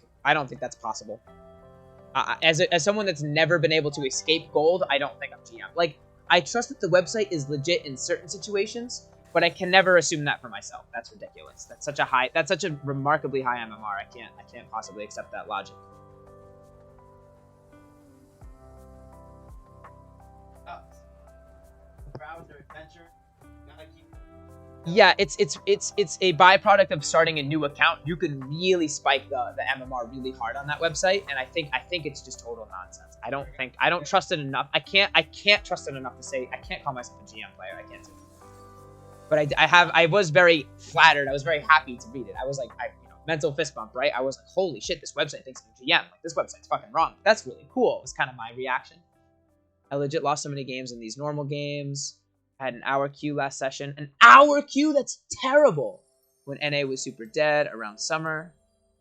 that's possible. As someone that's never been able to escape gold, I don't think I'm GM. Like, I trust that the website is legit in certain situations, but I can never assume that for myself. That's ridiculous. That's such a remarkably high MMR. I can't possibly accept that logic. Browser adventure. Gotta keep... Yeah, it's a byproduct of starting a new account. You can really spike the MMR really hard on that website, and I think it's just total nonsense. I don't trust it enough. I can't trust it enough to say I can't call myself a GM player. I can't do it. But I was very flattered. I was very happy to read it. I was like, mental fist bump, right? I was like, holy shit, this website thinks I'm a GM. Like, this website's fucking wrong. That's really cool. It was kind of my reaction. I legit lost so many games in these normal games. I had an hour queue last session. An hour queue? That's terrible. When NA was super dead around summer.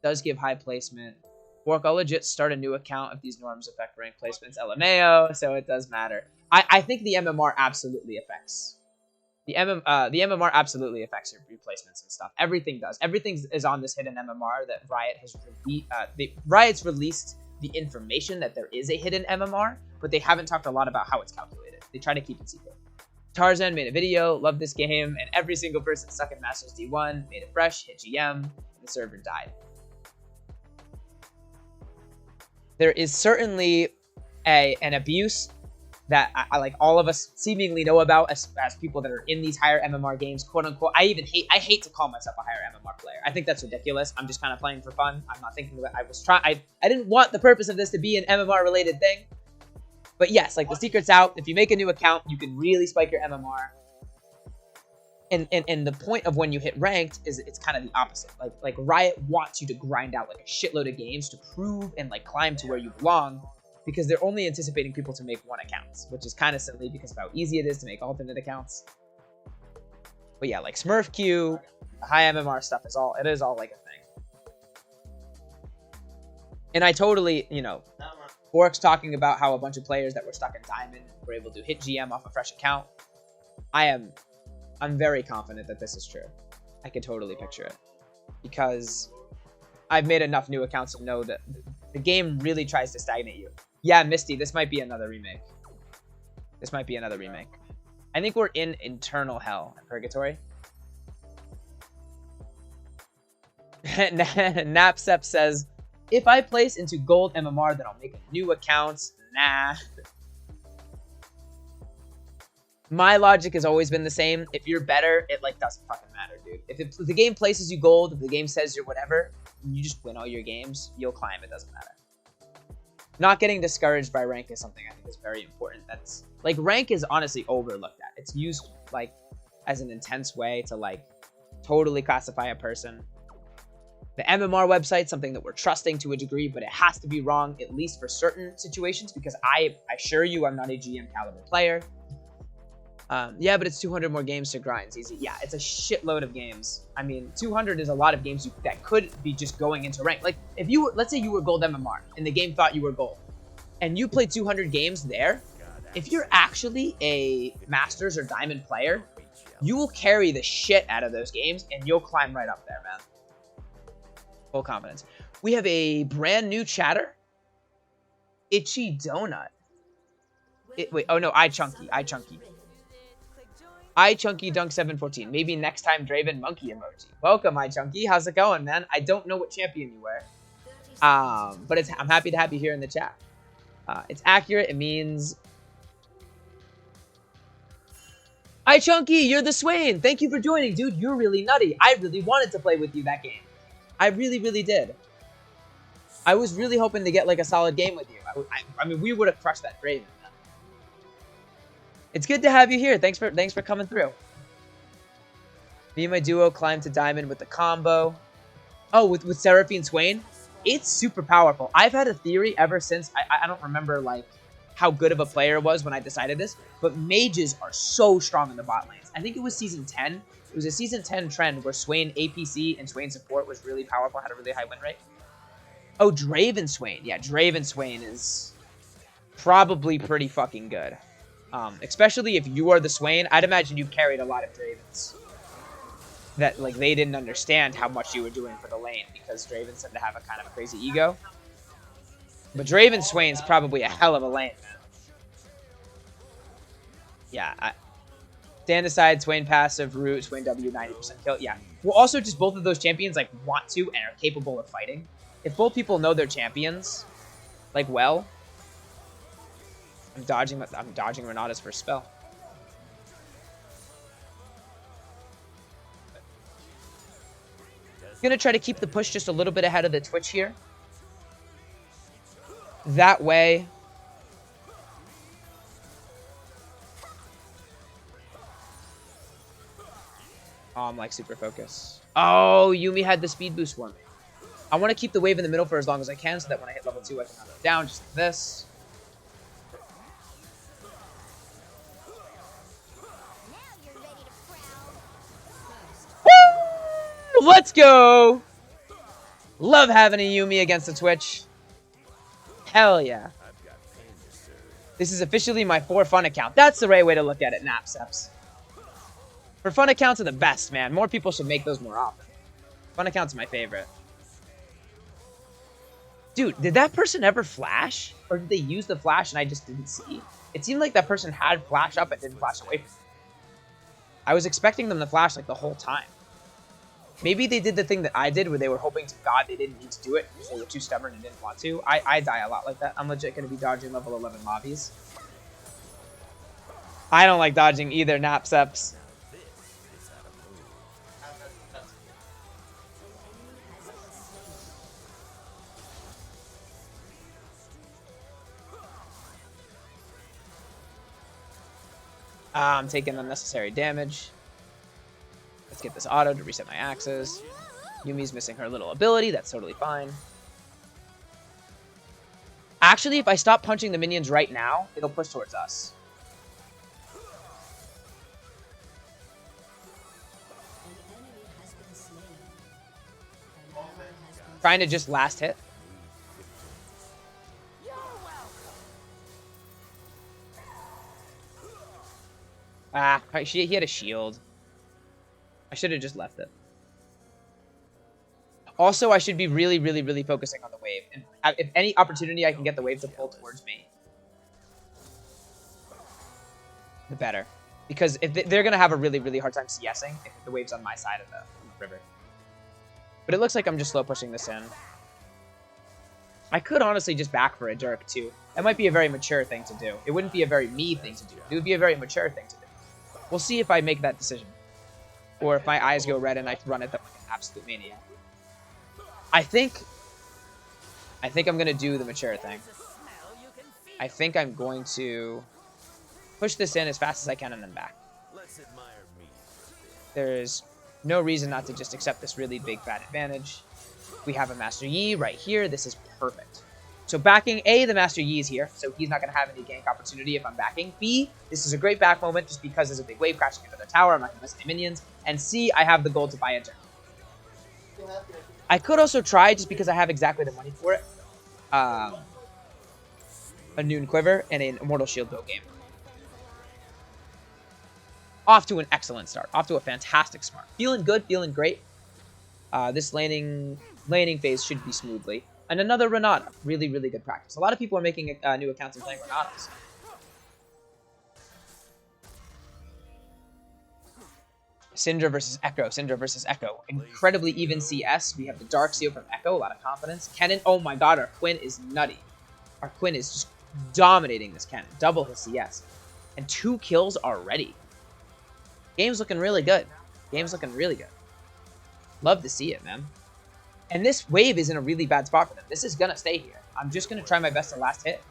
Does give high placement. Work, I'll legit start a new account if these norms affect rank placements. LMAO, so it does matter. I think the MMR absolutely affects. The MMR absolutely affects your placements and stuff. Everything does. Everything is on this hidden MMR that Riot has Riot's released the information that there is a hidden MMR, but they haven't talked a lot about how it's calculated. They try to keep it secret. Tarzan made a video, loved this game, and every single person stuck in Masters D1 made it fresh, hit GM, and the server died. There is certainly an abuse that I like all of us seemingly know about as people that are in these higher MMR games, quote unquote. I hate to call myself a higher MMR player. I think that's ridiculous. I'm just kind of playing for fun. I'm not thinking that I didn't want the purpose of this to be an MMR related thing. But yes, like the secret's out. If you make a new account, you can really spike your MMR. And the point of when you hit ranked is it's kind of the opposite. Like Riot wants you to grind out like a shitload of games to prove and like climb to where you belong, because they're only anticipating people to make one account, which is kind of silly because of how easy it is to make alternate accounts. But yeah, like Smurf Q, the high MMR stuff is all like a thing. And I totally, Bork's talking about how a bunch of players that were stuck in Diamond were able to hit GM off a fresh account. I'm very confident that this is true. I could totally picture it. Because I've made enough new accounts to know that the game really tries to stagnate you. Yeah, Misty, this might be another remake. I think we're in internal hell, purgatory. Napsep says, if I place into gold MMR, then I'll make a new account. Nah. My logic has always been the same. If you're better, it like doesn't fucking matter, dude. If the game places you gold, if the game says you're whatever, you just win all your games, you'll climb. It doesn't matter. Not getting discouraged by rank is something I think is very important. That's like rank is honestly overlooked at. It's used like as an intense way to like totally classify a person. The MMR website, something that we're trusting to a degree, but it has to be wrong, at least for certain situations, because I assure you I'm not a GM caliber player. Yeah, but it's 200 more games to grind. It's easy. Yeah, it's a shitload of games. I mean, 200 is a lot of games that could be just going into rank. Like, if you were, let's say you were gold MMR, and the game thought you were gold, and you played 200 games there, if you're actually a Masters or Diamond player, you will carry the shit out of those games, and you'll climb right up there, man. Full confidence. We have a brand new chatter. Itchy Donut. Wait, oh no, iChunky. iChunky Dunk 714. Maybe next time Draven monkey emoji. Welcome, iChunky. How's it going, man? I don't know what champion you wear. But I'm happy to have you here in the chat. It's accurate. It means iChunky, you're the Swain. Thank you for joining, dude. You're really nutty. I really wanted to play with you that game. I really, really did. I was really hoping to get like a solid game with you. I mean, we would have crushed that Draven. It's good to have you here. Thanks for coming through. Me and my duo climbed to Diamond with the combo. Oh, with Seraphine Swain? It's super powerful. I've had a theory ever since. I don't remember like how good of a player it was when I decided this, but mages are so strong in the bot lanes. I think it was season 10. It was a season 10 trend where Swain APC and Swain support was really powerful, had a really high win rate. Oh, Draven Swain. Yeah, Draven Swain is probably pretty fucking good. Especially if you are the Swain, I'd imagine you carried a lot of Dravens. That, like, they didn't understand how much you were doing for the lane, because Dravens tend to have a kind of a crazy ego. But Draven Swain's probably a hell of a lane, man. Yeah, stand aside, Swain passive, root, Swain W, 90% kill. Yeah. Well, also, just both of those champions, like, want to and are capable of fighting. If both people know their champions, like, well... I'm dodging Renata's first spell. Gonna try to keep the push just a little bit ahead of the Twitch here. That way... Oh, I'm like super focused. Oh, Yuumi had the speed boost for me. I want to keep the wave in the middle for as long as I can so that when I hit level 2 I can knock it down just like this. Woo! Let's go! Love having a Yuumi against the Twitch. Hell yeah. This is officially my for fun account. That's the right way to look at it, Napseps. For fun accounts are the best, man. More people should make those more often. Fun accounts are my favorite. Dude, did that person ever flash? Or did they use the flash and I just didn't see? It seemed like that person had flash up and didn't flash away from me. I was expecting them to flash like the whole time. Maybe they did the thing that I did where they were hoping to God they didn't need to do it because they were too stubborn and didn't want to. I die a lot like that. I'm legit going to be dodging level 11 lobbies. I don't like dodging either, Napseps. I'm taking unnecessary damage. Let's get this auto to reset my axes. Yumi's missing her little ability. That's totally fine. Actually, if I stop punching the minions right now, it'll push towards us. Trying to just last hit. Ah, he had a shield. I should have just left it. Also, I should be really, really, really focusing on the wave. And if any opportunity I can get the wave to pull towards me, the better. Because if they're going to have a really, really hard time CSing if the wave's on my side of the river. But it looks like I'm just slow pushing this in. I could honestly just back for a Dirk, too. That might be a very mature thing to do. It wouldn't be a very me thing to do. It would be a very mature thing to do. We'll see if I make that decision. Or if my eyes go red and I run at them like an absolute maniac. I think I'm going to do the mature thing. I think I'm going to push this in as fast as I can and then back. Let's admire me. There's no reason not to just accept this really big fat advantage. We have a Master Yi right here. This is perfect. So backing A, the Master Yi is here, so he's not going to have any gank opportunity if I'm backing. B, this is a great back moment just because there's a big wave crashing into their tower. I'm not going to miss any minions. And C, I have the gold to buy a turn. I could also try, just because I have exactly the money for it, a Noon Quiver and an Immortal Shield Bow game. Off to an excellent start. Off to a fantastic start. Feeling good, feeling great. This laning phase should be smoothly. And another Renata. Really, really good practice. A lot of people are making new accounts and playing Renatas. Syndra versus Echo. Syndra versus Echo. Incredibly even CS. We have the Dark Seal from Echo. A lot of confidence. Kennen. Oh my god, our Quinn is nutty. Our Quinn is just dominating this Kennen. Double his CS. And 2 kills already. Game's looking really good. Game's looking really good. Love to see it, man. And this wave is in a really bad spot for them. This is going to stay here. I'm just going to try my best to last hit.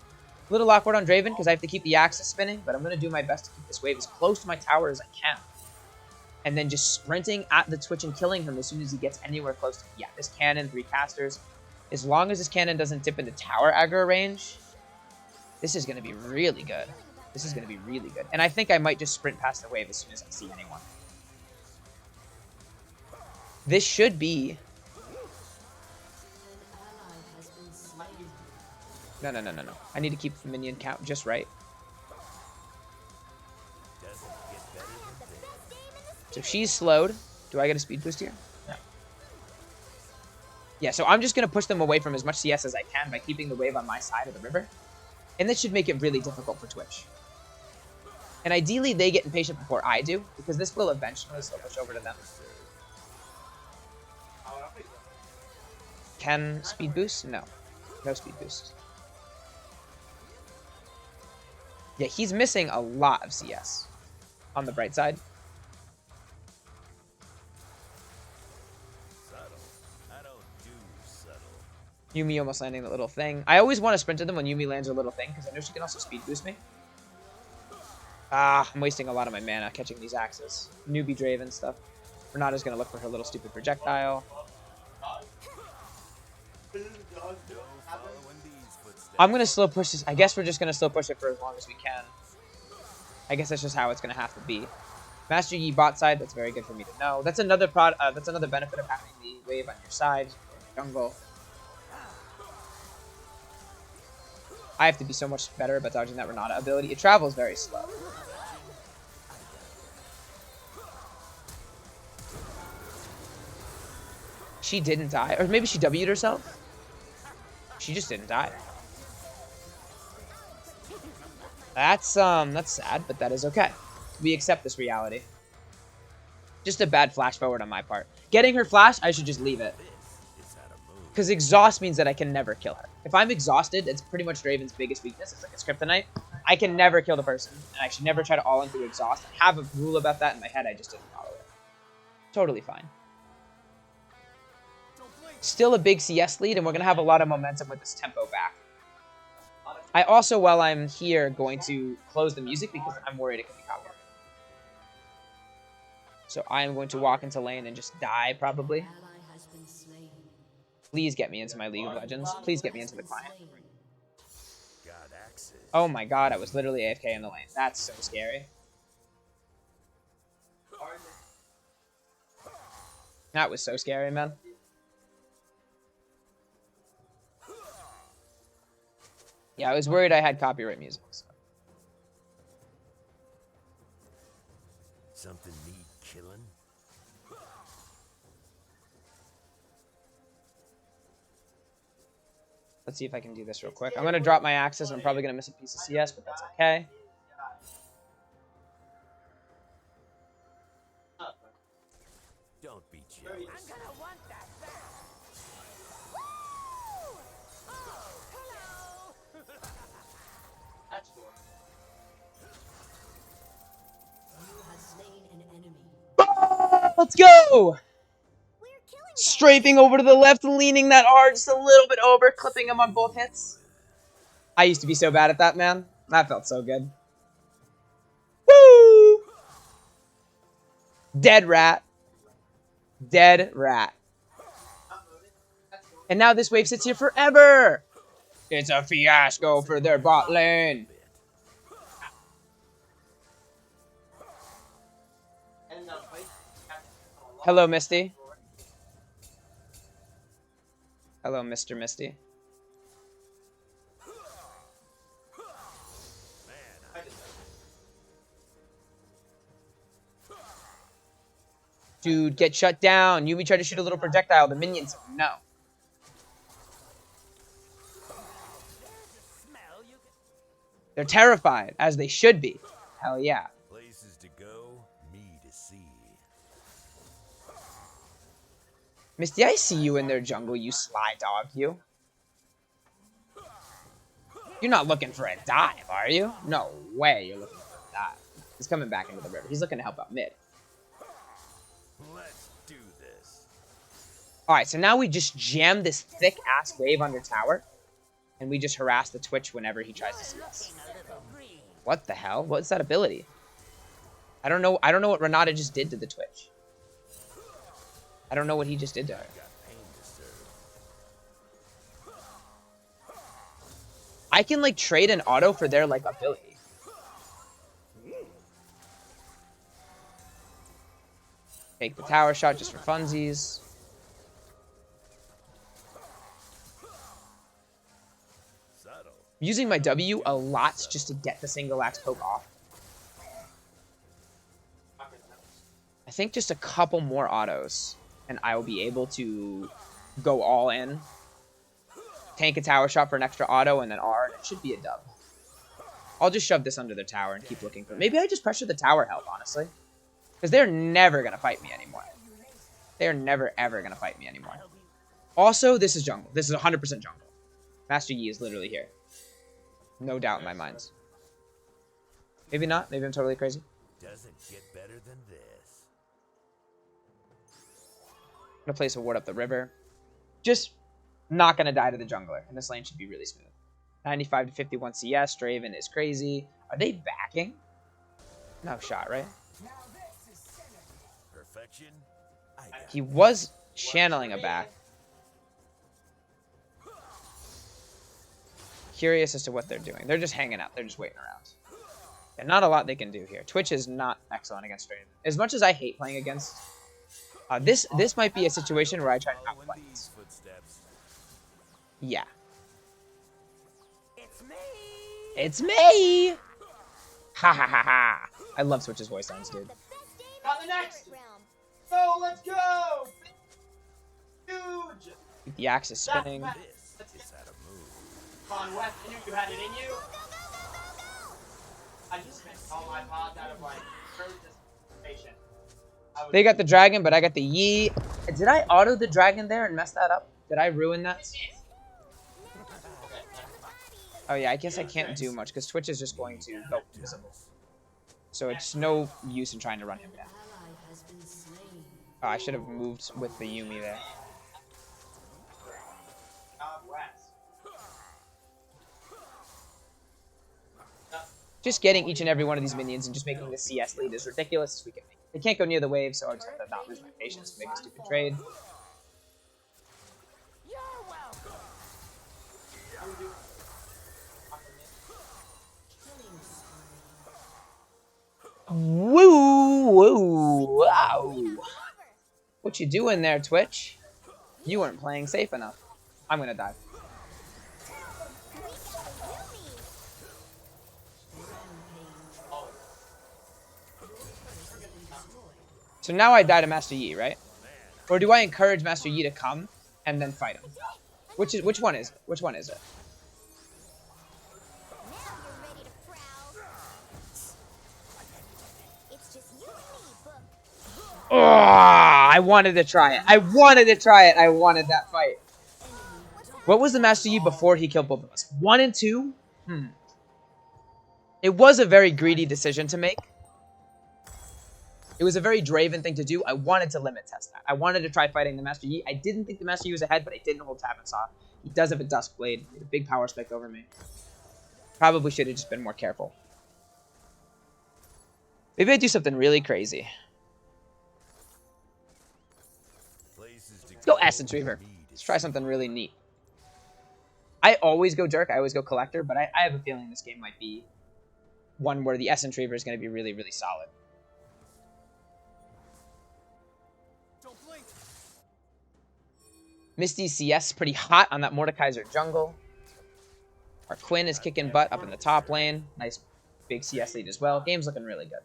A little awkward on Draven because I have to keep the axis spinning, but I'm going to do my best to keep this wave as close to my tower as I can. And then just sprinting at the Twitch and killing him as soon as he gets anywhere close to... Yeah, this cannon, 3 casters. As long as this cannon doesn't dip into tower aggro range, this is going to be really good. This is going to be really good. And I think I might just sprint past the wave as soon as I see anyone. This should be... No. I need to keep the minion count just right. So she's slowed. Do I get a speed boost here? No. Yeah, so I'm just going to push them away from as much CS as I can by keeping the wave on my side of the river. And this should make it really difficult for Twitch. And ideally, they get impatient before I do, because this will eventually slow push over to them. Can speed boost? No. No speed boost. Yeah, he's missing a lot of CS on the bright side. Yuumi almost landing the little thing. I always want to sprint to them when Yuumi lands a little thing, because I know she can also speed boost me. I'm wasting a lot of my mana catching these axes. Newbie Draven stuff. Renata's going to look for her little stupid projectile. I'm going to slow push this. I guess we're just going to slow push it for as long as we can. I guess that's just how it's going to have to be. Master Yi bot side, that's very good for me to know. That's another benefit of having the wave on your side. Jungle. I have to be so much better about dodging that Renata ability. It travels very slow. She didn't die. Or maybe she W'd herself? She just didn't die. That's sad, but that is okay. We accept this reality. Just a bad flash forward on my part. Getting her flash, I should just leave it. Because exhaust means that I can never kill her. If I'm exhausted, it's pretty much Draven's biggest weakness. It's like a kryptonite. I can never kill the person. And I should never try to all in through exhaust. I have a rule about that in my head. I just didn't follow it. Totally fine. Still a big CS lead, and we're going to have a lot of momentum with this tempo back. I also, while I'm here, going to close the music because I'm worried it could be copyrighted. So I am going to walk into lane and just die, probably. Please get me into my League of Legends. Please get me into the client. Oh my god, I was literally AFK in the lane. That's so scary. That was so scary, man. Yeah, I was worried I had copyright music. So. Something need killing? Let's see if I can do this real quick. I'm going to drop my axes. I'm probably going to miss a piece of CS, but that's okay. kill. I'm gonna want that back. Woo! Oh, hello. That's cool. You have slain an enemy. Let's go! We're killing them. Strafing over to the left, leaning that hard just a little bit over, clipping him on both hits. I used to be so bad at that, man. That felt so good. Woo! Dead rat. Dead rat. And now this wave sits here forever. It's a fiasco for their bot lane. And fight. Hello, Misty. Hello, Mr. Misty. Dude, get shut down. Yumi tried to shoot a little projectile. The minions, no. They're terrified, as they should be. Hell yeah. Places to go, me to see. Misty, I see you in their jungle, you sly dog, you. You're not looking for a dive, are you? No way you're looking for a dive. He's coming back into the river. He's looking to help out mid. Let's do this. Alright, so now we just jam this thick-ass wave under tower. And we just harass the Twitch whenever he tries to see us. What the hell? What's that ability? I don't know what Renata just did to the Twitch. I don't know what he just did to her. I can like trade an auto for their like ability. Take the tower shot just for funsies. Subtle. Using my W a lot just to get the single axe poke off. I think just a couple more autos and I will be able to go all in. Tank a tower shot for an extra auto and then R, and it should be a dub. I'll just shove this under the tower and keep looking for it. Maybe I just pressure the tower help, honestly. Because they're never going to fight me anymore. They're never, ever going to fight me anymore. Also, this is jungle. This is 100% jungle. Master Yi is literally here. No doubt in my mind. Maybe not. Maybe I'm totally crazy. Doesn't get better than this. I'm going to place a ward up the river. Just not going to die to the jungler. And this lane should be really smooth. 95 to 51 CS. Draven is crazy. Are they backing? No shot, right? Perfection. He was channeling a back. Curious as to what they're doing. They're just hanging out. They're just waiting around. And not a lot they can do here. Twitch is not excellent against Draven. As much as I hate playing against... this might be a situation where I try to outplay. Yeah. It's me. It's me! Ha ha ha ha! I love Twitch's voice lines, dude. Got the next! So let's go! Huge! The axe is spinning. Let's get that a move. Come on, Wes, I knew you had it in you. I just spent all my pods out of like pure desperation. They got the dragon, but I got the Yi. Did I auto the dragon there and mess that up? Did I ruin that? Oh yeah, I guess I can't do much because Twitch is just going to go invisible. So it's no use in trying to run him down. Oh, I should have moved with the Yumi there. Just getting each and every one of these minions and just making the CS lead as ridiculous as we can make. They can't go near the wave, so I just have to not lose my patience and make a stupid trade. You're welcome. Woo! Woo! Wow! What you doing there, Twitch? You weren't playing safe enough. I'm gonna die. So now I die to Master Yi, right? Or do I encourage Master Yi to come and then fight him? Which one is it? Which one is it? Oh, I wanted to try it. I wanted to try it. I wanted that fight. What was the Master Yi before he killed both of us? 1 and 2? It was a very greedy decision to make. It was a very Draven thing to do. I wanted to limit test that. I wanted to try fighting the Master Yi. I didn't think the Master Yi was ahead, but I didn't hold tab and saw. He does have a Dusk Blade. He had a big power spike over me. Probably should have just been more careful. Maybe I do something really crazy. Let's go Essence Reaver. Let's try something really neat. I always go Dirk. I always go Collector, but I have a feeling this game might be one where the Essence Reaver is going to be really, really solid. Misty CS pretty hot on that Mordekaiser jungle. Our Quinn is kicking butt up in the top lane. Nice big CS lead as well. Game's looking really good.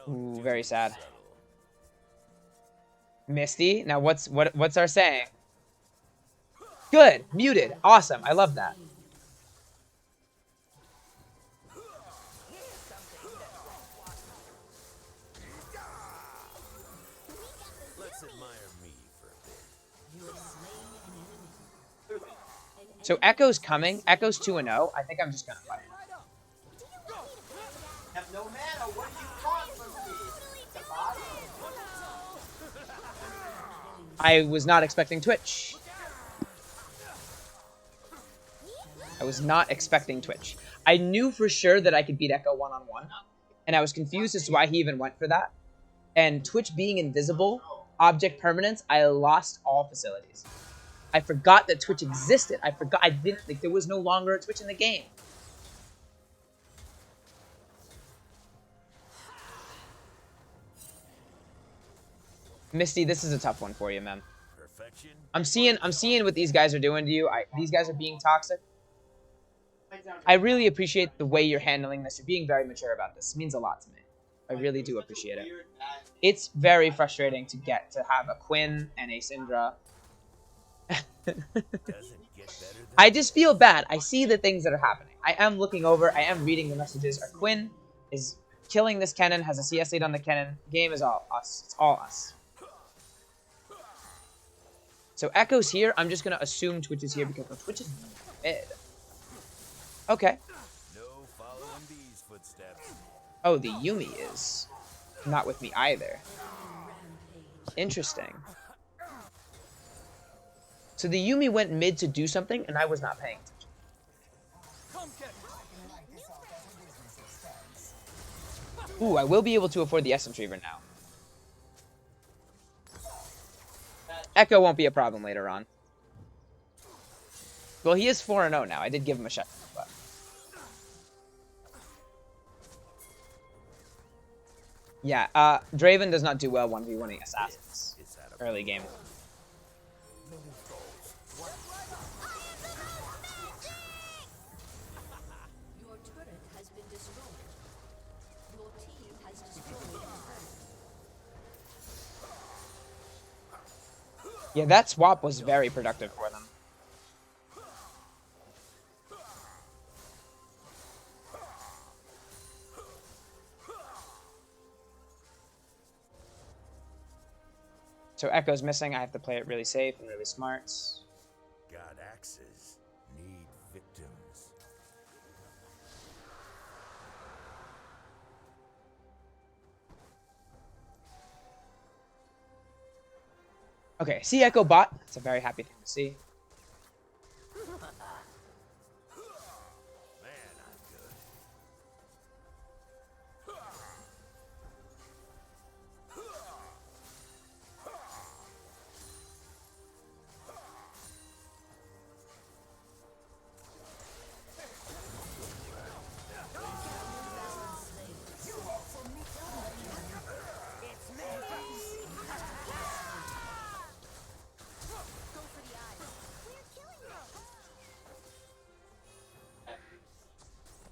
Ooh, very sad. Misty, now what's our saying? Good, muted, awesome. I love that. Let's admire me for a bit. So Echo's coming. Echo's 2-0. I think I'm just gonna fight him. Have no mana. What do you want from me? The body? I was not expecting Twitch. I was not expecting Twitch. I knew for sure that I could beat Echo one-on-one, and I was confused as to why he even went for that. And Twitch being invisible, object permanence, I lost all facilities. I forgot that Twitch existed. I forgot. I didn't think there was no longer a Twitch in the game. Misty, this is a tough one for you, man. Perfection. I'm seeing what these guys are doing to you. These guys are being toxic. I really appreciate the way you're handling this. You're being very mature about this. It means a lot to me. I really do appreciate it. It's very frustrating to have a Quinn and a Syndra. I just feel bad. I see the things that are happening. I am looking over. I am reading the messages. Our Quinn is killing this Kennen, has a CS lead on the Kennen. Game is all us. It's all us. So Echo's here. I'm just going to assume Twitch is here because Twitch is mid. Okay. No following these footsteps. Oh, the Yuumi is not with me either. Interesting. So the Yuumi went mid to do something, and I was not paying attention. Ooh, I will be able to afford the Essence Reaver now. Echo won't be a problem later on. Well, he is 4-0 now. I did give him a shot. But... yeah, Draven does not do well 1v1ing assassins early game. Your turret has been destroyed. Your team has destroyed a turret. Yeah, that swap was very productive for them. So Echo's missing. I have to play it really safe and really smart. God axes need victims. Okay, see Echo bot. It's a very happy thing to see. Man, I'm good.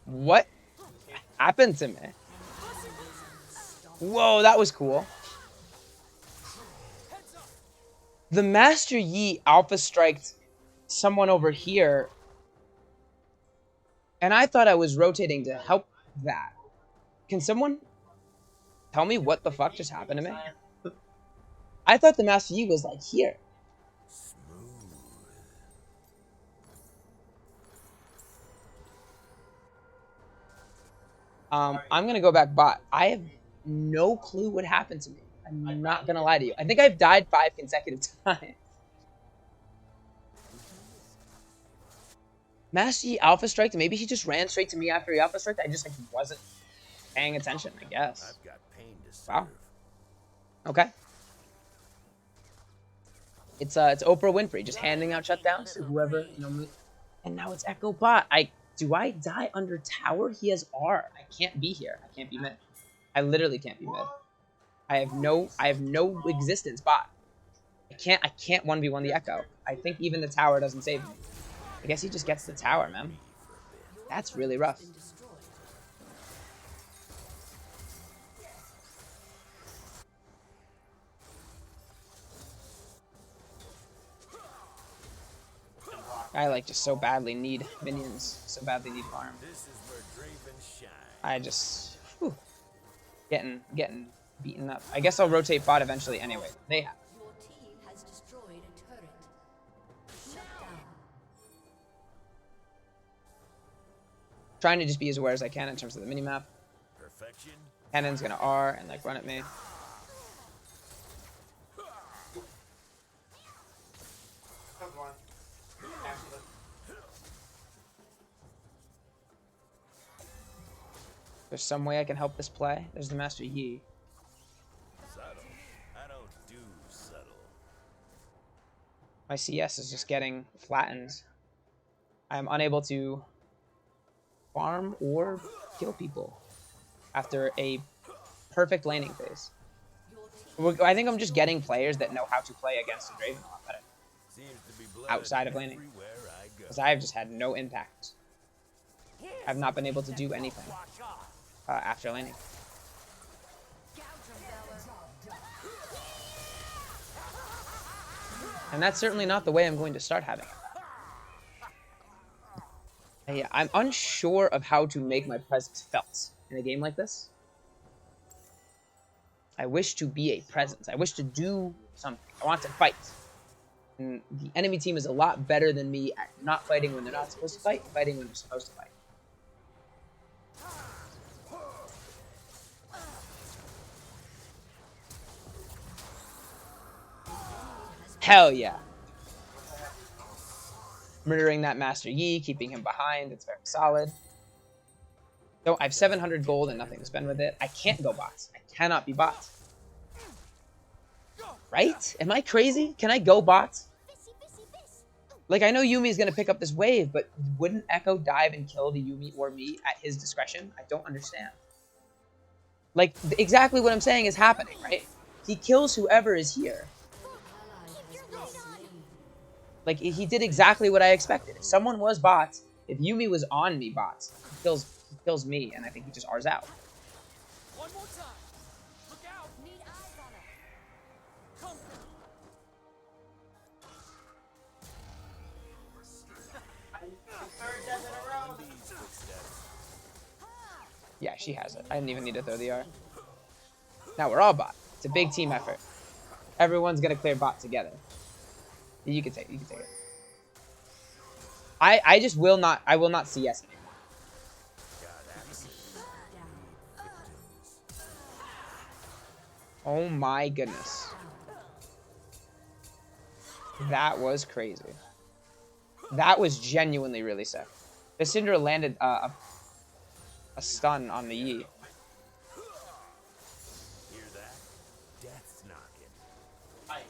What happened to me? Whoa, that was cool. The Master Yi alpha striked someone over here, and I thought I was rotating to help that. Can someone tell me what the fuck just happened to me? I thought the Master Yi was like here. Smooth. I'm gonna go back bot. I have no clue what happened to me. I'm not gonna lie to you. I think I've died 5 consecutive times. Master Yi alpha striked. Maybe he just ran straight to me after he alpha striked. I just like wasn't paying attention, I guess. I've got pain to serve. Wow. Okay. It's Oprah Winfrey just handing out shutdowns to whoever, you know. And now it's Echo Bot. Do I die under tower? He has R. I can't be here. I can't be mid. I literally can't be mid. I have no existence bot. I can't 1v1 the Echo. I think even the tower doesn't save me. I guess he just gets the tower, man. That's really rough. I like just so badly need minions, so badly need farm. This is where Draven shine. I just getting beaten up. I guess I'll rotate bot eventually anyway. They have. Your team has destroyed a turret. Shut down. Trying to just be as aware as I can in terms of the minimap. Perfection. Cannon's gonna R and like run at me. Comes one. After the There's some way I can help this play. There's the Master Yi. Subtle. I don't do subtle. My CS is just getting flattened. I am unable to farm or kill people after a perfect laning phase. I think I'm just getting players that know how to play against a Draven a lot better Seems to be blood outside of laning. everywhere I go. Because I have just had no impact. I've not been able to do anything after laning. And that's certainly not the way I'm going to start having it. Yeah, I'm unsure of how to make my presence felt in a game like this. I wish to be a presence. I wish to do something. I want to fight. And the enemy team is a lot better than me at not fighting when they're not supposed to fight, fighting when they're supposed to fight. Hell yeah. Murdering that Master Yi, keeping him behind. It's very solid. So I have 700 gold and nothing to spend with it. I can't go bots. I cannot be bots. Right? Am I crazy? Can I go bots? Like, I know Yumi's going to pick up this wave, but wouldn't Echo dive and kill the Yumi or me at his discretion? I don't understand. Like, exactly what I'm saying is happening, right? He kills whoever is here. Like, he did exactly what I expected. If someone was bots, if Yumi was on me bots, he kills me, and I think he just R's out. One more time. Look out. Need eyes on it. Come. third death in a row. These footsteps. Yeah, she has it. I didn't even need to throw the R. Now we're all bot. It's a big team effort. Everyone's gonna clear bot together. You can take it. You can take it. I just will not. I will not CS anymore. Got axes. Victims. Oh my goodness. That was crazy. That was genuinely really sick. The Syndra landed a stun on the Yi. Hear that? Death's knocking. Fight.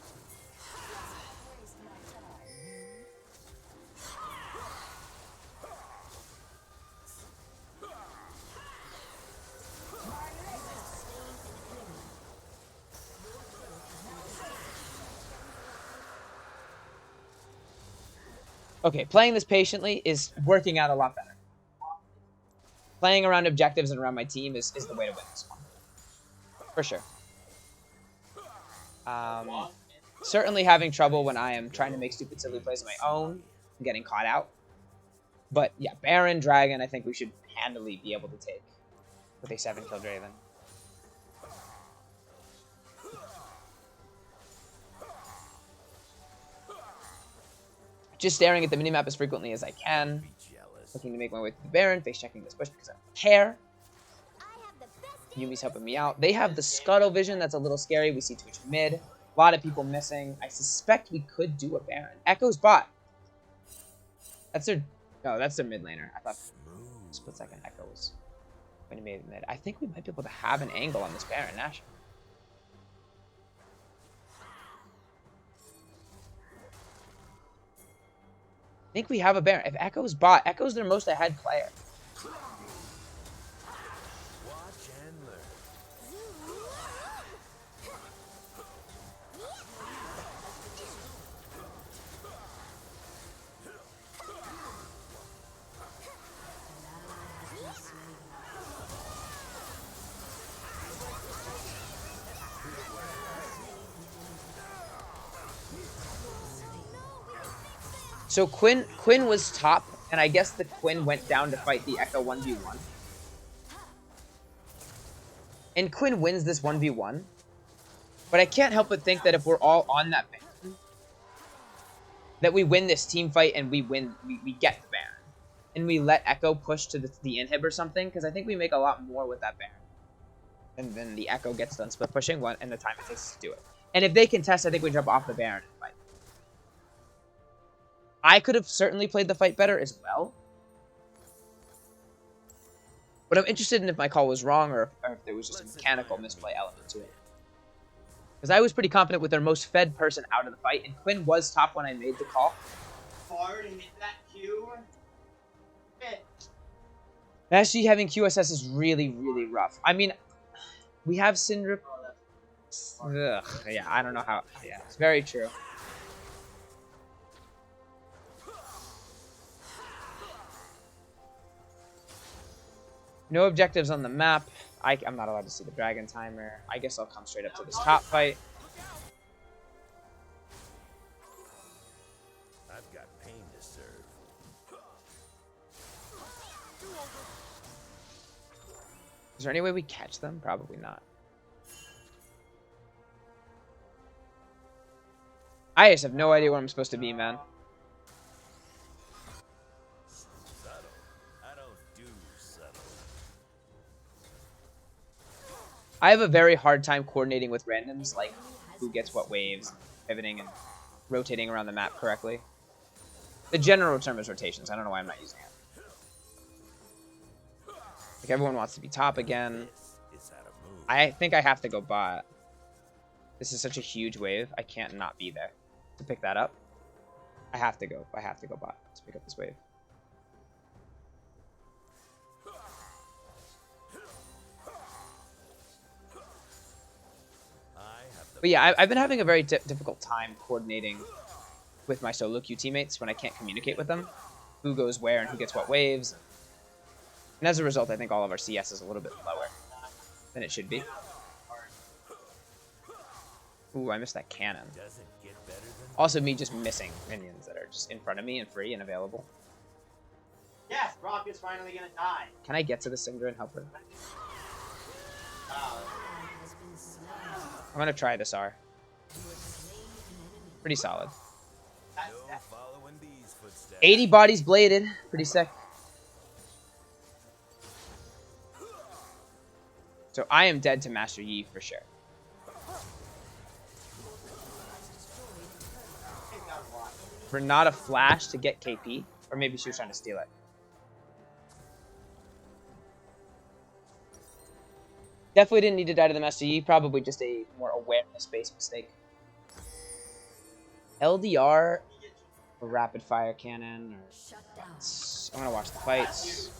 Okay, playing this patiently is working out a lot better. Playing around objectives and around my team is the way to win this one. For sure. certainly having trouble when I am trying to make stupid, silly plays of my own. I'm getting caught out. But yeah, Baron, Dragon, I think we should handily be able to take with a 7-kill Draven. Just staring at the minimap as frequently as I can. Looking to make my way through the Baron, face checking this bush because I don't care. Yumi's helping me out. They have the Scuttle Vision, that's a little scary. We see Twitch mid. A lot of people missing. I suspect we could do a Baron. Echo's bot. That's their... No, that's their mid laner. I thought split second Echo was when he made it mid. I think we might be able to have an angle on this Baron, Nash. I think we have a Baron. If Echo's bot, Echo's their most ahead player. Watch and learn. So Quinn was top, and I guess the Quinn went down to fight the Echo 1v1. And Quinn wins this 1v1. But I can't help but think that if we're all on that Baron, that we win this team fight and we get the Baron. And we let Echo push to the inhib or something, because I think we make a lot more with that Baron. And then the Echo gets done split pushing one and the time it takes to do it. And if they contest, I think we jump off the Baron and fight. I could have certainly played the fight better as well. But I'm interested in if my call was wrong or if there was just a mechanical misplay element to it. Because I was pretty confident with their most fed person out of the fight, and Quinn was top when I made the call. Hard and hit that Q. Fit. Actually, having QSS is really, really rough. I mean, we have Syndra. Ugh, yeah, I don't know how. Yeah, it's very true. No objectives on the map. I'm not allowed to see the dragon timer. I guess I'll come straight up to this top fight. I've got pain to serve. Is there any way we catch them? Probably not. I just have no idea where I'm supposed to be, man. Subtle. I don't do subtle. I have a very hard time coordinating with randoms, like who gets what waves, pivoting and rotating around the map correctly. The general term is rotations. I don't know why I'm not using it. Like everyone wants to be top again. It's out of move. I think I have to go bot. This is such a huge wave. I can't not be there to pick that up. I have to go bot to pick up this wave. But yeah, I've been having a very difficult time coordinating with my solo queue teammates when I can't communicate with them. Who goes where and who gets what waves. And as a result, I think all of our CS is a little bit lower than it should be. Ooh, I missed that cannon. Doesn't get better than Also, me just missing minions that are just in front of me and free and available. Yes, Brock is finally gonna die. Can I get to the Syndra and help her? I'm gonna try this R. Pretty solid. no following these footsteps. 80 bodies bladed. Pretty sick. So I am dead to Master Yi for sure. For not a flash to get KP. Or maybe she was trying to steal it. Definitely didn't need to die to the Master Yi. Probably just a more awareness-based mistake. LDR or rapid fire cannon. Or... I'm gonna watch the fights.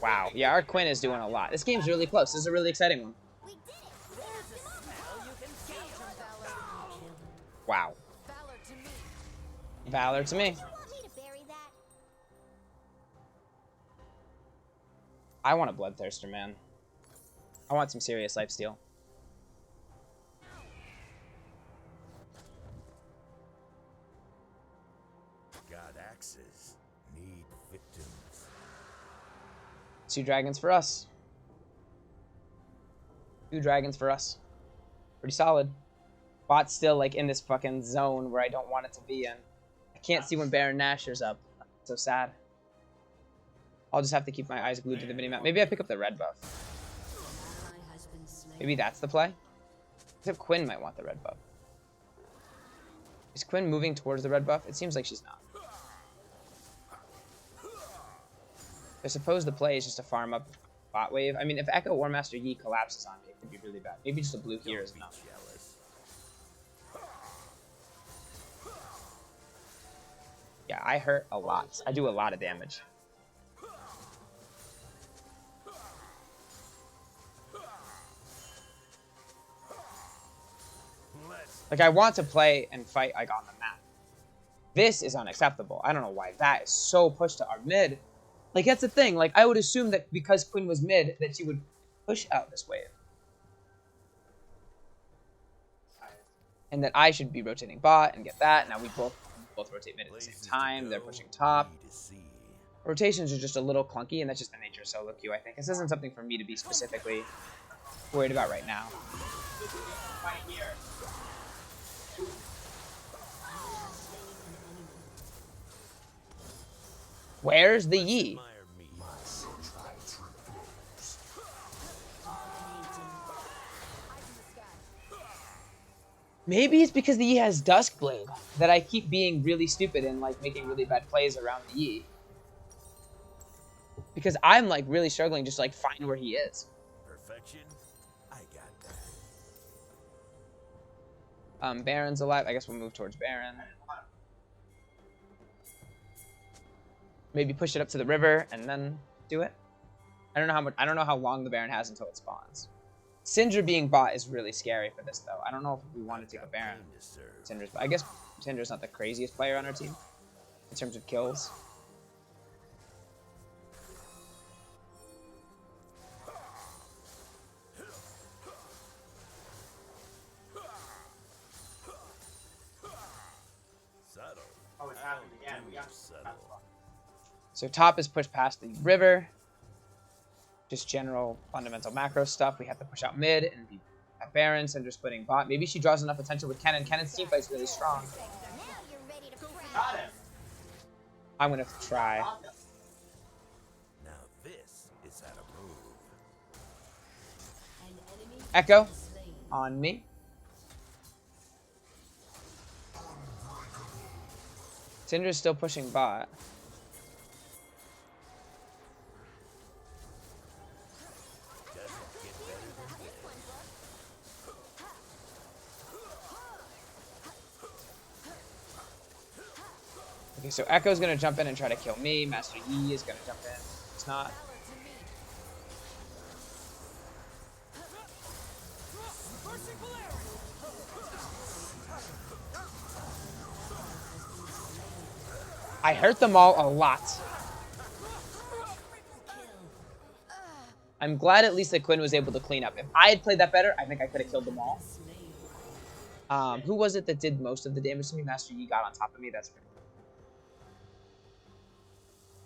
Wow. Yeah, our Quinn is doing a lot. This game's really close. This is a really exciting one. Wow. Valor to me. I want a Bloodthirster, man. I want some serious lifesteal. 2 dragons for us. 2 dragons for us. Pretty solid. Bot's still like in this fucking zone where I don't want it to be in. I can't see when Baron Nashor's up. So sad. I'll just have to keep my eyes glued to the minimap. Maybe I pick up the red buff. Maybe that's the play. Except Quinn might want the red buff. Is Quinn moving towards the red buff? It seems like she's not. I suppose the play is just to farm up bot wave. I mean, if Echo or Master Yi collapses on me, it could be really bad. Maybe just a blue here is enough. Yeah, I hurt a lot. I do a lot of damage. Like, I want to play and fight, like, on the map. This is unacceptable. I don't know why that is so pushed to our mid. Like, that's the thing. Like, I would assume that because Quinn was mid, that she would push out this wave. And that I should be rotating bot and get that. Now we both rotate mid at the same time. They're pushing top. Rotations are just a little clunky, and that's just the nature of solo queue, I think. This isn't something for me to be specifically worried about right now. Where's the Yi? Maybe it's because the Yi has Duskblade that I keep being really stupid and like making really bad plays around the Yi. Because I'm like really struggling just to like find where he is. Perfection. I got that. Baron's alive. I guess we'll move towards Baron. Maybe push it up to the river and then do it. I don't know how long the Baron has until it spawns. Syndra being bot is really scary for this though. I don't know if we want to take a Baron. I guess Syndra's not the craziest player on our team in terms of kills. Oh, it's happened again. We got So top is pushed past the river. Just general fundamental macro stuff. We have to push out mid and be at Baron. Syndra splitting bot. Maybe she draws enough attention with Kennen. Kennen's teamfight's really strong. got him. I'm gonna try. Now this is how to move. Echo on me. Syndra's still pushing bot. Okay, so Echo's gonna jump in and try to kill me. Master Yi is gonna jump in. It's not. I hurt them all a lot. I'm glad at least that Quinn was able to clean up. If I had played that better, I think I could have killed them all. Who was it that did most of the damage to me? Master Yi got on top of me. That's pretty cool.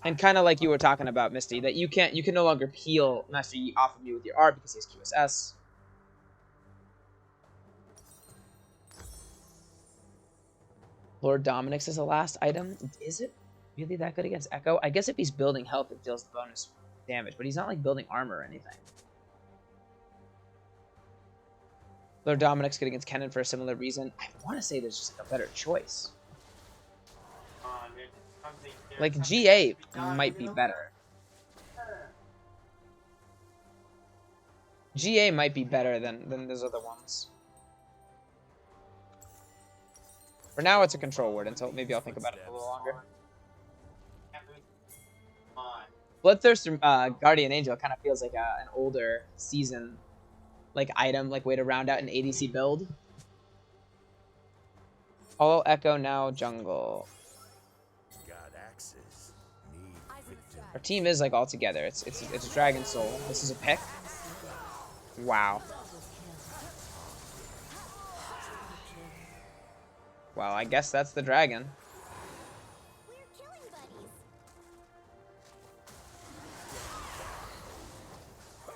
And kind of like you were talking about, Misty, that you can no longer peel Master Yi off of you with your R because he has QSS. Lord Dominic's is the last item. Is it really that good against Echo? I guess if he's building health, it deals the bonus damage, but he's not like building armor or anything. Lord Dominic's good against Kennen for a similar reason. I want to say there's just like a better choice. Like GA might be better. GA might be better than those other ones. For now, it's a control word until maybe I'll think about it a little longer. Bloodthirst Guardian Angel kind of feels like an older season like item, like way to round out an ADC build. All Echo now jungle. Our team is like all together. It's a Dragon Soul. This is a pick. Wow. Well, I guess that's the dragon.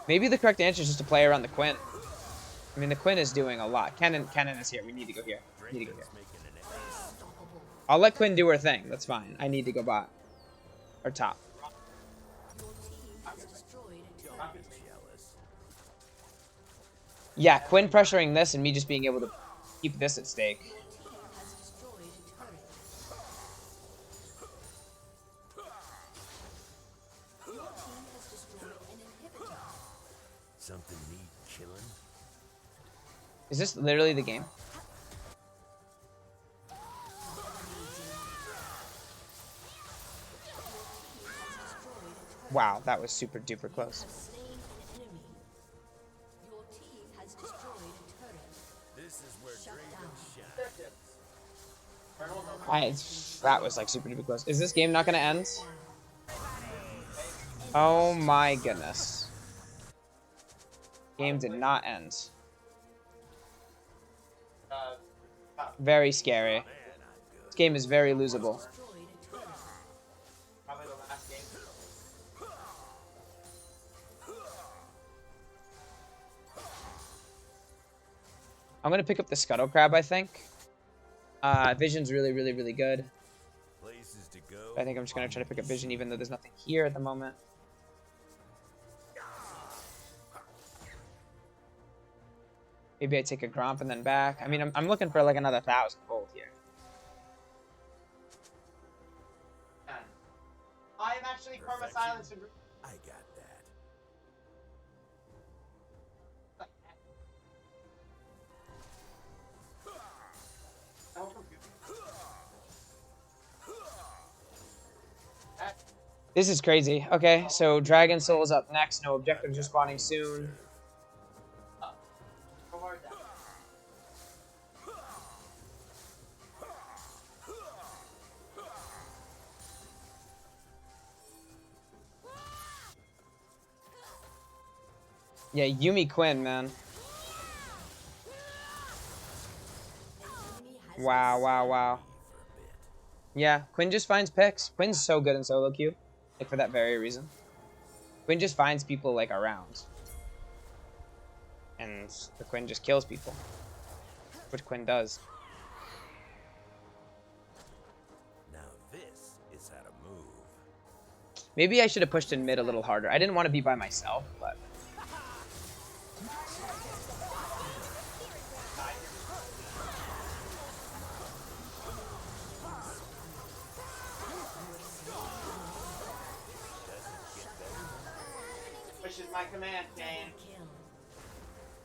Maybe the correct answer is just to play around the Quinn. I mean, the Quinn is doing a lot. Kennen is here. We need to go here. We need to go here. I'll let Quinn do her thing. That's fine. I need to go bot. Or top. Yeah, Quinn pressuring this and me just being able to keep this at stake. Something need killing? Is this literally the game? Wow, that was super duper close. This is where Draven shines. That was like super duper close. Is this game not gonna end? Oh my goodness. Game did not end. Very scary. This game is very losable. Probably the last game. I'm gonna pick up the Scuttle Crab, I think. Vision's really good. Places to go. I think I'm just gonna try to pick up Vision even though there's nothing here at the moment. Maybe I take a Gromp and then back. I mean, I'm looking for like another 1,000 gold here. I am actually Karma Silence and I got that. This is crazy. Okay, so Dragon Soul's up next. No objectives are spawning soon. Yeah, Yumi Quinn, man. Wow. Yeah, Quinn just finds picks. Quinn's so good in solo queue. Like, for that very reason. Quinn just finds people, like, around. And the Quinn just kills people. Which Quinn does. Now this is how to move. Maybe I should have pushed in mid a little harder. I didn't want to be by myself, but... which is my command, Kane.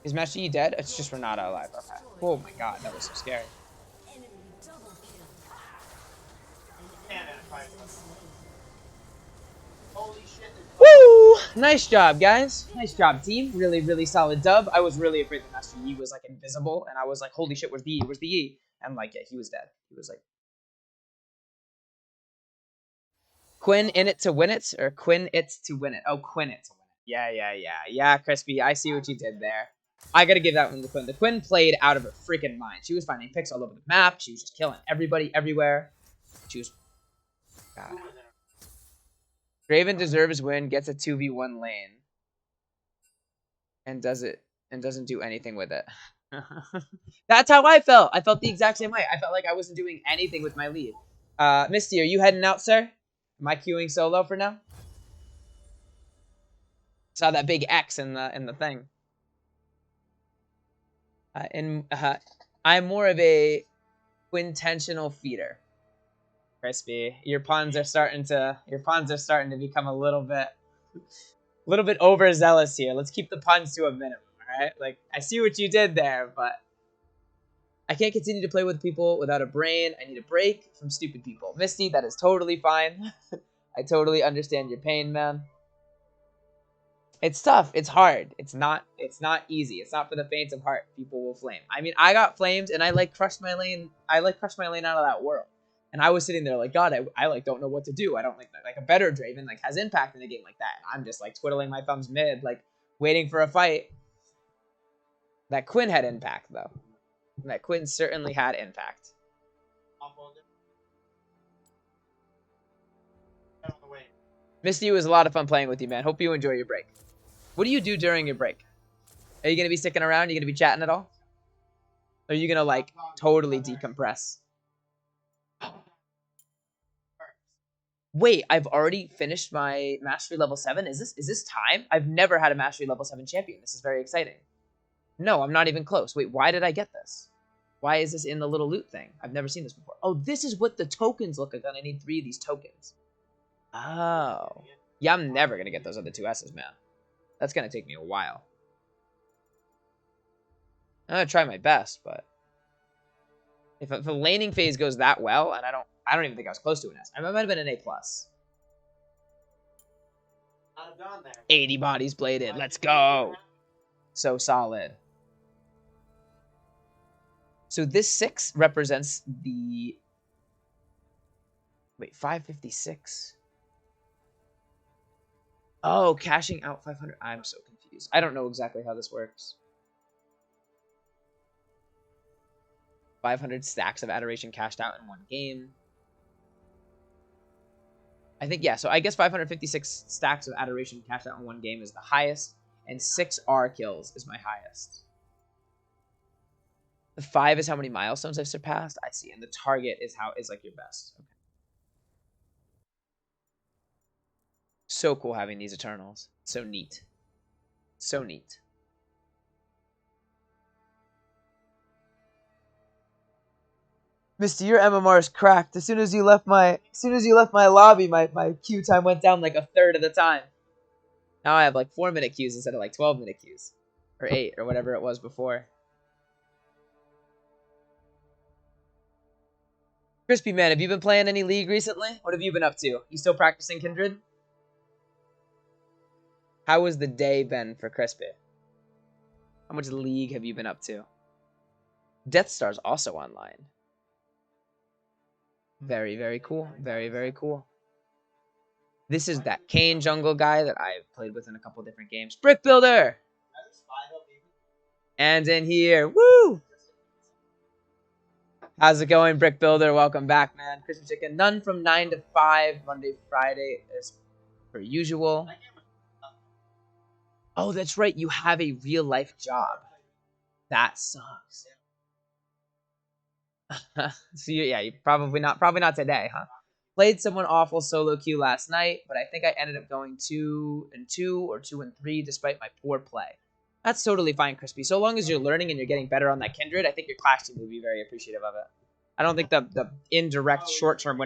Is Master Yi dead? It's just Renata alive. Okay. Oh my god, that was so scary. Holy shit. Woo! Nice job, guys. Nice job, team. Really solid dub. I was really afraid that Master Yi was, like, invisible, and I was like, holy shit, where's the Yi? Where's the Yi? And, like, yeah, he was dead. He was like... Quinn in it to win it, or Quinn it to win it? Oh, Quinn it to win it. Yeah, Crispy. I see what you did there. I gotta give that one to Quinn. The Quinn played out of her freaking mind. She was finding picks all over the map. She was just killing everybody, everywhere. She was... God. Draven deserves win, gets a 2v1 lane. And doesn't do anything with it. That's how I felt. I felt the exact same way. I felt like I wasn't doing anything with my lead. Misty, are you heading out, sir? Am I queuing solo for now? Saw that big X in the thing. I'm more of a quintentional feeder. Crispy, your pawns are starting to become a little bit overzealous here. Let's keep the puns to a minimum, all right? Like, I see what you did there, but I can't continue to play with people without a brain. I need a break from stupid people. Misty, that is totally fine. I totally understand your pain, man. It's tough. It's hard. It's not easy. It's not for the faint of heart. People will flame. I mean, I got flamed and I like crushed my lane. I like crushed my lane out of that world. And I was sitting there like, God, I like don't know what to do. I don't like a better Draven like has impact in a game like that. And I'm just like twiddling my thumbs mid, like waiting for a fight. That Quinn had impact though. That Quinn certainly had impact. Misty, it was a lot of fun playing with you, man. Hope you enjoy your break. What do you do during your break? Are you gonna be sticking around? Are you gonna be chatting at all? Or are you gonna like totally decompress? Wait, I've already finished my mastery level 7. Is this time? I've never had a mastery level 7 champion. This is very exciting. No, I'm not even close. Wait, why did I get this? Why is this in the little loot thing? I've never seen this before. Oh, this is what the tokens look like. And I need 3 of these tokens. Oh. Yeah, I'm never gonna get those other 2 S's, man. That's gonna take me a while. I'm gonna try my best, but if the laning phase goes that well, and I don't even think I was close to an S. I might have been an A+. I'd have gone there. 80 bodies bladed. Let's go. So solid. So this 6 represents the... Wait, 556? Oh, cashing out 500. I'm so confused. I don't know exactly how this works. 500 stacks of adoration cashed out in 1 game. I think, yeah, so I guess 556 stacks of adoration cashed out in 1 game is the highest, and 6 R kills is my highest. The 5 is how many milestones I've surpassed. I see, and the target is like your best. Okay. So cool having these Eternals. So neat. So neat. Misty, your MMR is cracked. As soon as you left my lobby, my queue time went down like 1/3 of the time. Now I have like 4-minute queues instead of like 12-minute queues. Or 8, or whatever it was before. Crispy Man, have you been playing any League recently? What have you been up to? You still practicing Kindred? How has the day been for Crispy? How much League have you been up to? Death Star's also online. Very, very cool. Very, very cool. This is that Kane jungle guy that I've played with in a couple different games. Brick Builder! And in here. Woo! How's it going, Brick Builder? Welcome back, man. Crispy Chicken. None from 9 to 5, Monday, Friday, as per usual. Oh, that's right. You have a real-life job. That sucks. So you probably not today, huh? Played someone awful solo queue last night, but I think I ended up going 2-2 or 2-3 despite my poor play. That's totally fine, Crispy. So long as you're learning and you're getting better on that Kindred, I think your Clash team will be very appreciative of it. I don't think the indirect short-term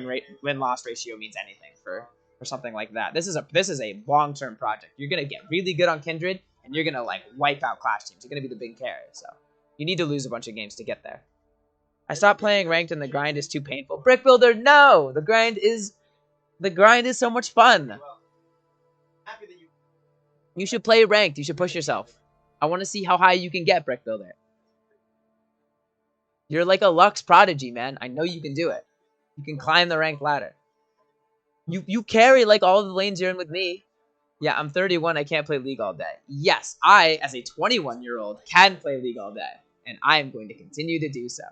win-loss ratio means anything for something like that. This is a long-term project. You're gonna get really good on Kindred, and you're gonna like wipe out Clash teams. You're gonna be the big carrier, so you need to lose a bunch of games to get there. I stopped playing ranked and the grind is too painful. Brick Builder, no! The grind is so much fun. You should play ranked. You should push yourself. I want to see how high you can get, Brick Builder. You're like a Lux prodigy, man. I know you can do it. You can climb the ranked ladder. You carry like all the lanes you're in with me. Yeah, I'm 31. I can't play League all day. Yes, I, as a 21-year-old, can play League all day. And I am going to continue to do so.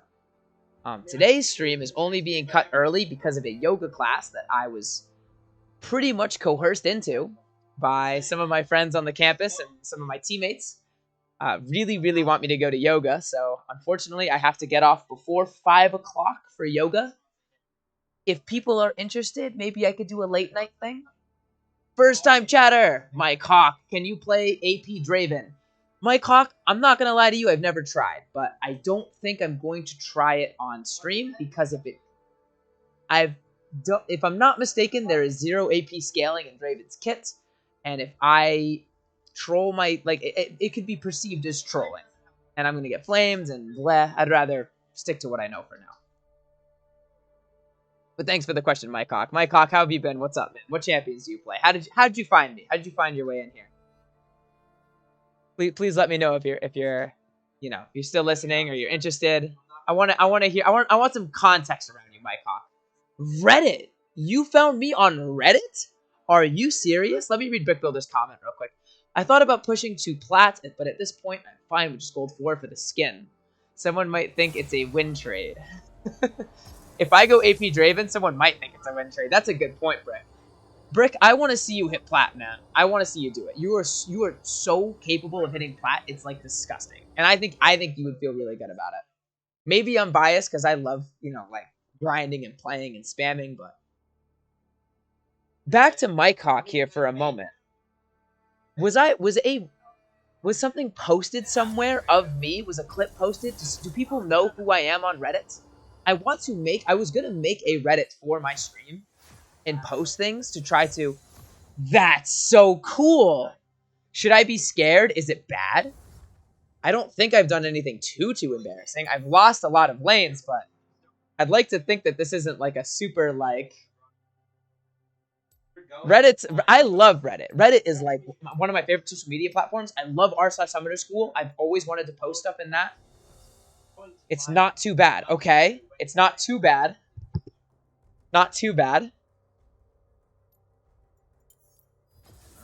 Today's stream is only being cut early because of a yoga class that I was pretty much coerced into by some of my friends on the campus and some of my teammates. Really, really want me to go to yoga, so unfortunately I have to get off before 5 o'clock for yoga. If people are interested, maybe I could do a late night thing. First time chatter! Mike Hawk, can you play pmaDraven? Mike Hawk, I'm not going to lie to you, I've never tried, but I don't think I'm going to try it on stream, because if I'm not mistaken, there is 0 AP scaling in Draven's kit, and if I troll it could be perceived as trolling, and I'm going to get flamed, and bleh, I'd rather stick to what I know for now. But thanks for the question, Mike Hawk. Mike Hawk, how have you been? What's up, man? What champions do you play? How did you find me? How did you find your way in here? Please let me know if you're still listening or you're interested. I want some context around you, Mike Hawk. Reddit? You found me on Reddit? Are you serious? Let me read Brick Builder's comment real quick. I thought about pushing to plat, but at this point I'm fine with just gold 4 for the skin. Someone might think it's a win trade. If I go AP Draven, someone might think it's a win trade. That's a good point, Brick. Brick, I want to see you hit plat, man. I want to see you do it. You are so capable of hitting plat. It's like disgusting. And I think you would feel really good about it. Maybe I'm biased because I love, you know, like grinding and playing and spamming, but back to Mike Hawk here for a moment. Was something posted somewhere of me? Was a clip posted? Do people know who I am on Reddit? I was gonna make a Reddit for my stream and post things to try to. That's so cool. Should I be scared? Is it bad? I don't think I've done anything too embarrassing. I've lost a lot of lanes, but I'd like to think that this isn't like a super like Reddit's. I love Reddit. Reddit is like one of my favorite social media platforms. I love r/Summoner School. I've always wanted to post stuff in that. It's not too bad, okay? It's not too bad. Not too bad.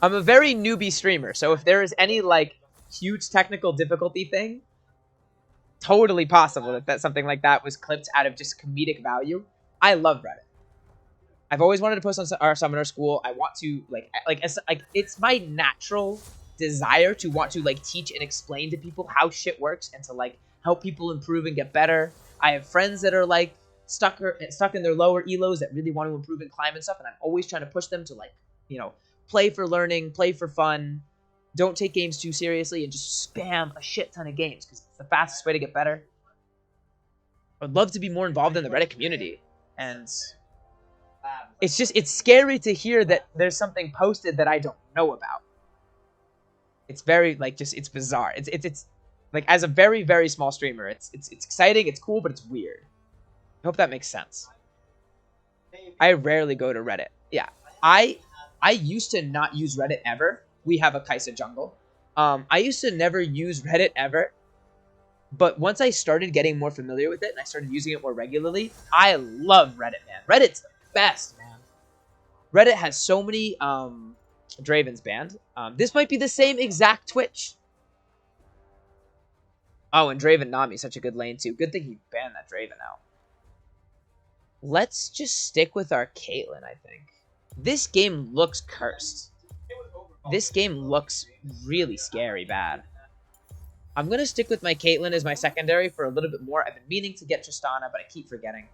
I'm a very newbie streamer, so if there is any like huge technical difficulty thing, totally possible that something like that was clipped out of just comedic value. I love Reddit. I've always wanted to post on our Summoner School. I want to it's my natural desire to want to like teach and explain to people how shit works and to like help people improve and get better. I have friends that are like stuck in their lower elos that really want to improve and climb and stuff, and I'm always trying to push them to like, you know, play for learning, play for fun, don't take games too seriously, and just spam a shit ton of games because it's the fastest way to get better. I'd love to be more involved in the Reddit community, and it's scary to hear that there's something posted that I don't know about. It's very like it's bizarre. It's like, as a very, very small streamer, it's exciting, it's cool, but it's weird. I hope that makes sense. I rarely go to Reddit. Yeah, I used to not use Reddit ever. We have a Kaisa jungle. I used to never use Reddit ever. But once I started getting more familiar with it and I started using it more regularly, I love Reddit, man. Reddit's the best, man. Reddit has so many Draven's banned. This might be the same exact Twitch. Oh, and Draven Nami's such a good lane too. Good thing he banned that Draven out. Let's just stick with our Caitlyn, I think. This game looks cursed. This game looks really scary bad. I'm going to stick with my Caitlyn as my secondary for a little bit more. I've been meaning to get Tristana, but I keep forgetting.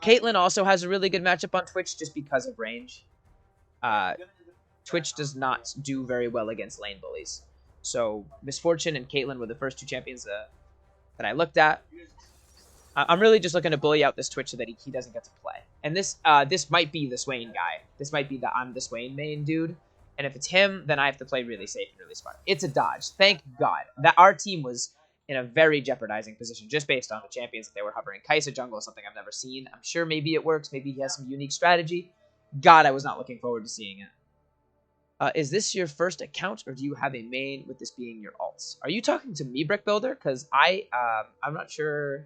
Caitlyn also has a really good matchup on Twitch just because of range. Twitch does not do very well against lane bullies. So Misfortune and Caitlyn were the first two champions that I looked at. I'm really just looking to bully out this Twitch so that he doesn't get to play. And this might be the Swain guy. This might be the I'm the Swain main dude. And if it's him, then I have to play really safe and really smart. It's a dodge. Thank God. That our team was in a very jeopardizing position just based on the champions that they were hovering. Kaisa jungle is something I've never seen. I'm sure maybe it works. Maybe he has some unique strategy. God, I was not looking forward to seeing it. Is this your first account, or do you have a main with this being your alts? Are you talking to me, Brick Builder? Because I'm not sure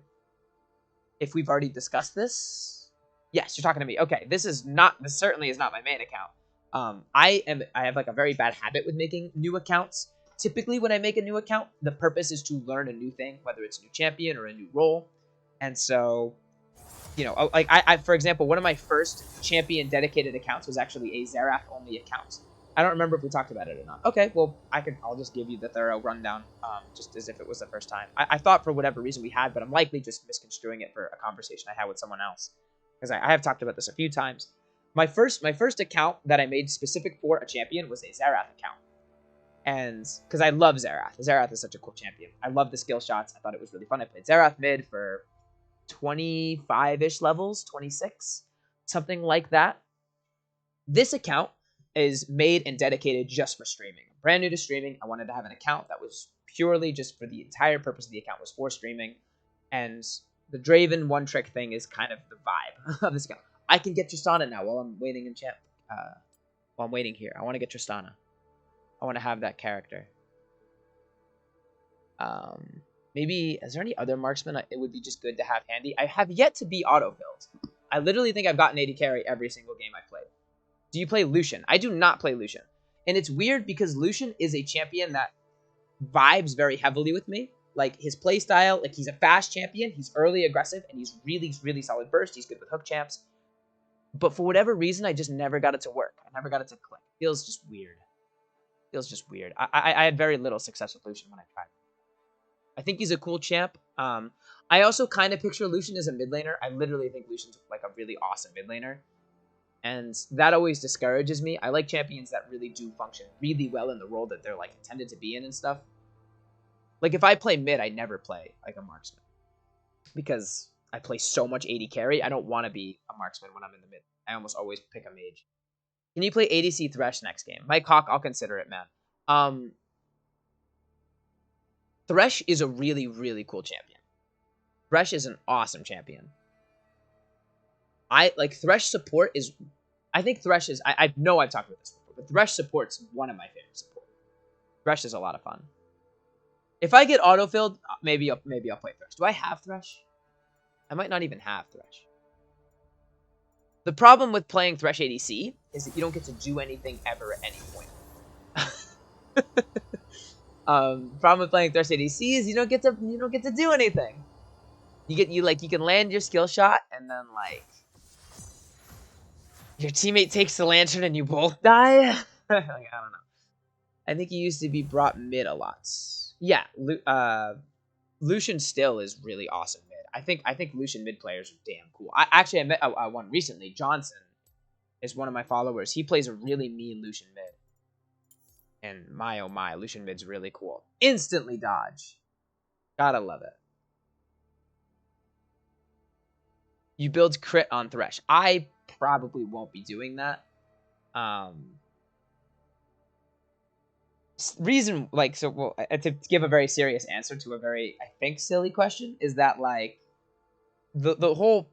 if we've already discussed this. Yes, you're talking to me. Okay, this certainly is not my main account. I have like a very bad habit with making new accounts. Typically, when I make a new account, the purpose is to learn a new thing, whether it's a new champion or a new role. And so, you know, like I for example, one of my first champion dedicated accounts was actually a Xerath only account. I don't remember if we talked about it or not. Okay, well, I'll just give you the thorough rundown, just as if it was the first time. I thought for whatever reason we had, but I'm likely just misconstruing it for a conversation I had with someone else, because I have talked about this a few times. My first account that I made specific for a champion was a Xerath account. And because I love Xerath. Xerath is such a cool champion. I love the skill shots. I thought it was really fun. I played Xerath mid for 25-ish levels, 26, something like that. This account is made and dedicated just for streaming. I'm brand new to streaming. I wanted to have an account that was purely just for the entire purpose of the account was for streaming. And the Draven one-trick thing is kind of the vibe of this account. I can get Tristana now while I'm waiting in champ. While I'm waiting here, I want to get Tristana. I want to have that character. Maybe, is there any other marksman it would be just good to have handy? I have yet to be auto-filled. I literally think I've gotten 80 carry every single game I've played. Do you play Lucian? I do not play Lucian. And it's weird because Lucian is a champion that vibes very heavily with me. Like, his playstyle, like, he's a fast champion, he's early aggressive, and he's really, really solid burst. He's good with hook champs. But for whatever reason, I just never got it to work. I never got it to click. Feels just weird. Feels just weird. I had very little success with Lucian when I tried. I think he's a cool champ. I also kind of picture Lucian as a mid laner. I literally think Lucian's like a really awesome mid laner. And that always discourages me. I like champions that really do function really well in the role that they're like intended to be in and stuff. Like if I play mid, I never play like a marksman. Because I play so much AD carry, I don't want to be a marksman when I'm in the mid. I almost always pick a mage. Can you play ADC Thresh next game? Mike Hawk, I'll consider it, man. Thresh is a really, really cool champion. Thresh is an awesome champion. I like Thresh support is... I think Thresh is... I know I've talked about this before, but Thresh support's one of my favorite support. Thresh is a lot of fun. If I get autofilled, maybe I'll play Thresh. Do I have Thresh? I might not even have Thresh. The problem with playing Thresh ADC is that you don't get to do anything ever at any point. Problem with playing Thresh ADC is you don't get to do anything. You can land your skill shot and then like your teammate takes the lantern and you both die. Like, I don't know. I think he used to be brought mid a lot. Yeah, Lucian still is really awesome mid. I think Lucian mid players are damn cool. I met one recently. Johnson is one of my followers. He plays a really mean Lucian mid. And my oh my, Lucian mid's really cool. Instantly dodge. Gotta love it. You build crit on Thresh. I probably won't be doing that. Reason, like, so, well, to give a very serious answer to a very, I think, silly question, is that, like, the whole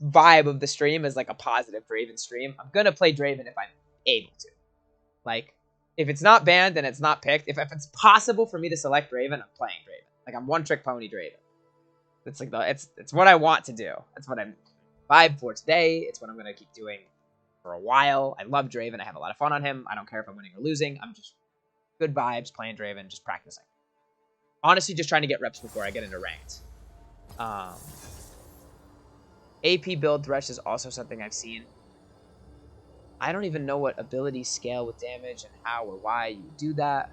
vibe of the stream is, like, a positive Draven stream. I'm gonna play Draven if I'm able to. Like, if it's not banned and it's not picked, if it's possible for me to select Draven, I'm playing Draven. Like, I'm one-trick pony Draven. It's like, it's what I want to do. That's what I'm vibe for today. It's what I'm gonna keep doing for a while. I love Draven. I have a lot of fun on him. I don't care if I'm winning or losing. I'm just good vibes, playing Draven, just practicing. Honestly, just trying to get reps before I get into ranked. AP build Thresh is also something I've seen. I don't even know what abilities scale with damage and how or why you do that.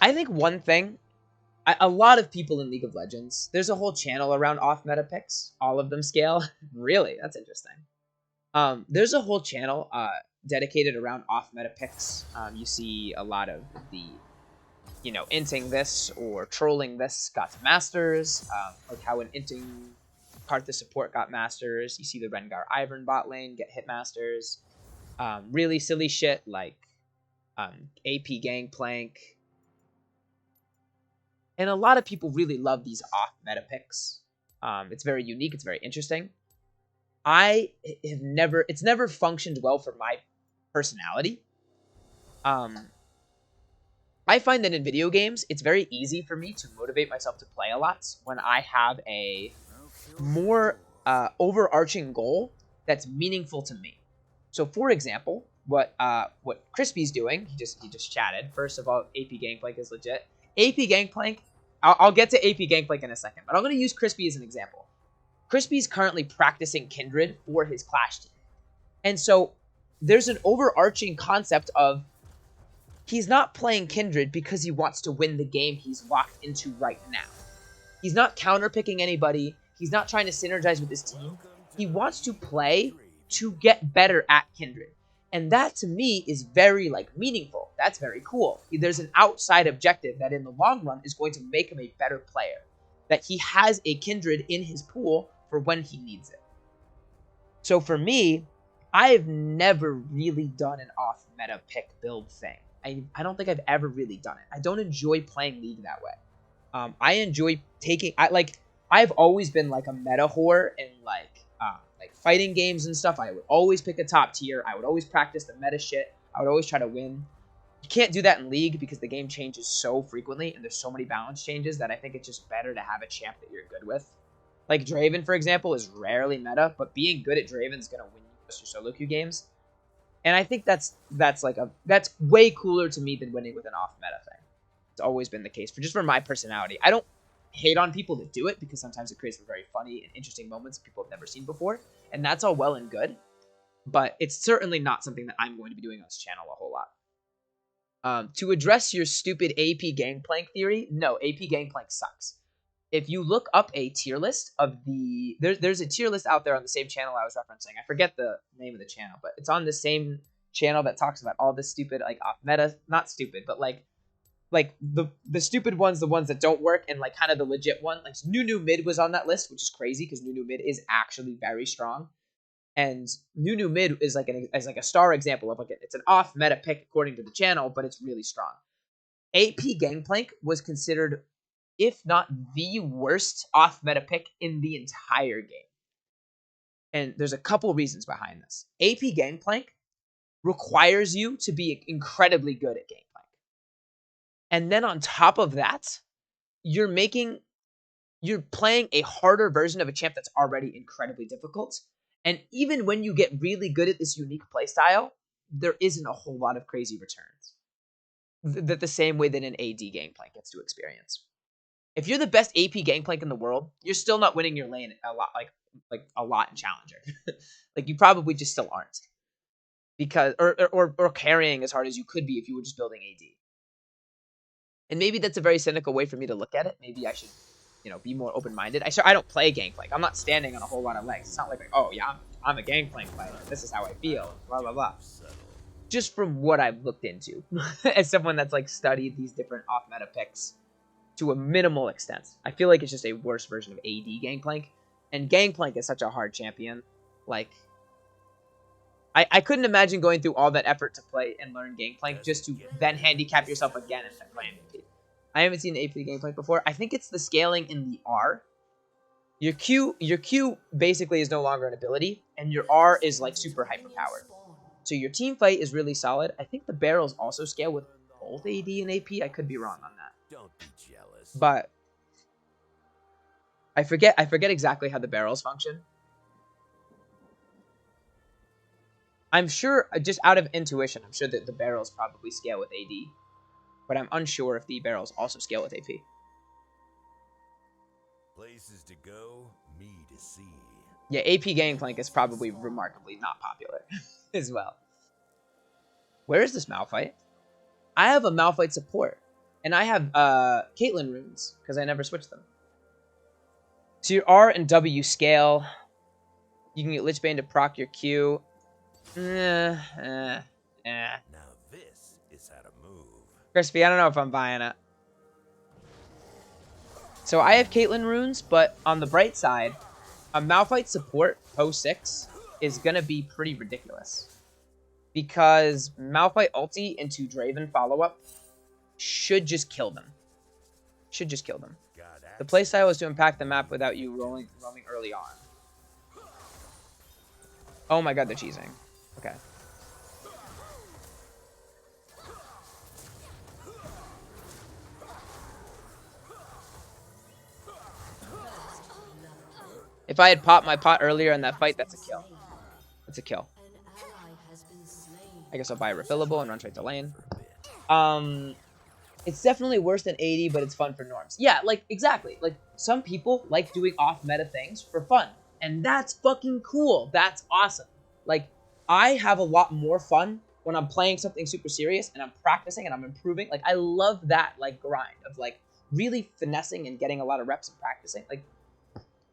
I think one thing, a lot of people in League of Legends, there's a whole channel around off-meta picks. All of them scale. Really? That's interesting. There's a whole channel dedicated around off-meta picks. You see a lot of the, inting this or trolling this got to Masters, like how an inting Karthus support got Masters. You see the Rengar Ivern bot lane get hit Masters. Really silly shit like AP Gangplank. And a lot of people really love these off-meta picks. It's very unique. It's very interesting. It's never functioned well for my personality. I find that in video games, it's very easy for me to motivate myself to play a lot when I have a more overarching goal that's meaningful to me. So, for example, what Crispy's doing, he just chatted. First of all, AP Gangplank is legit. AP Gangplank, I'll get to AP Gangplank in a second, but I'm going to use Crispy as an example. Crispy's currently practicing Kindred for his Clash team. And so there's an overarching concept of he's not playing Kindred because he wants to win the game he's locked into right now. He's not counterpicking anybody. He's not trying to synergize with his team. He wants to play to get better at Kindred. And that, to me, is very, meaningful. That's very cool. There's an outside objective that in the long run is going to make him a better player. That he has a Kindred in his pool for when he needs it. So for me, I've never really done an off-meta pick build thing. I don't think I've ever really done it. I don't enjoy playing League that way. I enjoy taking... I've always been, a meta whore in, fighting games and stuff. I would always pick a top tier. I would always practice the meta shit. I would always try to win. You can't do that in League because the game changes so frequently and there's so many balance changes that I think it's just better to have a champ that you're good with. Like Draven, for example, is rarely meta, but being good at Draven is going to win you most of your solo queue games. And I think that's way cooler to me than winning with an off-meta thing. It's always been the case, for my personality. I don't hate on people that do it because sometimes it creates very funny and interesting moments people have never seen before, and that's all well and good. But it's certainly not something that I'm going to be doing on this channel a whole lot. To address your stupid AP Gangplank theory, no, AP Gangplank sucks. If you look up a tier list of the... There's a tier list out there on the same channel I was referencing. I forget the name of the channel, but it's on the same channel that talks about all this stupid, like, off-meta... Not stupid, but, like the stupid ones, the ones that don't work, and, like, kind of the legit one. Like, Nunu Mid was on that list, which is crazy, because Nunu Mid is actually very strong. And Nunu Mid is like a star example of, like, it's an off-meta pick according to the channel, but it's really strong. AP Gangplank was considered, if not the worst off-meta pick in the entire game. And there's a couple reasons behind this. AP Gangplank requires you to be incredibly good at Gangplank. And then on top of that, you're playing a harder version of a champ that's already incredibly difficult. And even when you get really good at this unique playstyle, there isn't a whole lot of crazy returns. The same way that an AD Gangplank gets to experience. If you're the best AP Gangplank in the world, you're still not winning your lane a lot, like a lot in Challenger. Like, you probably just still aren't. Because or carrying as hard as you could be if you were just building AD. And maybe that's a very cynical way for me to look at it. Maybe I should, be more open-minded. I don't play Gangplank. I'm not standing on a whole lot of legs. It's not like, oh yeah, I'm a Gangplank player. This is how I feel. Blah blah blah. Just from what I've looked into, as someone that's like studied these different off-meta picks to a minimal extent, I feel like it's just a worse version of AD Gangplank. And Gangplank is such a hard champion. Like, I couldn't imagine going through all that effort to play and learn Gangplank just to then handicap yourself again and play MVP. I haven't seen AP Gangplank before. I think it's the scaling in the R. Your Q basically is no longer an ability, and your R is like super hyper powered. So your team fight is really solid. I think the barrels also scale with both AD and AP. I could be wrong on that. Don't be jealous. But I forget exactly how the barrels function. I'm sure, just out of intuition, I'm sure that the barrels probably scale with AD. But I'm unsure if the barrels also scale with AP. Places to go, me to see. Yeah, AP Gangplank is probably remarkably not popular as well. Where is this Malphite? I have a Malphite support. And I have Caitlyn runes, because I never switched them. So your R and W scale. You can get Lichbane to proc your Q. Now this is how to move. Crispy, I don't know if I'm buying it. So I have Caitlyn runes, but on the bright side, a Malphite support post 6 is going to be pretty ridiculous. Because Malphite ulti into Draven follow-up should just kill them. The playstyle is to impact the map without you roaming early on. Oh my god, they're cheesing. Okay. If I had popped my pot earlier in that fight, that's a kill. That's a kill. I guess I'll buy a refillable and run straight to lane. It's definitely worse than 80, but it's fun for norms. Yeah, like, exactly. Like, some people like doing off-meta things for fun. And that's fucking cool. That's awesome. Like, I have a lot more fun when I'm playing something super serious and I'm practicing and I'm improving. Like, I love that, like, grind of, like, really finessing and getting a lot of reps and practicing. Like,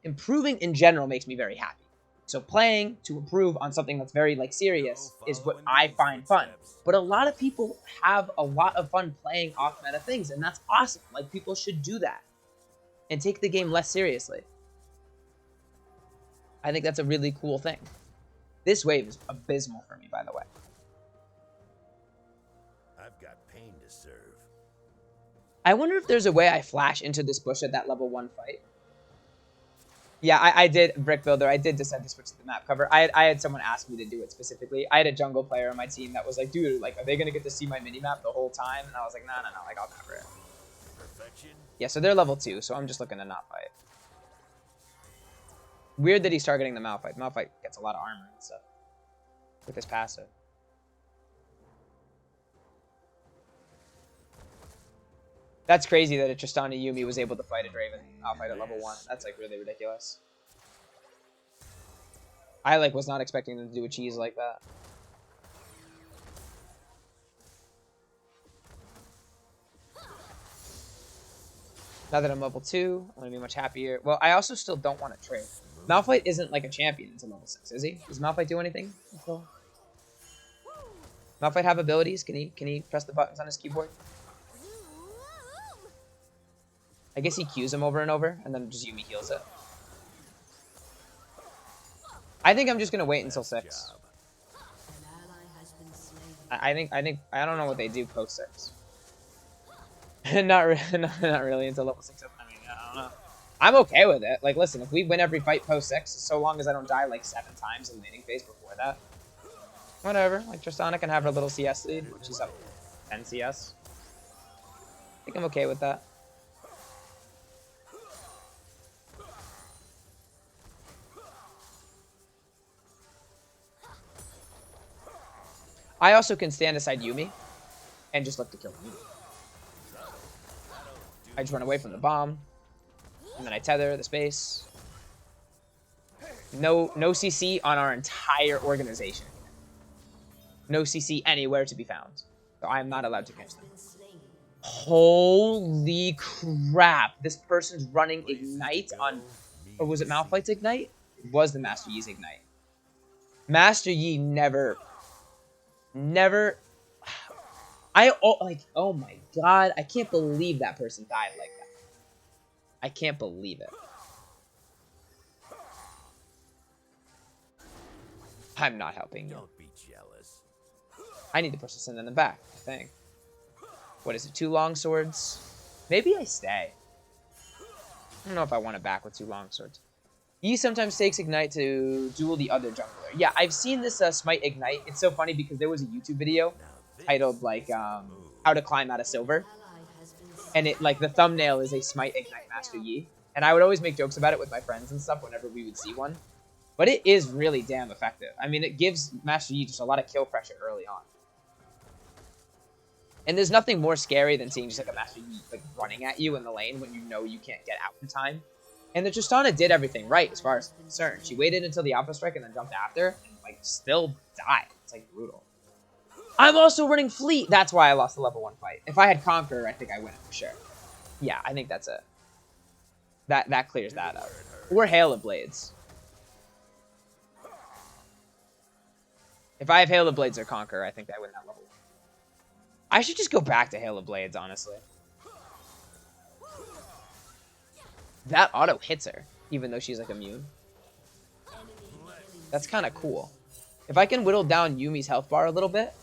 improving in general makes me very happy. So playing to improve on something that's very, like, serious is what I find fun. But a lot of people have a lot of fun playing off-meta things, and that's awesome. Like, people should do that and take the game less seriously. I think that's a really cool thing. This wave is abysmal for me, by the way. I've got pain to serve. I wonder if there's a way I flash into this bush at that level 1 fight. Yeah, I did, Brick Builder, I did decide to switch to the map cover. I had someone ask me to do it specifically. I had a jungle player on my team that was like, dude, like, are they going to get to see my mini-map the whole time? And I was like, no, like, I'll cover it. Perfection. Yeah, so they're level 2, so I'm just looking to not fight. Weird that he's targeting the Malphite. Malphite gets a lot of armor and stuff with his passive. That's crazy that a Tristana Yuumi was able to fight a Draven. I'll fight at level 1. That's like really ridiculous. I like was not expecting them to do a cheese like that. Now that I'm level 2, I'm gonna be much happier. Well, I also still don't want to trade. Malphite isn't like a champion until level 6, is he? Does Malphite do anything? Malphite have abilities? Can he press the buttons on his keyboard? I guess he Qs him over and over, and then just Yuumi heals it. I think I'm just gonna wait until 6. I don't know what they do post 6. not really until level 6. I mean, I don't know. I'm okay with it. Like, listen, if we win every fight post 6, so long as I don't die like 7 times in the laning phase before that, whatever. Like, Tristana can have her little CS lead, which is up 10 CS. I think I'm okay with that. I also can stand aside Yuumi and just look to kill Yuumi. I just run away from the bomb, and then I tether the space. No CC on our entire organization. No CC anywhere to be found. So I am not allowed to catch them. Holy crap. This person's running Ignite on... Or was it Malphite's Ignite? It was the Master Yi's Ignite. Master Yi never... oh my god, I can't believe that person died like that. I can't believe it. I'm not helping you. Don't be jealous. I need to push this in the back, I think. What is it, 2 long swords? Maybe I stay. I don't know if I want to back with 2 long swords. He sometimes takes Ignite to duel the other jungler. Yeah, I've seen this Smite Ignite. It's so funny because there was a YouTube video titled, like, How to Climb Out of Silver. And it, like, the thumbnail is a Smite Ignite Master Yi. And I would always make jokes about it with my friends and stuff whenever we would see one. But it is really damn effective. I mean, it gives Master Yi just a lot of kill pressure early on. And there's nothing more scary than seeing just, like, a Master Yi, like, running at you in the lane when you know you can't get out in time. And the Tristana did everything right as far as I'm concerned. She waited until the Alpha Strike and then jumped after, and, like, still died. It's, like, brutal. I'm also running Fleet! That's why I lost the level 1 fight. If I had Conqueror, I think I win it for sure. Yeah, I think that's it. That clears that up. Or Hail of Blades. If I have Hail of Blades or Conqueror, I think I win that level 1. I should just go back to Hail of Blades, honestly. That auto hits her, even though she's, like, immune. That's kind of cool. If I can whittle down Yumi's health bar a little bit,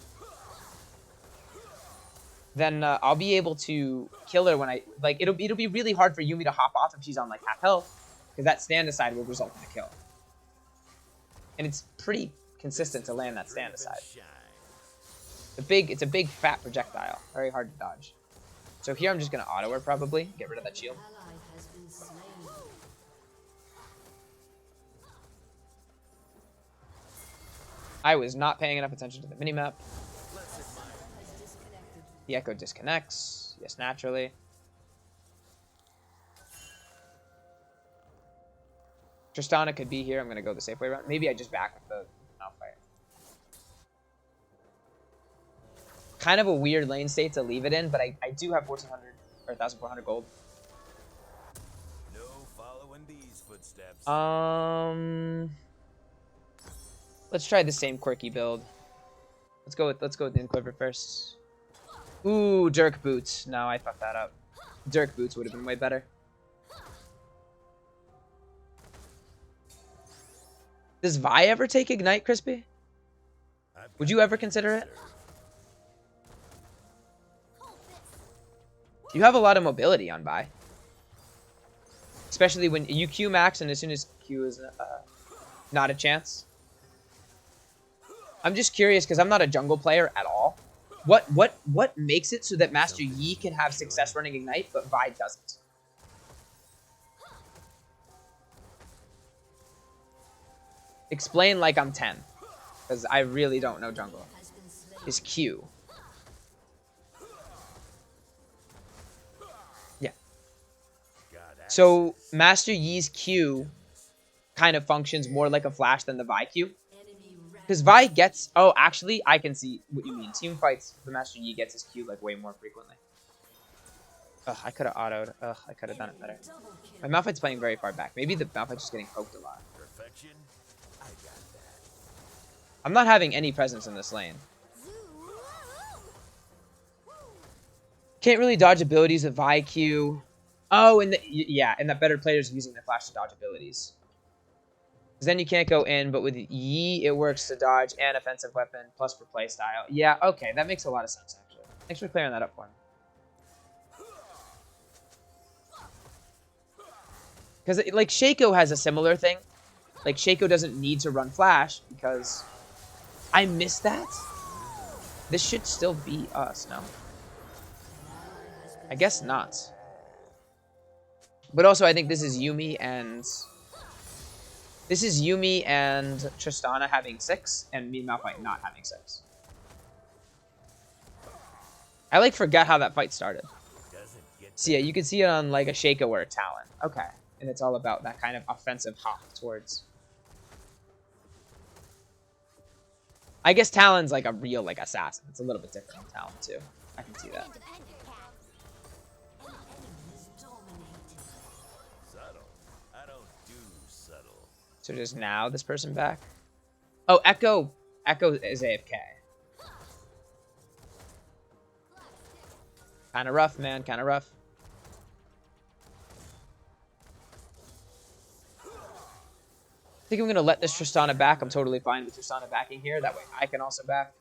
then I'll be able to kill her when I... Like, it'll be really hard for Yuumi to hop off if she's on, like, half health, because that stand aside will result in a kill. And it's pretty consistent to land that stand aside. It's a big fat projectile. Very hard to dodge. So here I'm just going to auto her probably. Get rid of that shield. I was not paying enough attention to the minimap. The echo disconnects. Yes, naturally. Tristana could be here. I'm going to go the safe way around. Maybe I just back with the Malphite. Kind of a weird lane state to leave it in, but I do have 1,400 or 1,400 gold. No following these footsteps. Let's try the same quirky build. Let's go with the Inquiver first. Ooh, Dirk Boots. No, I fucked that up. Dirk Boots would have been way better. Does Vi ever take Ignite, Crispy? Would you ever consider it? You have a lot of mobility on Vi. Especially when you Q max and as soon as Q is not a chance. I'm just curious because I'm not a jungle player at all. What makes it so that Master Yi can have success running Ignite, but Vi doesn't? Explain like I'm 10. Because I really don't know jungle. His Q. So Master Yi's Q kind of functions more like a flash than the Vi Q. Because Vi gets... Oh, actually, I can see what you mean. Team fights, the Master Yi gets his Q like way more frequently. Ugh, I could have autoed. Ugh, I could have done it better. My Malphite's playing very far back. Maybe the Malphite's just getting poked a lot. Perfection? I got that. I'm not having any presence in this lane. Can't really dodge abilities with Vi Q. Oh, and and that better players using the flash to dodge abilities. Because then you can't go in, but with Yi, it works to dodge and offensive weapon, plus for playstyle. Yeah, okay, that makes a lot of sense, actually. Thanks for clearing that up for me. Because, like, Shaco has a similar thing. Like, Shaco doesn't need to run flash, because... I missed that? This should still be us, no? I guess not. But also, I think this is Yuumi and... This is Yuumi and Tristana having 6, and me and Malphite not having 6. I, like, forget how that fight started. So, yeah, you can see it on, like, a Shaco or a Talon. Okay. And it's all about that kind of offensive hop towards... I guess Talon's, like, a real, like, assassin. It's a little bit different than Talon, too. I can see that. So just now, this person back? Oh, Echo. Echo is AFK. Kind of rough, man. Kind of rough. I think I'm going to let this Tristana back. I'm totally fine with Tristana backing here. That way I can also back.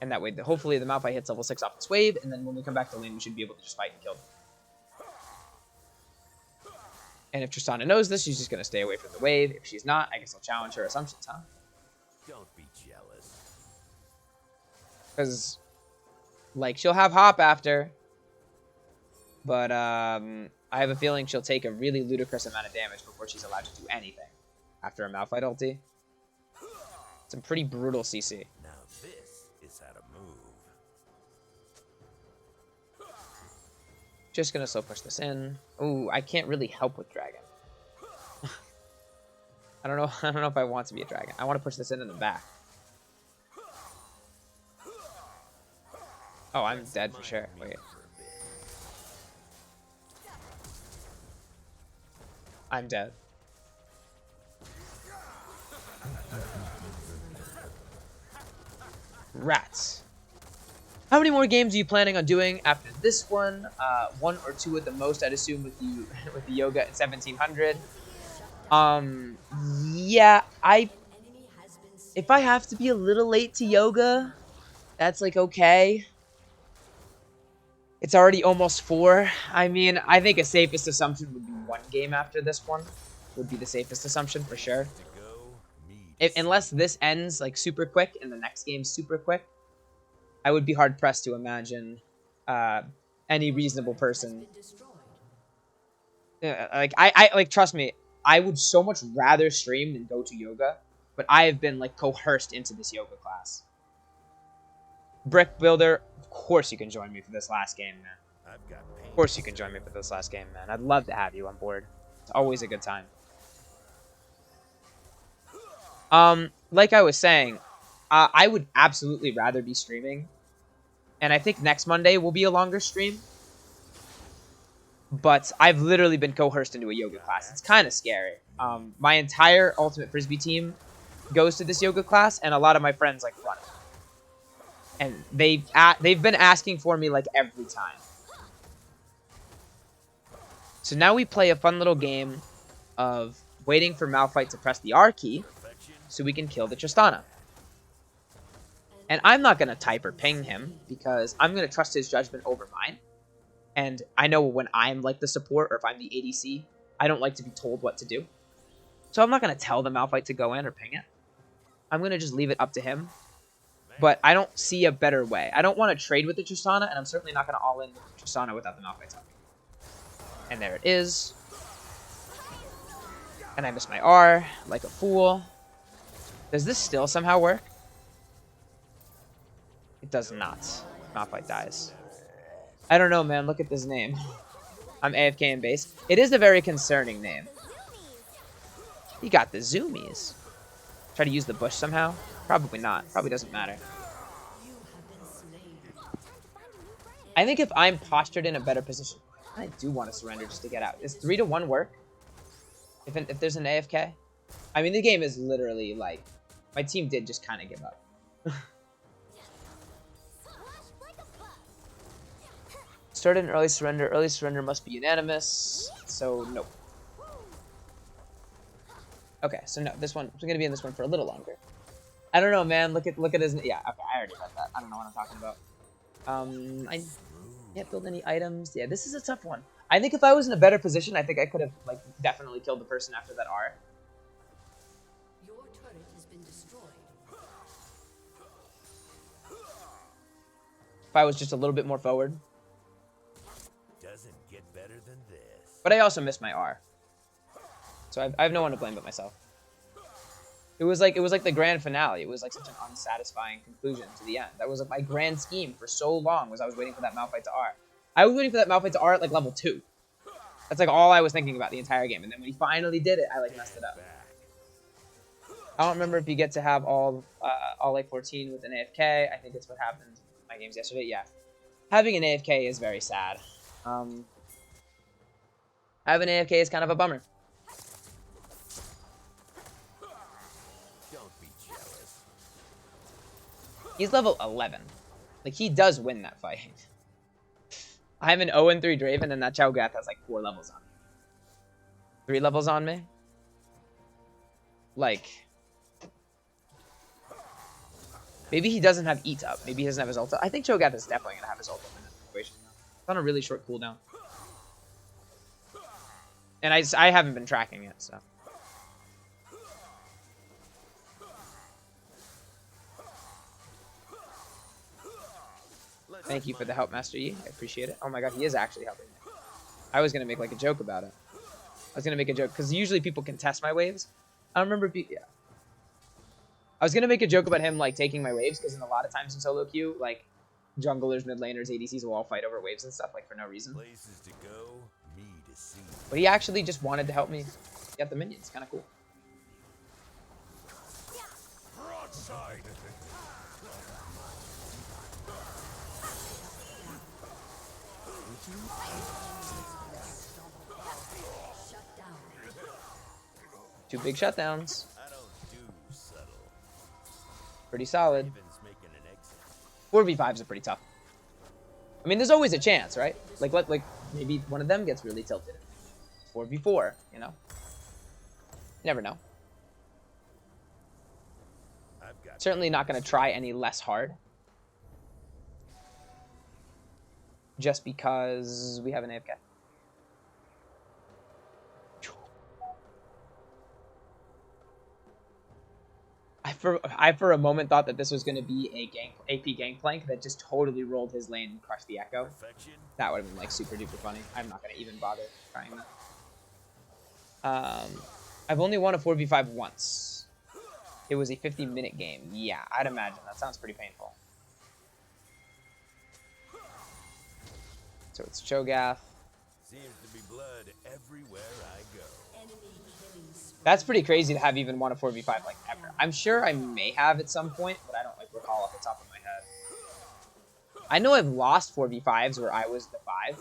And that way, hopefully, the Malphite hits level 6 off this wave. And then when we come back to lane, we should be able to just fight and kill them. And if Tristana knows this, she's just going to stay away from the wave. If she's not, I guess I'll challenge her assumptions, huh? Don't be jealous. Because, like, she'll have hop after. But, I have a feeling she'll take a really ludicrous amount of damage before she's allowed to do anything after a Malphite ulti. Some pretty brutal CC. Now this is how to move. Just gonna slow push this in. Ooh, I can't really help with dragon. I don't know if I want to be a dragon. I want to push this in the back. Oh, I'm dead for sure. Wait. I'm dead. Rats. How many more games are you planning on doing after this one? 1 or 2 at the most, I'd assume, with you with the yoga at 1700. Yeah, if I have to be a little late to yoga, that's like okay. It's already almost 4. I mean, I think a safest assumption would be 1 game after this one. Would be the safest assumption for sure. Unless this ends like super quick and the next game's super quick, I would be hard pressed to imagine any reasonable person. Like trust me, I would so much rather stream than go to yoga, but I have been like coerced into this yoga class. Brick Builder, of course you can join me for this last game, man. Of course you can join me for this last game, man. I'd love to have you on board. It's always a good time. Like I was saying, I would absolutely rather be streaming. And I think next Monday will be a longer stream. But I've literally been coerced into a yoga class. It's kind of scary. My entire Ultimate Frisbee team goes to this yoga class, and a lot of my friends like run it. And they've been asking for me like every time. So now we play a fun little game of waiting for Malphite to press the R key so we can kill the Tristana. And I'm not going to type or ping him because I'm going to trust his judgment over mine. And I know when I'm like the support or if I'm the ADC, I don't like to be told what to do. So I'm not going to tell the Malphite to go in or ping it. I'm going to just leave it up to him. But I don't see a better way. I don't want to trade with the Tristana, and I'm certainly not going to all in with the Tristana without the Malphite helping. And there it is. And I missed my R like a fool. Does this still somehow work? It does not. Malphite dies. I don't know, man. Look at this name. I'm AFK in base. It is a very concerning name. He got the zoomies. Try to use the bush somehow? Probably not. Probably doesn't matter. I think if I'm postured in a better position, I do want to surrender just to get out. Is 3-1 work? If there's an AFK? I mean, the game is literally like, my team did just kind of give up. Started an early surrender. Early surrender must be unanimous. So, no. Okay, so no, this one, we're going to be in this one for a little longer. I don't know, man. Look at his, yeah, okay, I already read that. I don't know what I'm talking about. I can't build any items. Yeah, this is a tough one. I think if I was in a better position, I think I could have, like, definitely killed the person after that R. Your turret has been destroyed. If I was just a little bit more forward. Doesn't get better than this. But I also missed my R. So I have no one to blame but myself. It was like the grand finale. It was like such an unsatisfying conclusion to the end. That was like my grand scheme for so long, was I was waiting for that Malphite to R. I was waiting for that Malphite to R at like level 2. That's like all I was thinking about the entire game. And then when he finally did it, I like messed it up. I don't remember if you get to have all like 14 with an AFK. I think it's what happened in my games yesterday. Yeah. Having an AFK is very sad. Having an AFK is kind of a bummer. Don't be jealous. He's level 11. Like, he does win that fight. I'm an 0-3 Draven, and that Cho'Gath has like 4 levels on me. 3 levels on me? Like, maybe he doesn't have Eat up. Maybe he doesn't have his ult up. I think Cho'Gath is definitely going to have his ult up in this situation. It's on a really short cooldown. And I haven't been tracking it, so. Thank you for the help, Master Yi. I appreciate it. Oh my god, he is actually helping me. I was going to make like a joke about it. I was going to make a joke, because usually people contest my waves. I don't remember, yeah. I was going to make a joke about him like taking my waves, because in a lot of times in solo queue, like, junglers, mid laners, ADCs will all fight over waves and stuff, like, for no reason. Places to go, me to see. But he actually just wanted to help me get the minions. Kind of cool. Broadside. Shut down. 2 big shutdowns. I don't do subtle. Pretty solid. Draven's making an exit. 4v5s are pretty tough. I mean, there's always a chance, right? Like maybe one of them gets really tilted. 4v4, you know? You never know. I've got Certainly not going to try any less hard. Just because we have an AFK. I for a moment thought that this was going to be a AP Gangplank that just totally rolled his lane and crushed the Echo. perfection. That would have been like super duper funny. I'm not going to even bother trying that. I've only won a 4v5 once. It was a 50-minute game. Yeah, I'd imagine. That sounds pretty painful. So it's Cho'Gath. Seems to be blood everywhere I go. Enemy killing spree. That's pretty crazy to have even won a 4v5 like ever. I'm sure I may have at some point, but I don't like recall off the top of my head. I know I've lost 4v5s where I was the 5.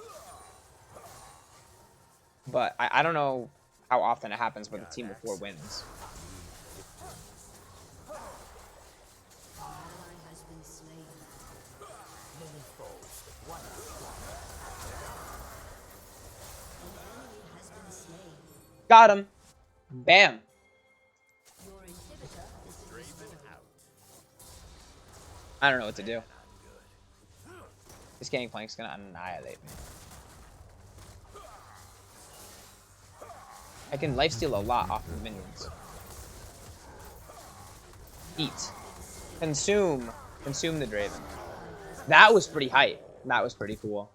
But I don't know how often it happens with a team of 4 wins. Ally has been slain. An enemy has been slain. Got him. Bam. Your inhibitor has been destroyed. I don't know what to do. This Gangplank's gonna annihilate me. I can lifesteal a lot off of minions. Eat. Consume. Consume the Draven. That was pretty hype. That was pretty cool.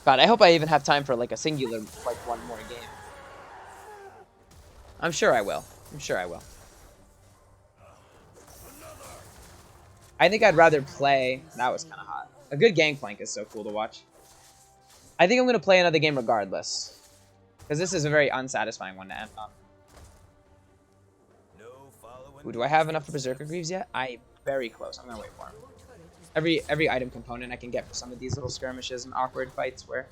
God, I hope I even have time for like a singular, like one more game. I'm sure I will. I'm sure I will. I think I'd rather play. That was kind of hot. A good gangplank is so cool to watch. I think I'm going to play another game regardless. Because this is a very unsatisfying one to end on. No following. Ooh, do I have enough for Berserker Greaves yet? I'm very close. I'm going to wait for him. Every item component I can get for some of these little skirmishes and awkward fights where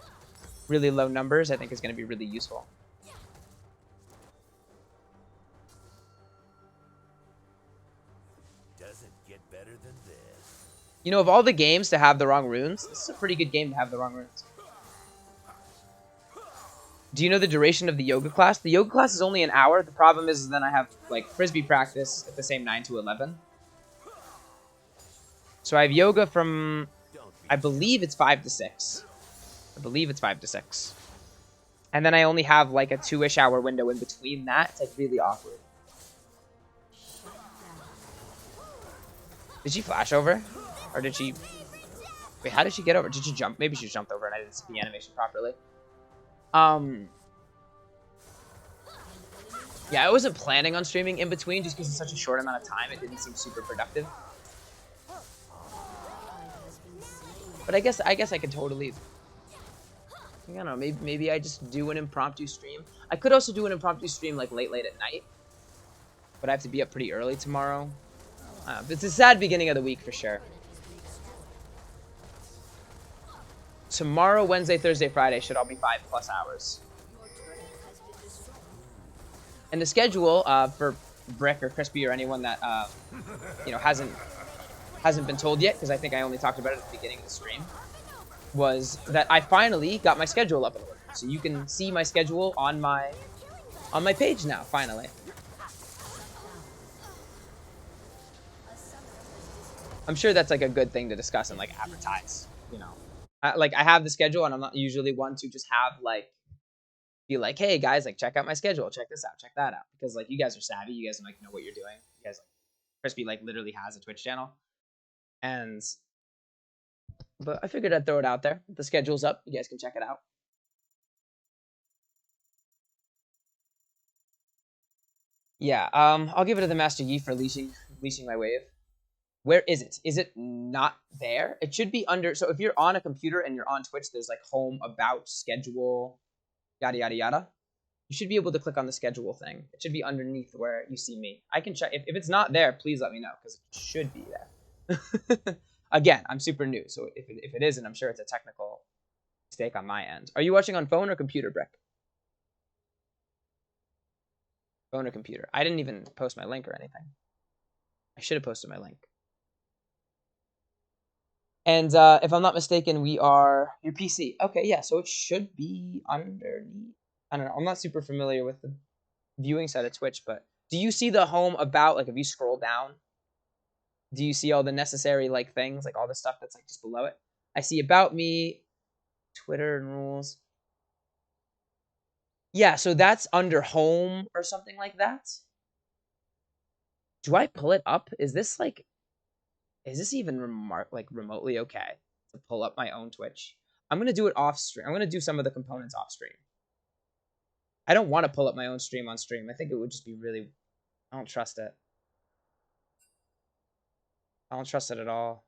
really low numbers I think is going to be really useful. Doesn't get better than this. You know, of all the games to have the wrong runes, this is a pretty good game to have the wrong runes. Do you know the duration of the yoga class? The yoga class is only an hour. The problem is then I have like frisbee practice at the same 9 to 11. So I have yoga from, I believe it's 5 to 6. I believe it's 5 to 6. And then I only have like a 2-ish hour window in between that. It's like really awkward. Did she flash over? Or did she... Wait, how did she get over? Did she jump? Maybe she jumped over and I didn't see the animation properly. Yeah, I wasn't planning on streaming in between just because it's such a short amount of time. It didn't seem super productive. But I guess I could totally... I don't know, maybe I just do an impromptu stream. I could also do an impromptu stream like late at night. But I have to be up pretty early tomorrow. It's a sad beginning of the week for sure. Tomorrow, Wednesday, Thursday, Friday should all be 5+ hours. And the schedule for Brick or Crispy or anyone that you know hasn't been told yet, because I think I only talked about it at the beginning of the stream, was that I finally got my schedule up in order. So you can see my schedule on my page now, finally. I'm sure that's like a good thing to discuss and like advertise, you know. Like I have the schedule and I'm not usually one to just have like, be like, hey guys, like check out my schedule, check this out, check that out. Because like you guys are savvy, you guys like know what you're doing. You guys like, Crispy like literally has a Twitch channel. But I figured I'd throw it out there. The schedule's up, you guys can check it out. Yeah, I'll give it to the Master Yi for leashing my wave. Where is it? Is it not there? It should be under... So if you're on a computer and you're on Twitch, there's like home, about, schedule, yada, yada, yada. You should be able to click on the schedule thing. It should be underneath where you see me. I can check. If it's not there, please let me know, because it should be there. Again, I'm super new, so if it isn't, I'm sure it's a technical mistake on my end. Are you watching on phone or computer, Brick? Phone or computer? I didn't even post my link or anything. I should have posted my link. And if I'm not mistaken, we are your PC. Okay, yeah, so it should be underneath. I don't know. I'm not super familiar with the viewing side of Twitch, but do you see the home about, like if you scroll down, do you see all the necessary like things, like all the stuff that's like just below it? I see about me, Twitter and rules. Yeah, so that's under home or something like that. Do I pull it up? Is this even remotely okay to pull up my own Twitch? I'm going to do it off stream. I'm going to do some of the components off stream. I don't want to pull up my own stream on stream. I think it would just be really... I don't trust it. I don't trust it at all.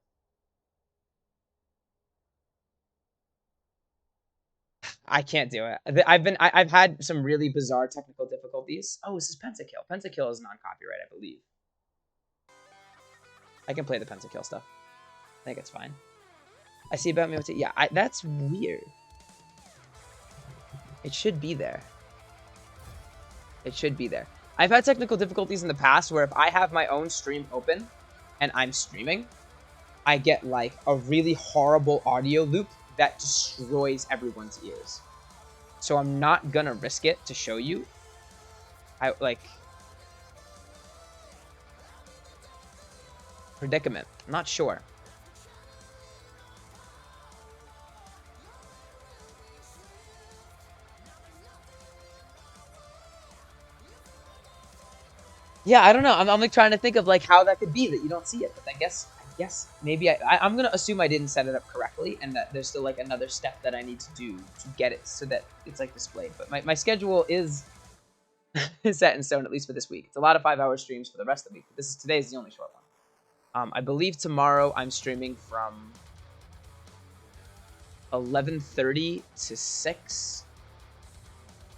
I can't do it. I've had some really bizarre technical difficulties. Oh, this is Pentakill. Pentakill is non-copyright, I believe. I can play the Pentakill stuff. I think it's fine. I see about me. Yeah, that's weird. It should be there. It should be there. I've had technical difficulties in the past where if I have my own stream open and I'm streaming, I get like a really horrible audio loop that destroys everyone's ears. So I'm not gonna risk it to show you. Predicament. I'm not sure. Yeah, I don't know. I'm like trying to think of like how that could be that you don't see it, but I guess maybe I'm gonna assume I didn't set it up correctly and that there's still like another step that I need to do to get it so that it's like displayed. But my schedule is set in stone, at least for this week. It's a lot of 5-hour streams for the rest of the week. But today's the only short one. I believe tomorrow I'm streaming from 11:30 to 6.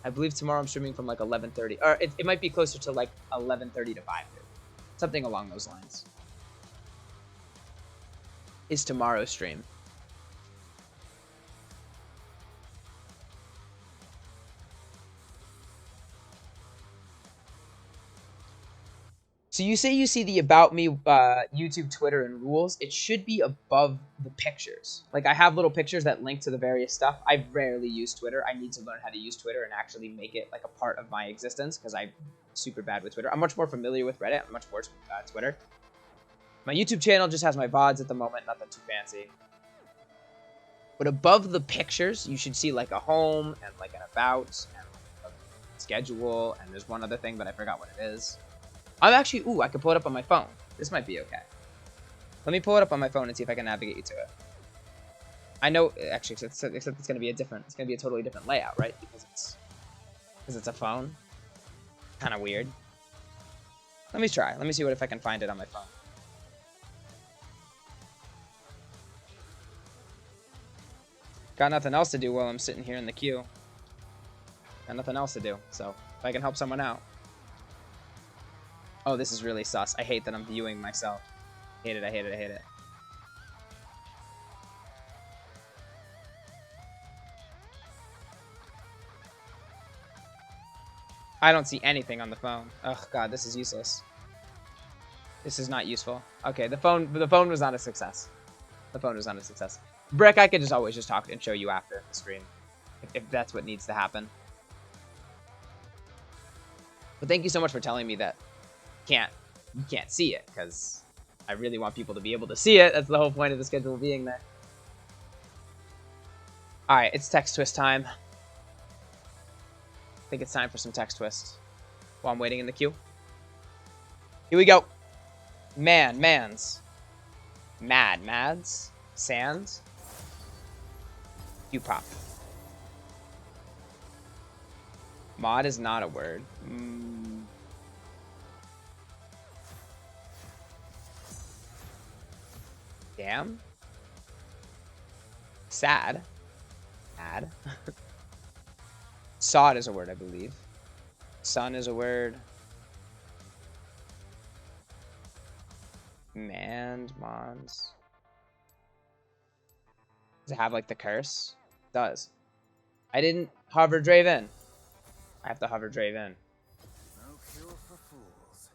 I believe tomorrow I'm streaming from like 11:30, or it might be closer to like 11:30 to 5:30, something along those lines. Is tomorrow's stream. So you say you see the About Me YouTube, Twitter, and rules. It should be above the pictures. Like, I have little pictures that link to the various stuff. I rarely use Twitter. I need to learn how to use Twitter and actually make it like a part of my existence because I'm super bad with Twitter. I'm much more familiar with Reddit. I'm much more Twitter. My YouTube channel just has my VODs at the moment. Nothing too fancy. But above the pictures, you should see like a home and like an about and like a schedule. And there's one other thing, but I forgot what it is. I'm actually, ooh, I can pull it up on my phone. This might be okay. Let me pull it up on my phone and see if I can navigate you to it. I know, actually, except it's going to be it's going to be a totally different layout, right? Because it's a phone. Kind of weird. Let me try. Let me see if I can find it on my phone. Got nothing else to do while I'm sitting here in the queue. Got nothing else to do, so if I can help someone out. Oh, this is really sus. I hate that I'm viewing myself. Hate it, I hate it, I hate it. I don't see anything on the phone. Oh god, this is useless. This is not useful. Okay, the phone was not a success. The phone was not a success. Brick, I could just always just talk and show you after the stream. If that's what needs to happen. But thank you so much for telling me that you can't see it, because I really want people to be able to see it. That's the whole point of the schedule being there. Alright, it's text twist time. I think it's time for some text twist. While I'm waiting in the queue. Here we go. Mads. Sands. You pop. Mod is not a word. Damn. Sad. Mad. Sod is a word, I believe. Sun is a word. Mons. Does it have like the curse? It does. I didn't hover Draven. I have to hover Draven. No cure for fools.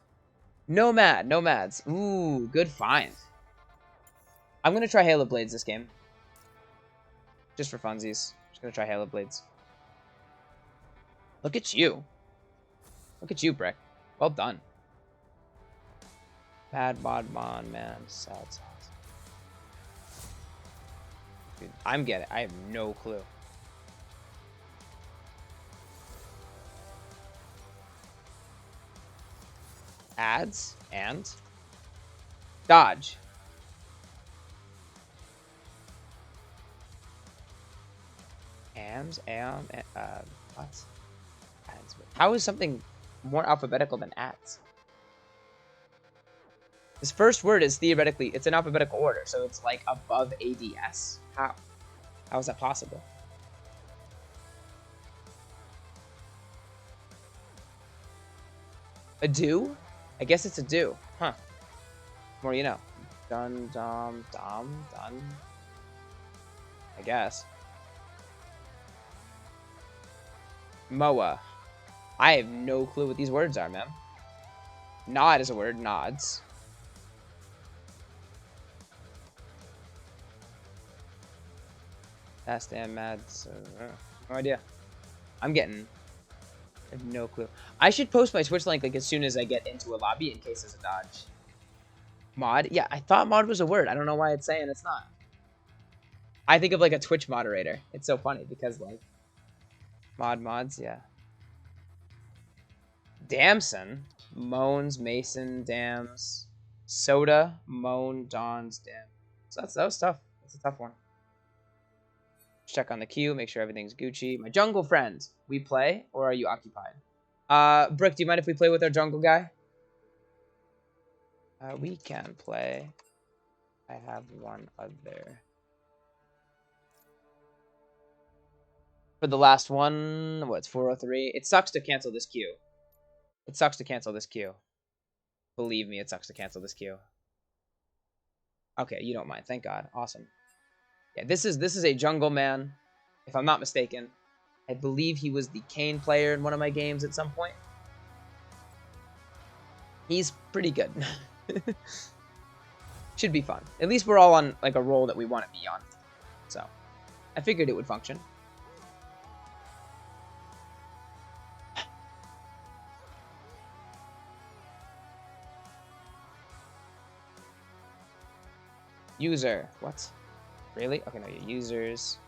Nomads. Ooh, good find. I'm gonna try Halo Blades this game. Just for funsies. Just gonna try Halo Blades. Look at you. Look at you, Brick. Well done. Bad mod mon, man. Sad sauce. Dude, I'm getting it. I have no clue. Ads and dodge. What? Ads. How is something more alphabetical than ads? This first word is theoretically, it's in alphabetical order, so it's like above ADS. How? How is that possible? A do? I guess it's a do. Huh. More you know. Dun, dum, dum, dun. I guess. Moa. I have no clue what these words are, man. Nod is a word. Nods. Fast and mad. So, no idea. I have no clue. I should post my Twitch link like as soon as I get into a lobby in case there's a dodge. Mod? Yeah, I thought mod was a word. I don't know why it's saying it's not. I think of like a Twitch moderator. It's so funny because like mods, yeah. Damson. Moans, Mason, dams. Soda, moan, dawns, dam. So that was tough. That's a tough one. Check on the queue, make sure everything's Gucci. My jungle friend, we play or are you occupied? Brick, do you mind if we play with our jungle guy? We can play. I have one other. For the last one, what's 403? It sucks to cancel this queue. It sucks to cancel this queue. Believe me, it sucks to cancel this queue. Okay, you don't mind. Thank God. Awesome. Yeah, this is a jungle man, if I'm not mistaken. I believe he was the Kane player in one of my games at some point. He's pretty good. Should be fun. At least we're all on like a role that we want to be on. So, I figured it would function. User. What? Really? Okay, no, users.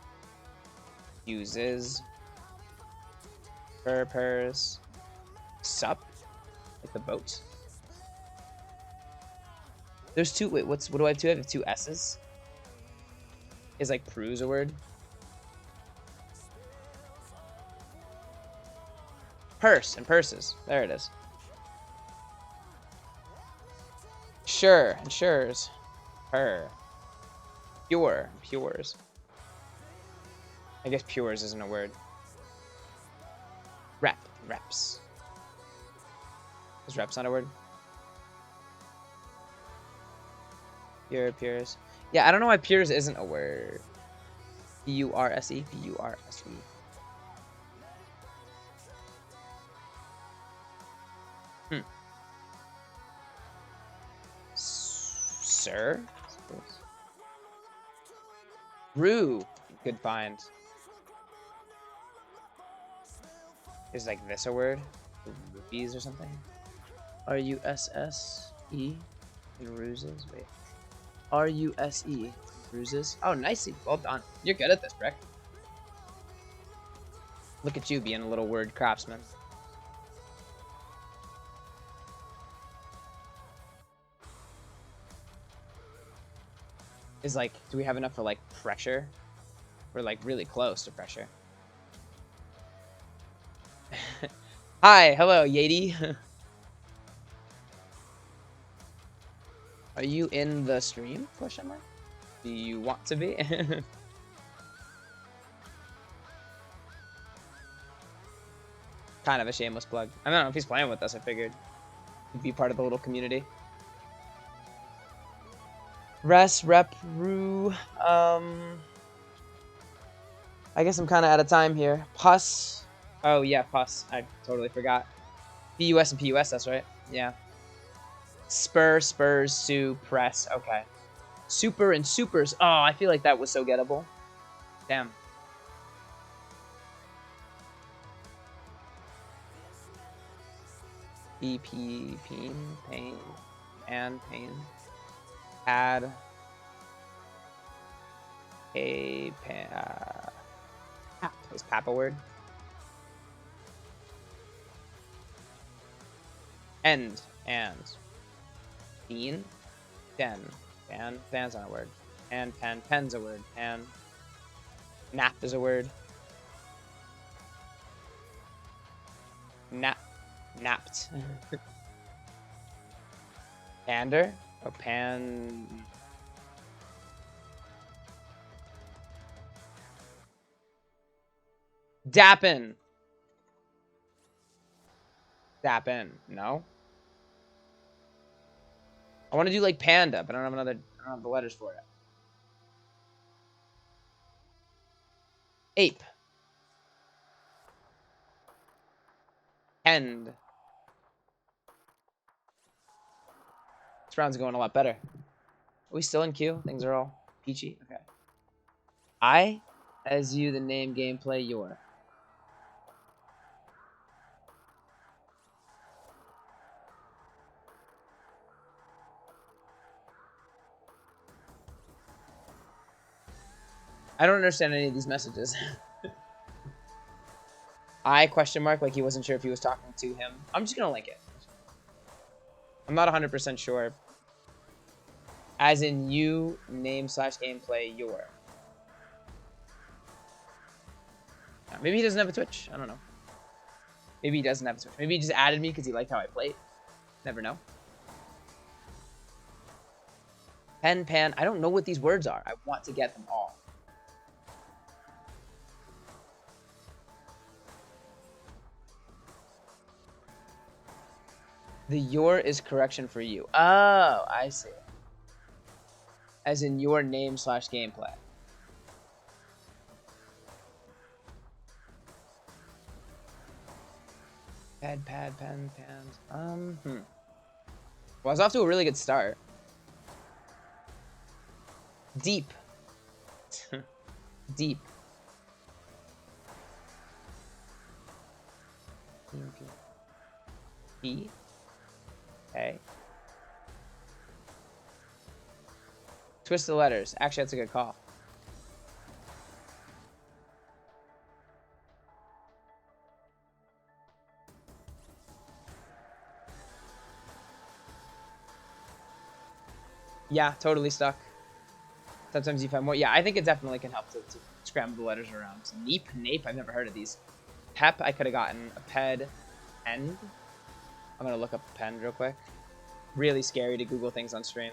Uses. Purpers. Sup? Like the boat. There's two. Wait, what do I have? I have two S's. Is like Prue's a word? Purse and purses. There it is. Sure and sures. Her. Pure. Pures. I guess pures isn't a word. Rep. Reps. Is reps not a word? Pure, pures. Yeah, I don't know why pures isn't a word. P-U-R-S-E. P-U-R-S-E. Sir? Rue. Good find. Is like this a word? Rupees or something? R-U-S-S-E? Ruses? Wait. R-U-S-E. Ruses? Oh, nicely. Well done. You're good at this, Brick. Look at you being a little word craftsman. Is like, do we have enough for like pressure? We're like really close to pressure. Hi, hello, Yeti. Are you in the stream? Question mark. Do you want to be? Kind of a shameless plug. I don't know if he's playing with us. I figured he'd be part of the little community. Res, rep, rue. I guess I'm kind of out of time here. Pus. Oh yeah, pus. I totally forgot. PUS and PUS. That's right. Yeah. Spur, spurs, sue, press. Okay. Super and supers. Oh, I feel like that was so gettable. Damn. EP, peen, pain, and pain. Add a pap. Is pap a word? End and bean, den, fan, fan's not a word. And pen, pen's a word. And nap is a word. Napped. Pander. Oh, pan. Dappin. Dappin. No. I want to do like panda, but I don't have the letters for it. Ape. End. This round's going a lot better. Are we still in queue? Things are all peachy? Okay. I, as you, the name, gameplay, your. I don't understand any of these messages. I question mark, like he wasn't sure if he was talking to him. I'm just gonna link it. I'm not 100% sure. As in you, name / gameplay, your. Maybe he doesn't have a Twitch. I don't know. Maybe he doesn't have a Twitch. Maybe he just added me because he liked how I played. Never know. Pen, pan. I don't know what these words are. I want to get them all. The your is correction for you. Oh, I see. As in your name / gameplay. Pad, pad, pen, pans. Well, I was off to a really good start. Deep. Deep. E. Okay. Twist the letters. Actually, that's a good call. Yeah, totally stuck. Sometimes you find more. Yeah, I think it definitely can help to scramble the letters around. So Neep, Nape, I've never heard of these. Pep, I could have gotten a ped, end. I'm gonna look up pen real quick. Really scary to Google things on stream.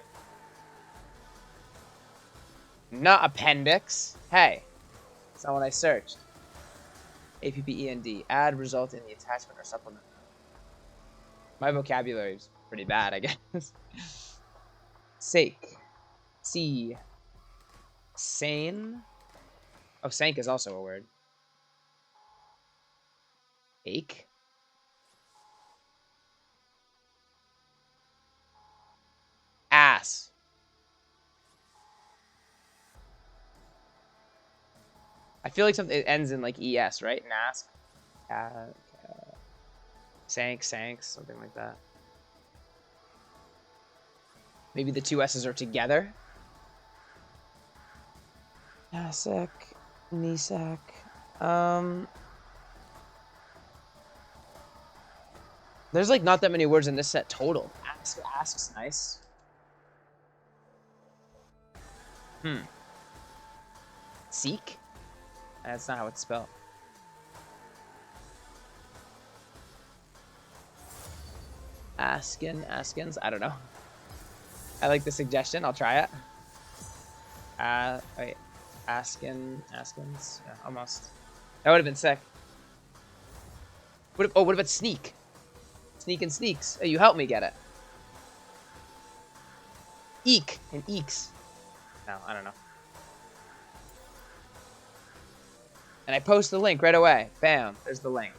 Not appendix. Hey, that's not what I searched. APPEND. Add result in the attachment or supplement. My vocabulary is pretty bad, I guess. Sake. See. Sane. Oh, sank is also a word. Ache. Ass. I feel like something it ends in like es, right? Nask. Sank, sanks, something like that. Maybe the two s's are together. Nasek, Nisak. There's like not that many words in this set total. Ask's nice. Seek? That's not how it's spelled. Askins? I don't know. I like the suggestion. I'll try it. Wait. Askins? Yeah, almost. That would have been sick. What about sneak? Sneak and sneaks. Oh, you helped me get it. Eek and eeks. No, I don't know. And I post the link right away. Bam, there's the link.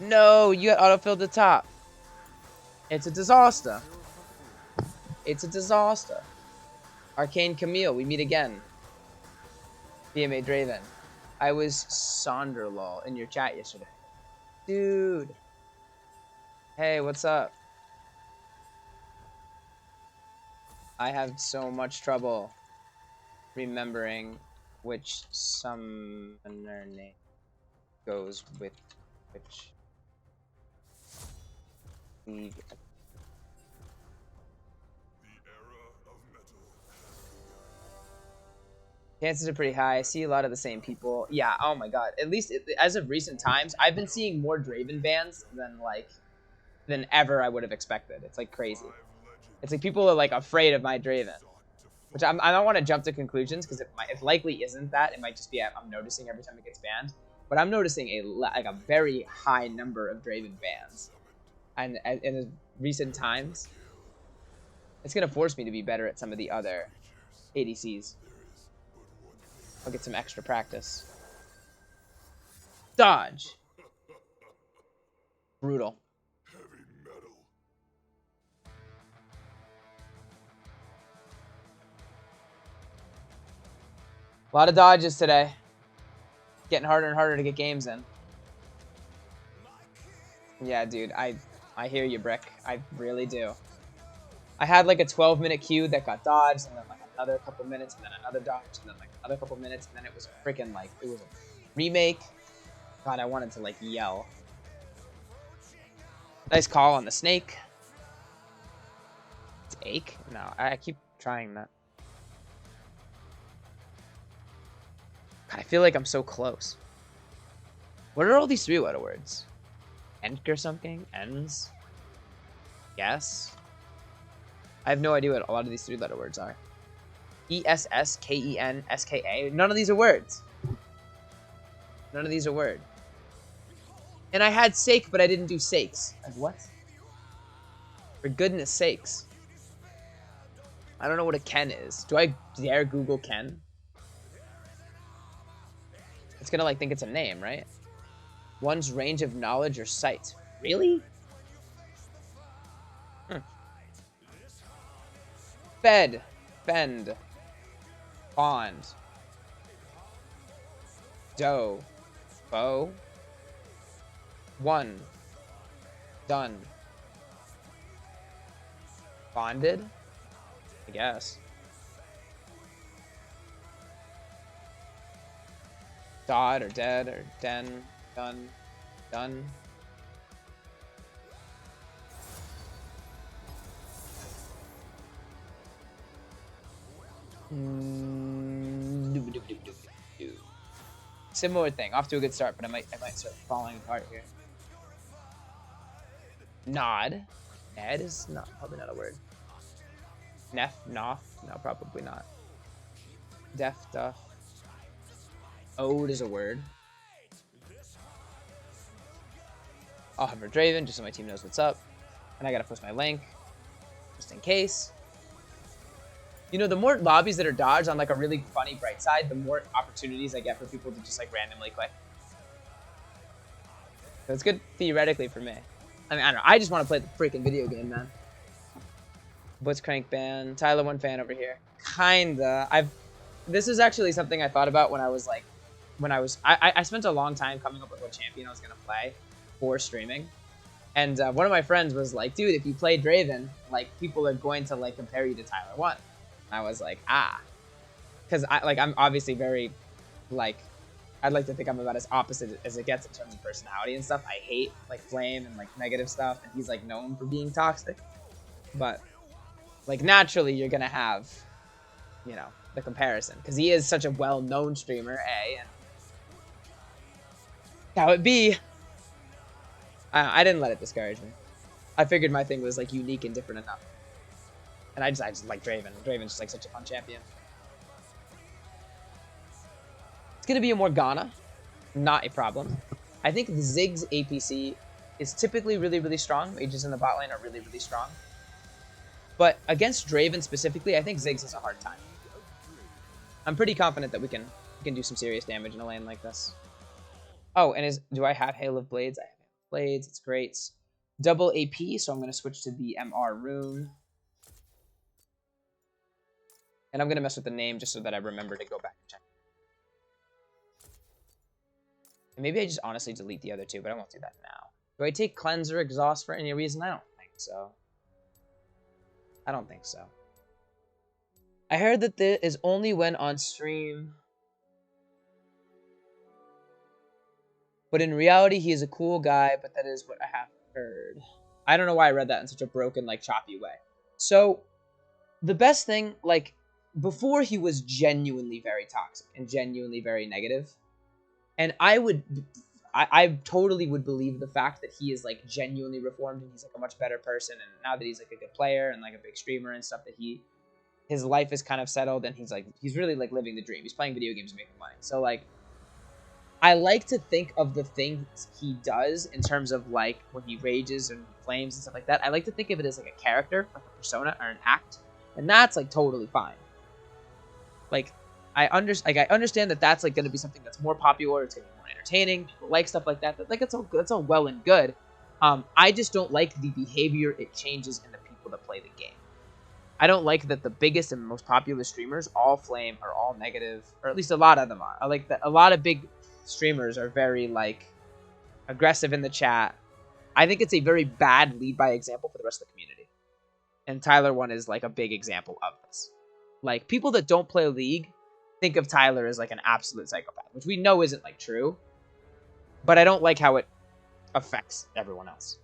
No, you got autofilled the top. It's a disaster. It's a disaster. Arcane Camille, we meet again. pmaDraven. I was Sonderlol in your chat yesterday. Dude. Hey, what's up? I have so much trouble remembering which summoner name goes with which league. Chances are pretty high. I see a lot of the same people. Yeah, oh my god. At least as of recent times, I've been seeing more Draven bans than ever I would have expected. It's like crazy. It's like people are like afraid of my Draven. Which I don't want to jump to conclusions because it likely isn't that. It might just be I'm noticing every time it gets banned. But I'm noticing a very high number of Draven bans. And in recent times, it's going to force me to be better at some of the other ADCs. I'll get some extra practice. Dodge. Brutal. A lot of dodges today. Getting harder and harder to get games in. Yeah, dude, I hear you, Brick. I really do. I had like a 12-minute queue that got dodged, and then like another couple minutes, and then another dodge, and then like another couple minutes, and then it was a freaking like, it was a remake. God, I wanted to like yell. Nice call on the snake. It's ache? No, I keep trying that. God, I feel like I'm so close. What are all these 3-letter words? Enk or something? Ends? Yes? I have no idea what a lot of these 3-letter words are. ESSKENSKA. None of these are words. None of these are words. And I had sake, but I didn't do sakes. Like, what? For goodness sakes. I don't know what a Ken is. Do I dare Google Ken? It's gonna like think it's a name, right? One's range of knowledge or sight. Really? Fed. Fend. Bond. Doe. Bow. One. Done. Bonded? I guess. Dod or dead or den. Done. Done. Similar thing. Off to a good start, but I might start falling apart here. Nod. Ned is probably not a word. Neff, noff, no, probably not. Def, duff. Ode is a word. I'll have pmaDraven just so my team knows what's up. And I gotta post my link, just in case. You know, the more lobbies that are dodged on like a really funny bright side, the more opportunities I get for people to just like randomly click. So it's good theoretically for me. I mean, I don't know. I just want to play the freaking video game, man. What's Crank Band? Tyler 1 fan over here. Kinda. This is actually something I thought about when I was like, I spent a long time coming up with what champion I was gonna play for streaming. And one of my friends was like, dude, if you play Draven, like people are going to like compare you to Tyler 1. I was like, because I'm obviously very, like, I'd like to think I'm about as opposite as it gets in terms of personality and stuff. I hate like flame and like negative stuff, and he's like known for being toxic. But like naturally, you're gonna have, you know, the comparison because he is such a well-known streamer, and how it be. I didn't let it discourage me. I figured my thing was like unique and different enough. And I just like Draven. Draven's just like such a fun champion. It's gonna be a Morgana, not a problem. I think the Ziggs APC is typically really, really strong. Mages in the bot lane are really, really strong. But against Draven specifically, I think Ziggs has a hard time. I'm pretty confident that we can do some serious damage in a lane like this. Oh, and do I have Hail of Blades? I have Hail of Blades. It's great. Double AP, so I'm gonna switch to the MR rune. And I'm going to mess with the name just so that I remember to go back and check. And maybe I just honestly delete the other two, but I won't do that now. Do I take Cleanse or Exhaust for any reason? I don't think so. I don't think so. I heard that there is only when on stream. But in reality, he is a cool guy, but that is what I have heard. I don't know why I read that in such a broken, like, choppy way. So, the best thing, like, before he was genuinely very toxic and genuinely very negative. And I totally would believe the fact that he is like genuinely reformed and he's like a much better person. And now that he's like a good player and like a big streamer and stuff, that his life is kind of settled and he's really like living the dream. He's playing video games and making money. So like, I like to think of the things he does in terms of like when he rages and flames and stuff like that. I like to think of it as like a character, like a persona or an act. And that's like totally fine. Like, I understand that that's like going to be something that's more popular. It's going to be more entertaining. People like stuff like that. Like, it's all well and good. I just don't like the behavior it changes in the people that play the game. I don't like that the biggest and most popular streamers all flame or all negative, or at least a lot of them are. I like that a lot of big streamers are very like aggressive in the chat. I think it's a very bad lead by example for the rest of the community. And Tyler 1 is like a big example of this. Like, people that don't play League think of Tyler as like an absolute psychopath, which we know isn't like true. But I don't like how it affects everyone else.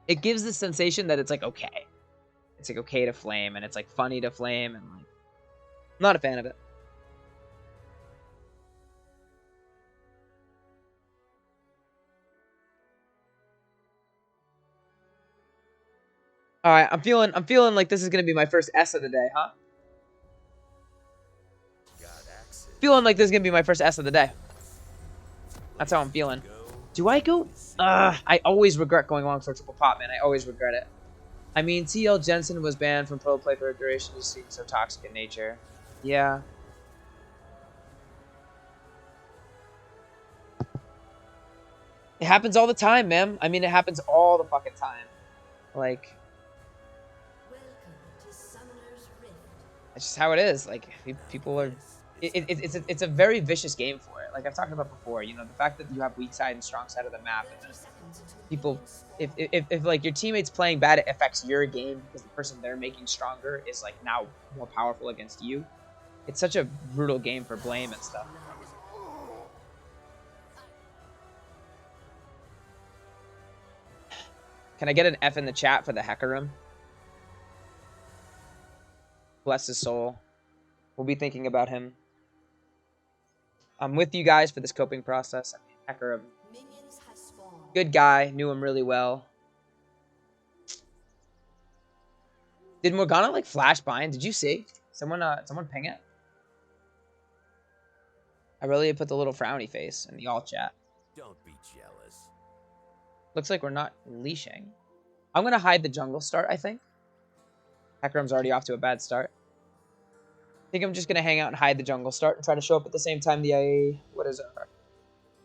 It gives the sensation that it's like okay. It's like okay to flame, and it's like funny to flame, and like I'm not a fan of it. All right, I'm feeling like this is gonna be my first S of the day, huh? Got access. Feeling like this is gonna be my first S of the day. That's how I'm feeling. Do I go? I always regret going long for a triple pop, man. I always regret it. I mean, TL Jensen was banned from pro play for a duration just being so toxic in nature. Yeah. It happens all the time, man. I mean, it happens all the fucking time. Like, Welcome to Summoner's Rift. it's just how it is. Like, people are... It's a very vicious game for it. Like I've talked about before, you know, the fact that you have weak side and strong side of the map, and then people, if like your teammates playing bad, it affects your game because the person they're making stronger is like now more powerful against you. It's such a brutal game for blame and stuff. Can I get an F in the chat for the Hecarim? Bless his soul. We'll be thinking about him. I'm with you guys for this coping process. I mean, Hecarim, good guy, knew him really well. Did Morgana like flash bind? Did you see? Someone ping it. I really put the little frowny face in the all chat. Don't be jealous. Looks like we're not leashing. I'm gonna hide the jungle start, I think. Hecarim's already off to a bad start. I think I'm just gonna hang out and hide the jungle start and try to show up at the same time the what is it?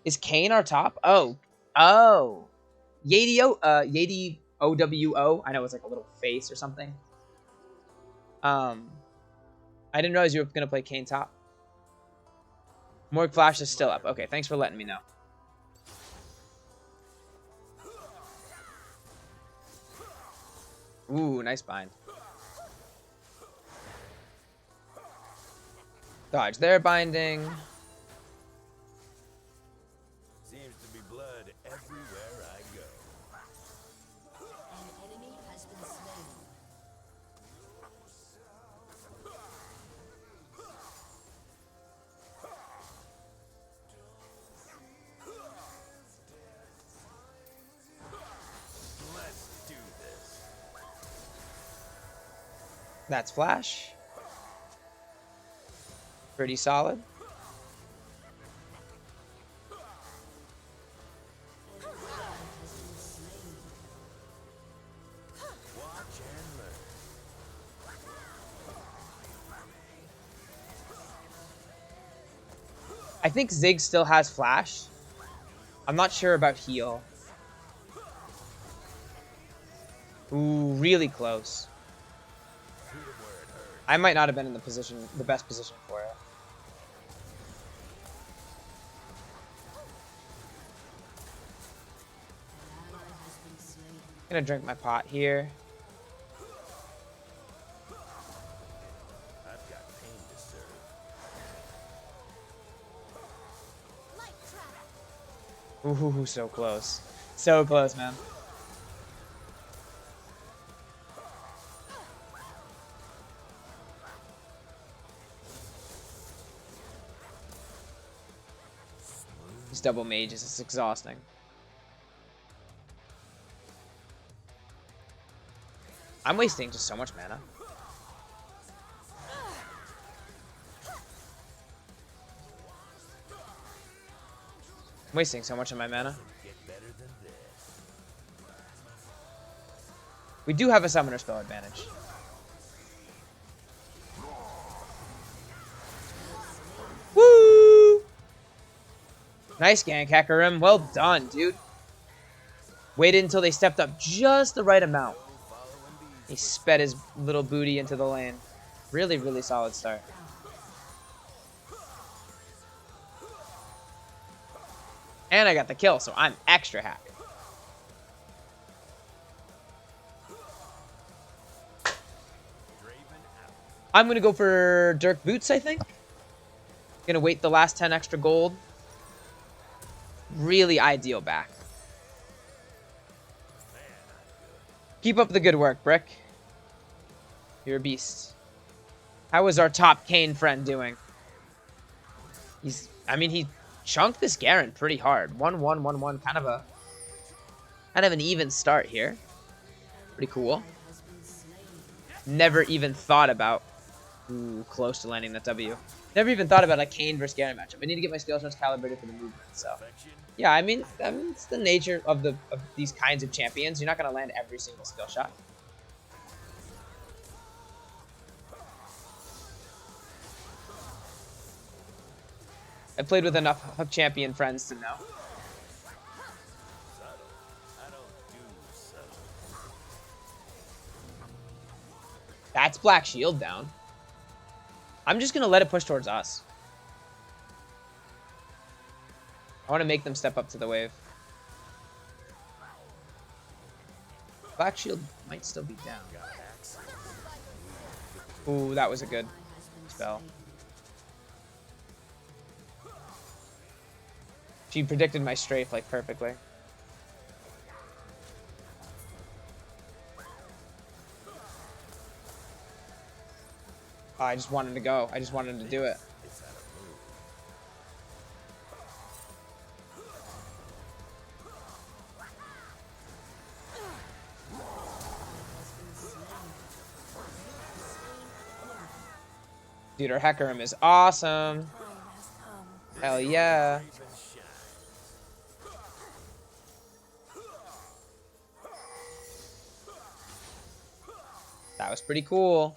Is Kayn our top? Oh. Yadi OWO. I know it's like a little face or something. I didn't realize you were gonna play Kayn top. Morg Flash is still up. Okay, thanks for letting me know. Ooh, nice bind. Dodge their binding. Seems to be blood everywhere I go. An enemy has been slain. Let's do this. That's Flash. Pretty solid. Watch and learn. I think Ziggs still has Flash. I'm not sure about heal. Ooh, really close. I might not have been in the best position for it. Gonna drink my pot here. I've got pain to serve. Ooh, so close. So close, man. These double mages, it's exhausting. I'm wasting just so much mana. I'm wasting so much of my mana. Get better than this. We do have a summoner spell advantage. Woo! Nice gank, Hecarim. Well done, dude. Waited until they stepped up just the right amount. He sped his little booty into the lane. Really, really solid start. And I got the kill, so I'm extra happy. I'm going to go for Dirk Boots, I think. Going to wait the last 10 extra gold. Really ideal back. Keep up the good work, Brick. You're a beast. How is our top Kayn friend doing? I mean, he chunked this Garen pretty hard. 1-1, 1-1, kind of an even start here. Pretty cool. Never even thought about. Ooh, close to landing that W. Never even thought about a Kane versus Garen matchup. I need to get my skill shots calibrated for the movement. So, yeah, I mean it's the nature of these kinds of champions. You're not gonna land every single skill shot. I played with enough of champion friends to know. That's Black Shield down. I'm just gonna let it push towards us. I want to make them step up to the wave. Black Shield might still be down. Ooh, that was a good spell. She predicted my strafe like perfectly. Oh, I just wanted to go. I just wanted to do it. Dude, our Hecarim is awesome. Hell yeah. That was pretty cool.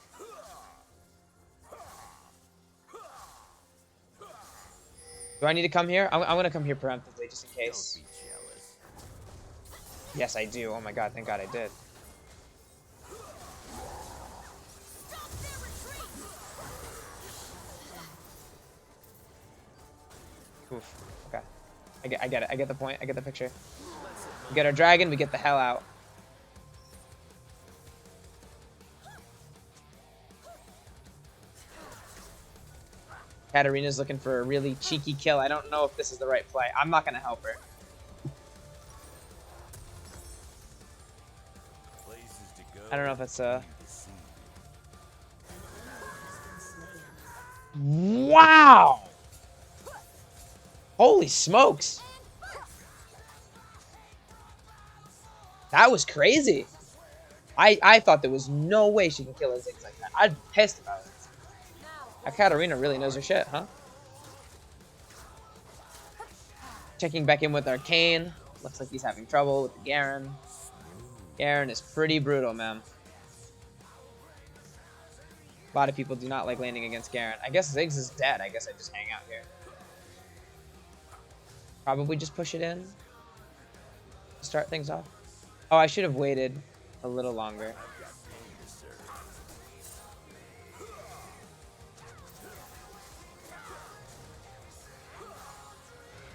Do I need to come here? I'm gonna come here preemptively just in case. Yes, I do. Oh my god, thank god I did. Oof. Okay. I get it. I get the point. I get the picture. We get our dragon, we get the hell out. Katarina's looking for a really cheeky kill. I don't know if this is the right play. I'm not going to help her. I don't know if that's a... Wow! Holy smokes! That was crazy. I thought there was no way she could kill a Ziggs like that. I'd be pissed about it. That Katarina really knows her shit, huh? Checking back in with our Kane. Looks like he's having trouble with the Garen. Garen is pretty brutal, man. A lot of people do not like landing against Garen. I guess Ziggs is dead. I guess I just hang out here. Probably just push it in. Start things off. Oh, I should have waited a little longer.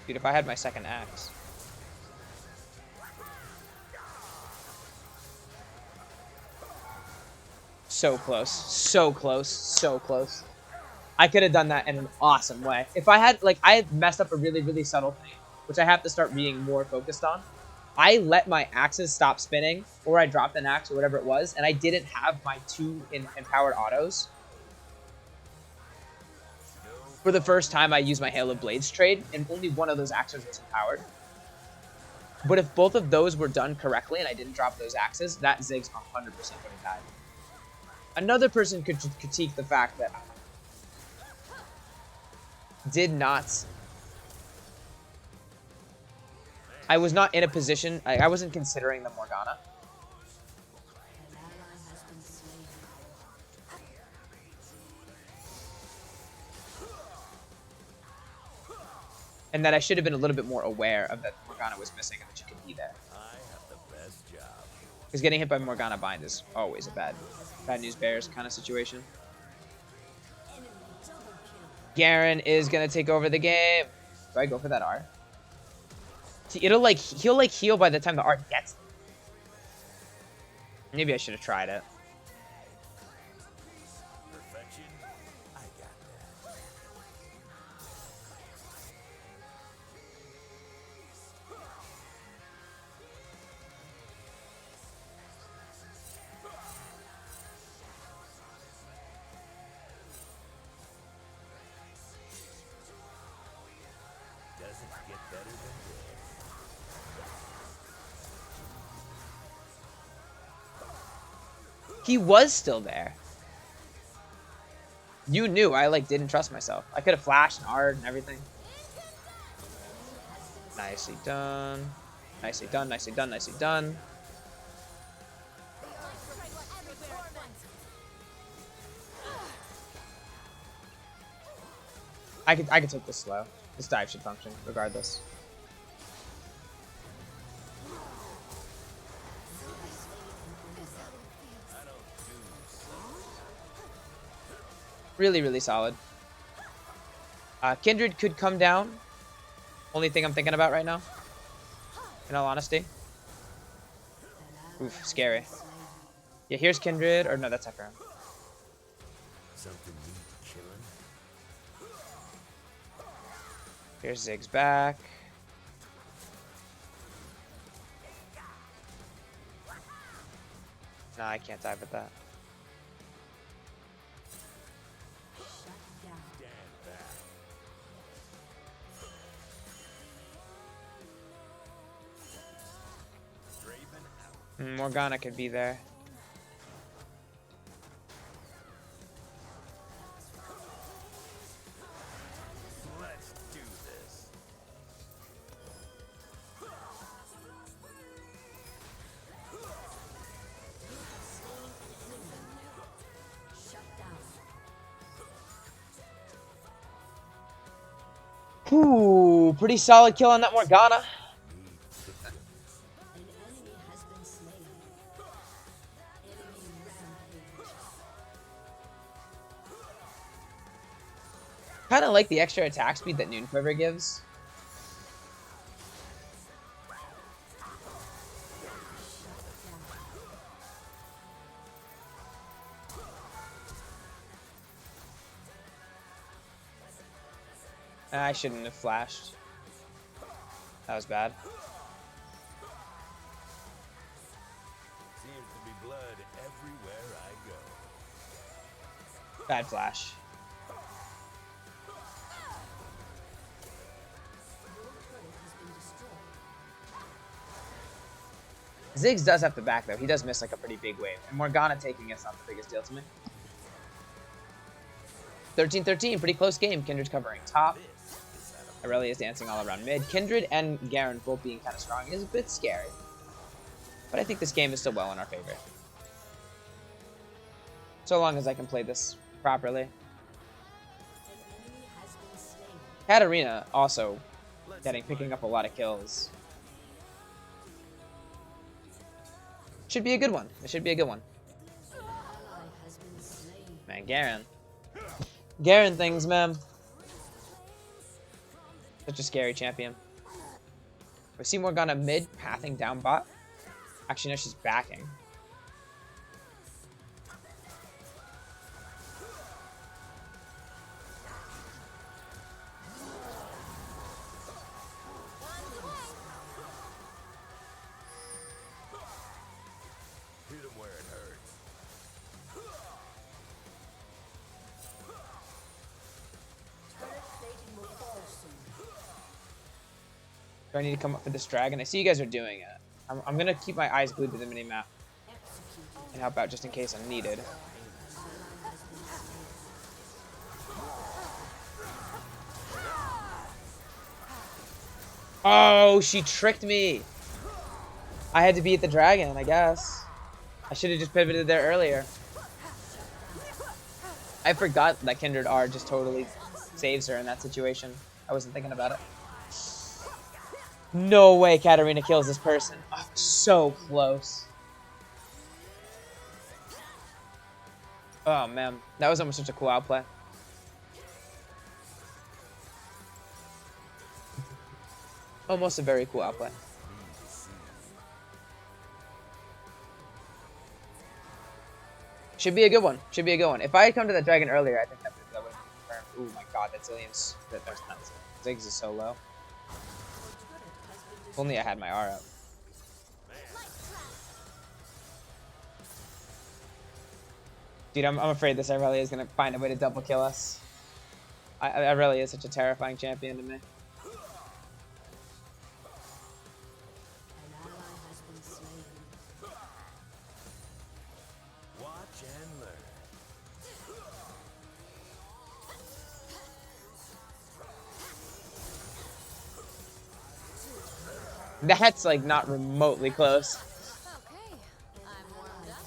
Dude, if I had my second axe. So close. So close. So close. I could have done that in an awesome way. If I had, like, I had messed up a really, really subtle thing, which I have to start being more focused on. I let my axes stop spinning, or I dropped an axe, or whatever it was, and I didn't have my 2 empowered autos. For the first time, I used my Hail of Blades trade, and only one of those axes was empowered. But if both of those were done correctly, and I didn't drop those axes, that Ziggs 100% would have died. Another person could critique the fact that I was not in a position, I wasn't considering the Morgana. And that I should have been a little bit more aware of that Morgana was missing and that she could be there. Because getting hit by Morgana Bind is always a bad news bears kind of situation. Garen is gonna take over the game. Do I go for that R? See, he'll heal by the time the R gets him. Maybe I should have tried it. He was still there. You knew I like didn't trust myself. I could have flashed and R'd and everything. Nicely done. Nicely done, nicely done, nicely done. I could take this slow. This dive should function regardless. Really, really solid. Kindred could come down. Only thing I'm thinking about right now. In all honesty. Oof, scary. Yeah, here's Kindred. Or no, that's Ephraim. Something needs killing. Here's Ziggs back. Nah, I can't dive with that. Morgana could be there. Let's do this. Ooh, pretty solid kill on that Morgana. Kind of like the extra attack speed that Noon Quiver gives. I shouldn't have flashed. That was bad. Seems to be blood everywhere I go. Bad flash. Ziggs does have to back though. He does miss like a pretty big wave. And Morgana taking it's not the biggest deal to me. 13-13, pretty close game. Kindred's covering top. Aurelia is dancing all around mid. Kindred and Garen both being kind of strong is a bit scary. But I think this game is still well in our favor. So long as I can play this properly. Katarina also picking up a lot of kills. Should be a good one. It should be a good one. Man, Garen. Garen things, man. Such a scary champion. We see Morgana mid, pathing down bot. Actually, no, she's backing. Hit him where it hurts. Do I need to come up for this dragon? I see you guys are doing it. I'm gonna keep my eyes glued to the mini-map and help out just in case I'm needed. Oh, she tricked me. I had to beat the dragon, I guess. I should have just pivoted there earlier. I forgot that Kindred R just totally saves her in that situation. I wasn't thinking about it. No way Katarina kills this person. Oh, so close. Oh, man. That was almost such a cool outplay. Almost a very cool outplay. Should be a good one. Should be a good one. If I had come to that dragon earlier, I think that would have confirmed. Oh my god, that Zillion's... There's nuts. Ziggs is so low. If only I had my R up. Dude, I'm afraid this Aurelia is going to find a way to double kill us. Aurelia is such a terrifying champion to me. Why That's like not remotely close. Okay, I'm warmed up.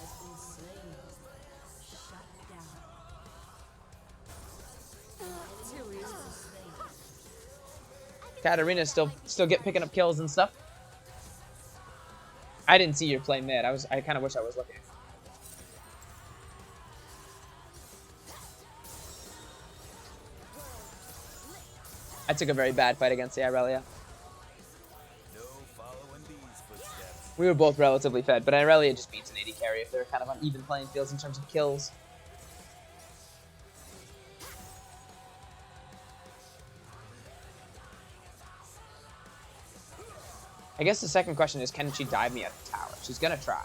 Too easy. Katarina's still picking up kills and stuff. I didn't see your play mid. I kind of wish I was looking. I took a very bad fight against the Irelia. No following these footsteps. We were both relatively fed, but Irelia just beats an AD carry if they're kind of on even playing fields in terms of kills. I guess the second question is, can she dive me at the tower? She's gonna try.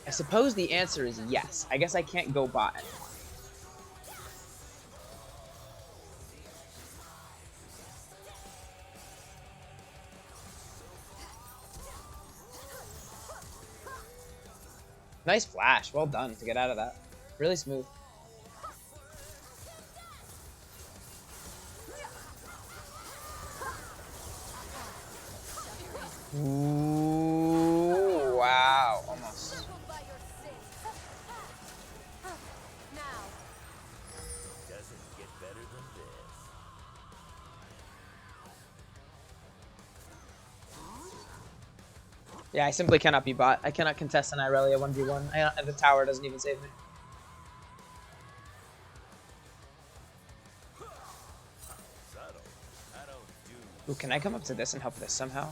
I suppose the answer is yes. I guess I can't go bot anymore. Nice flash. Well done to get out of that. Really smooth. Ooh, wow. Almost. Now, Doesn't get better than this. Yeah, I simply cannot be bot. I cannot contest an Irelia 1v1. The tower doesn't even save me. Subtle. I don't do. Ooh, can I come up to this and help this somehow?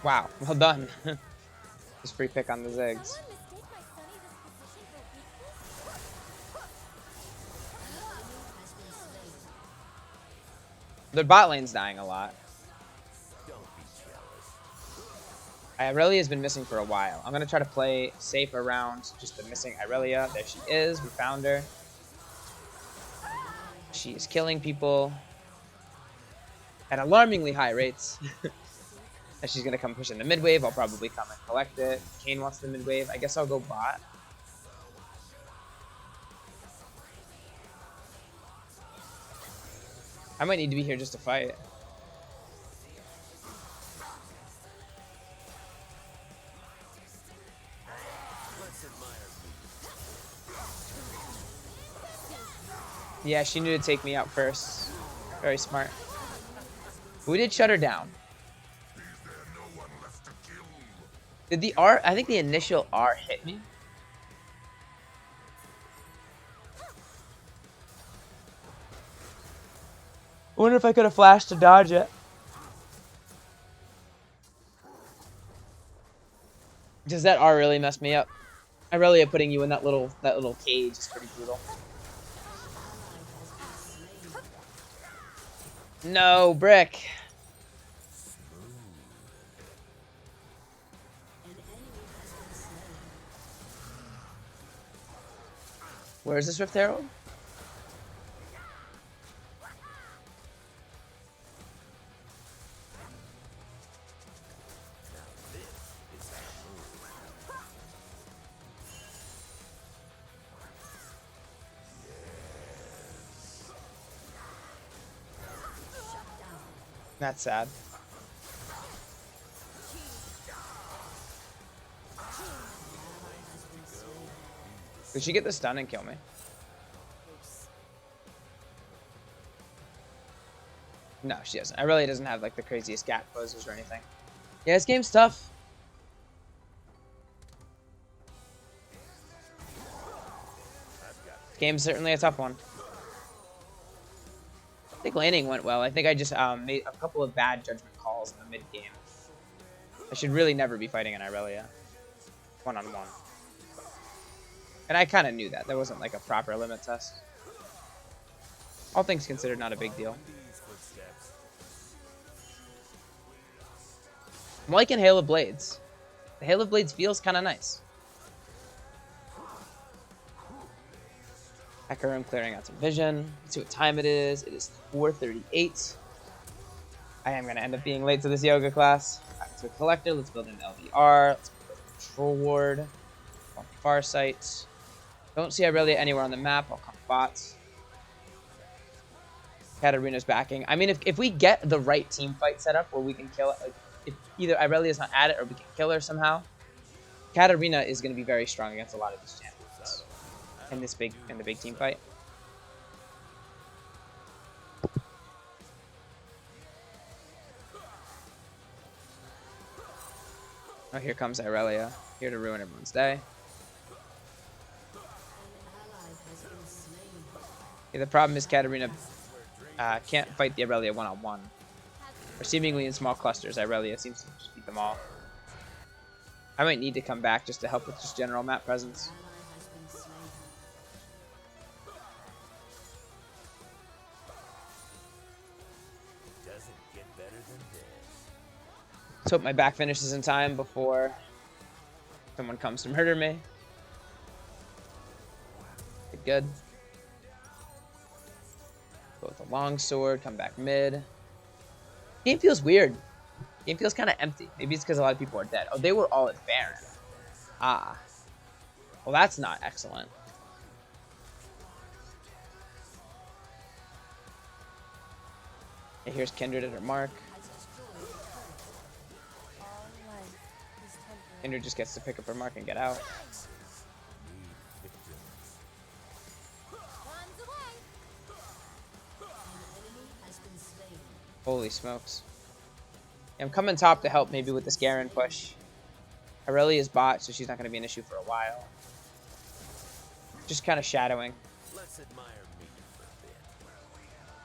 Wow, well done. Just free pick on the Ziggs. mistake my Sunny this position for Their bot lane's dying a lot. Don't be jealous. Irelia has been missing for a while. I'm gonna try to play safe around just the missing Irelia. There she is. We found her. She is killing people at alarmingly high rates. And she's gonna come push in the mid wave. I'll probably come and collect it. Kane wants the mid wave. I guess I'll go bot. I might need to be here just to fight. Let's admire me. Yeah, she knew to take me out first. Very smart. We did shut her down. Did the R, I think the initial R hit me. I wonder if I could have flashed to dodge it. Does that R really mess me up? Irelia putting you in that little cage is pretty brutal. No, brick. Where's this Rift Herald? That's sad. Did she get the stun and kill me? No, she doesn't. I really doesn't have like the craziest gap closers or anything. Yeah, this game's tough. This game's certainly a tough one. I think laning went well. I think I just made a couple of bad judgment calls in the mid game. I should really never be fighting an Irelia one-on-one. And I kind of knew that. There wasn't like a proper limit test. All things considered, not a big deal. These footsteps. I'm liking Hail of Blades. The Hail of Blades feels kind of nice. Hacker room clearing out some vision. Let's see what time it is. It is 4:38. I am going to end up being late to this yoga class. Back to a collector. Let's build an LVR. Let's build a control ward. On the far site. Don't see Irelia anywhere on the map. I'll come bots. Katarina's backing. I mean, if we get the right team fight set up where we can kill it, if either Irelia's not at it or we can kill her somehow, Katarina is going to be very strong against a lot of these champions in the big team fight. Oh, here comes Irelia, here to ruin everyone's day. Yeah, the problem is Katarina can't fight the Irelia one-on-one. Or seemingly in small clusters, Irelia seems to just beat them all. I might need to come back just to help with just general map presence. Let's hope my back finishes in time before someone comes to murder me. Good. Go with a long sword, come back mid. Game feels weird. Game feels kind of empty. Maybe it's because a lot of people are dead. Oh, they were all at Baron. Ah. Well, that's not excellent. Okay, here's Kindred at her mark. Kindred just gets to pick up her mark and get out. Holy smokes. I'm coming top to help maybe with this Garen push. Irelia is bot, so she's not going to be an issue for a while. Just kind of shadowing.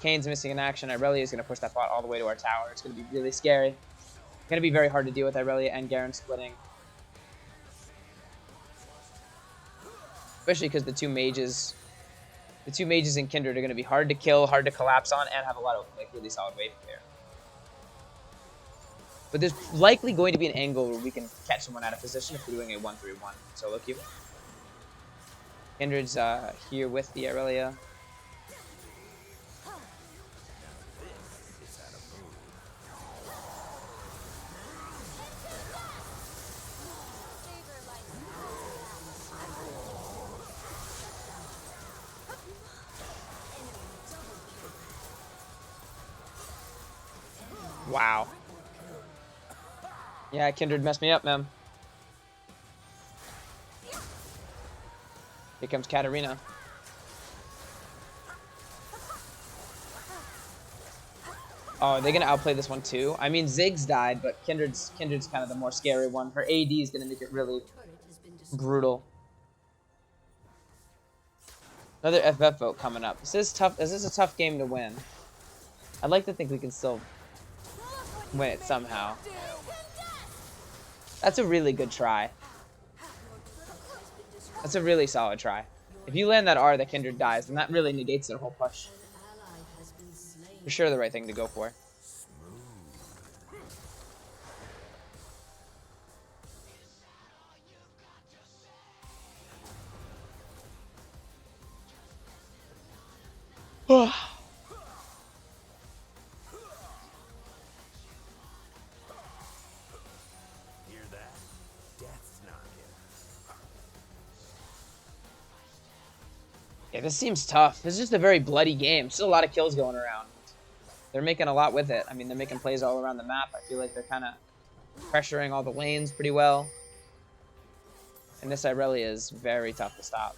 Kane's missing in action. Irelia is going to push that bot all the way to our tower. It's going to be really scary. It's going to be very hard to deal with Irelia and Garen splitting. Especially because the two mages in Kindred are going to be hard to kill, hard to collapse on, and have a lot of like really solid wave clear. But there's likely going to be an angle where we can catch someone out of position if we're doing a 1-3-1 solo queue. Kindred's here with the Irelia. Wow. Yeah, Kindred messed me up, man. Here comes Katarina. Oh, are they gonna outplay this one too? I mean, Ziggs died, but Kindred's kind of the more scary one. Her AD is gonna make it really brutal. Another FF vote coming up. This is tough. This is a tough game to win. I'd like to think we can still win it somehow. That's a really good try. That's a really solid try. If you land that R that Kindred dies, then that really negates their whole push. For sure the right thing to go for. Yeah, this seems tough. This is just a very bloody game. Still a lot of kills going around. They're making a lot with it. I mean, they're making plays all around the map. I feel like they're kind of pressuring all the lanes pretty well. And this Irelia is very tough to stop.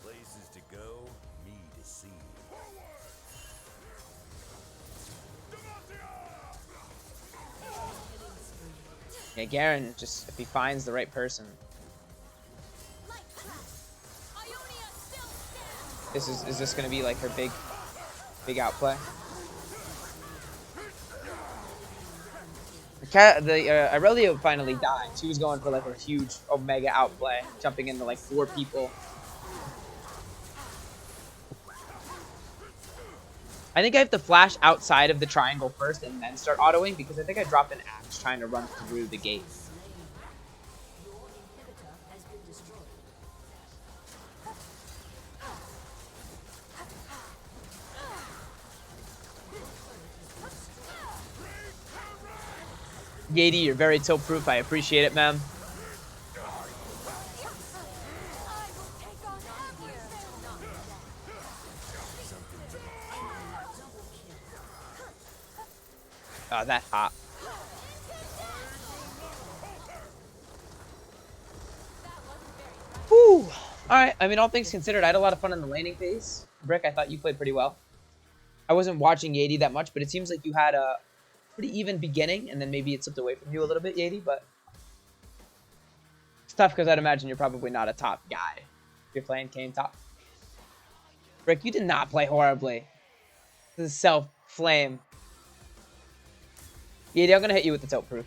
Places to go, me to see. Yeah, Garen, just if he finds the right person. Is this gonna be like her big outplay? Irelia finally died. She was going for like a huge Omega outplay, jumping into like 4 people. I think I have to flash outside of the triangle first and then start autoing because I think I dropped an axe trying to run through the gate. Yadi, you're very tilt proof. I appreciate it, man. Oh, that hot. Whew. Alright, I mean, all things considered, I had a lot of fun in the laning phase. Brick, I thought you played pretty well. I wasn't watching Yadi that much, but it seems like you had a pretty even beginning, and then maybe it slipped away from you a little bit, Yadi, but it's tough because I'd imagine you're probably not a top guy if you're playing Kane top. Brick, you did not play horribly. This is self-flame. Yadi, I'm going to hit you with the tilt proof.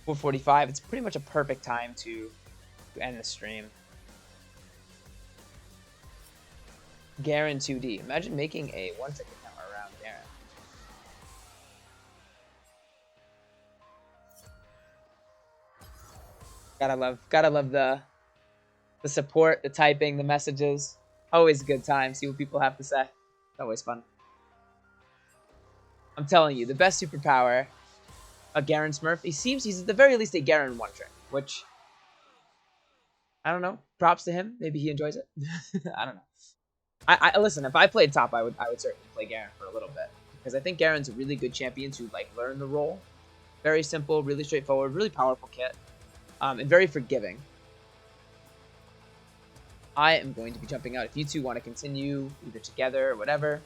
.445. It's pretty much a perfect time to end the stream. Garen 2D. Imagine making a one-tick account around Garen. Gotta love the support, the typing, the messages. Always a good time. See what people have to say. It's always fun. I'm telling you, the best superpower, a Garen Smurf. He's at the very least a Garen one-trick, which I don't know. Props to him. Maybe he enjoys it. I don't know. I listen. If I played top, I would certainly play Garen for a little bit because I think Garen's a really good champion to like learn the role. Very simple, really straightforward, really powerful kit, and very forgiving. I am going to be jumping out. If you two want to continue either together or whatever,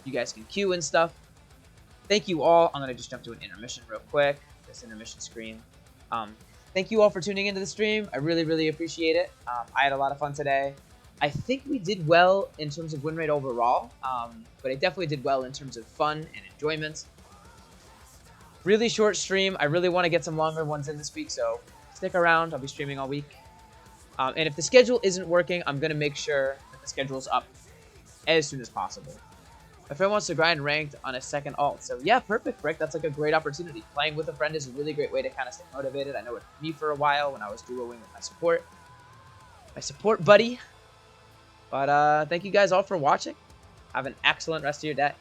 you guys can queue and stuff. Thank you all. I'm going to just jump to an intermission real quick. This intermission screen. Thank you all for tuning into the stream. I really, really appreciate it. I had a lot of fun today. I think we did well in terms of win rate overall, but I definitely did well in terms of fun and enjoyment. Really short stream. I really want to get some longer ones in this week, so stick around. I'll be streaming all week. And if the schedule isn't working, I'm going to make sure that the schedule's up as soon as possible. My friend wants to grind ranked on a second alt. So yeah, perfect, Rick. That's like a great opportunity. Playing with a friend is a really great way to kind of stay motivated. I know it for me for a while when I was duoing with my support buddy. But thank you guys all for watching. Have an excellent rest of your day.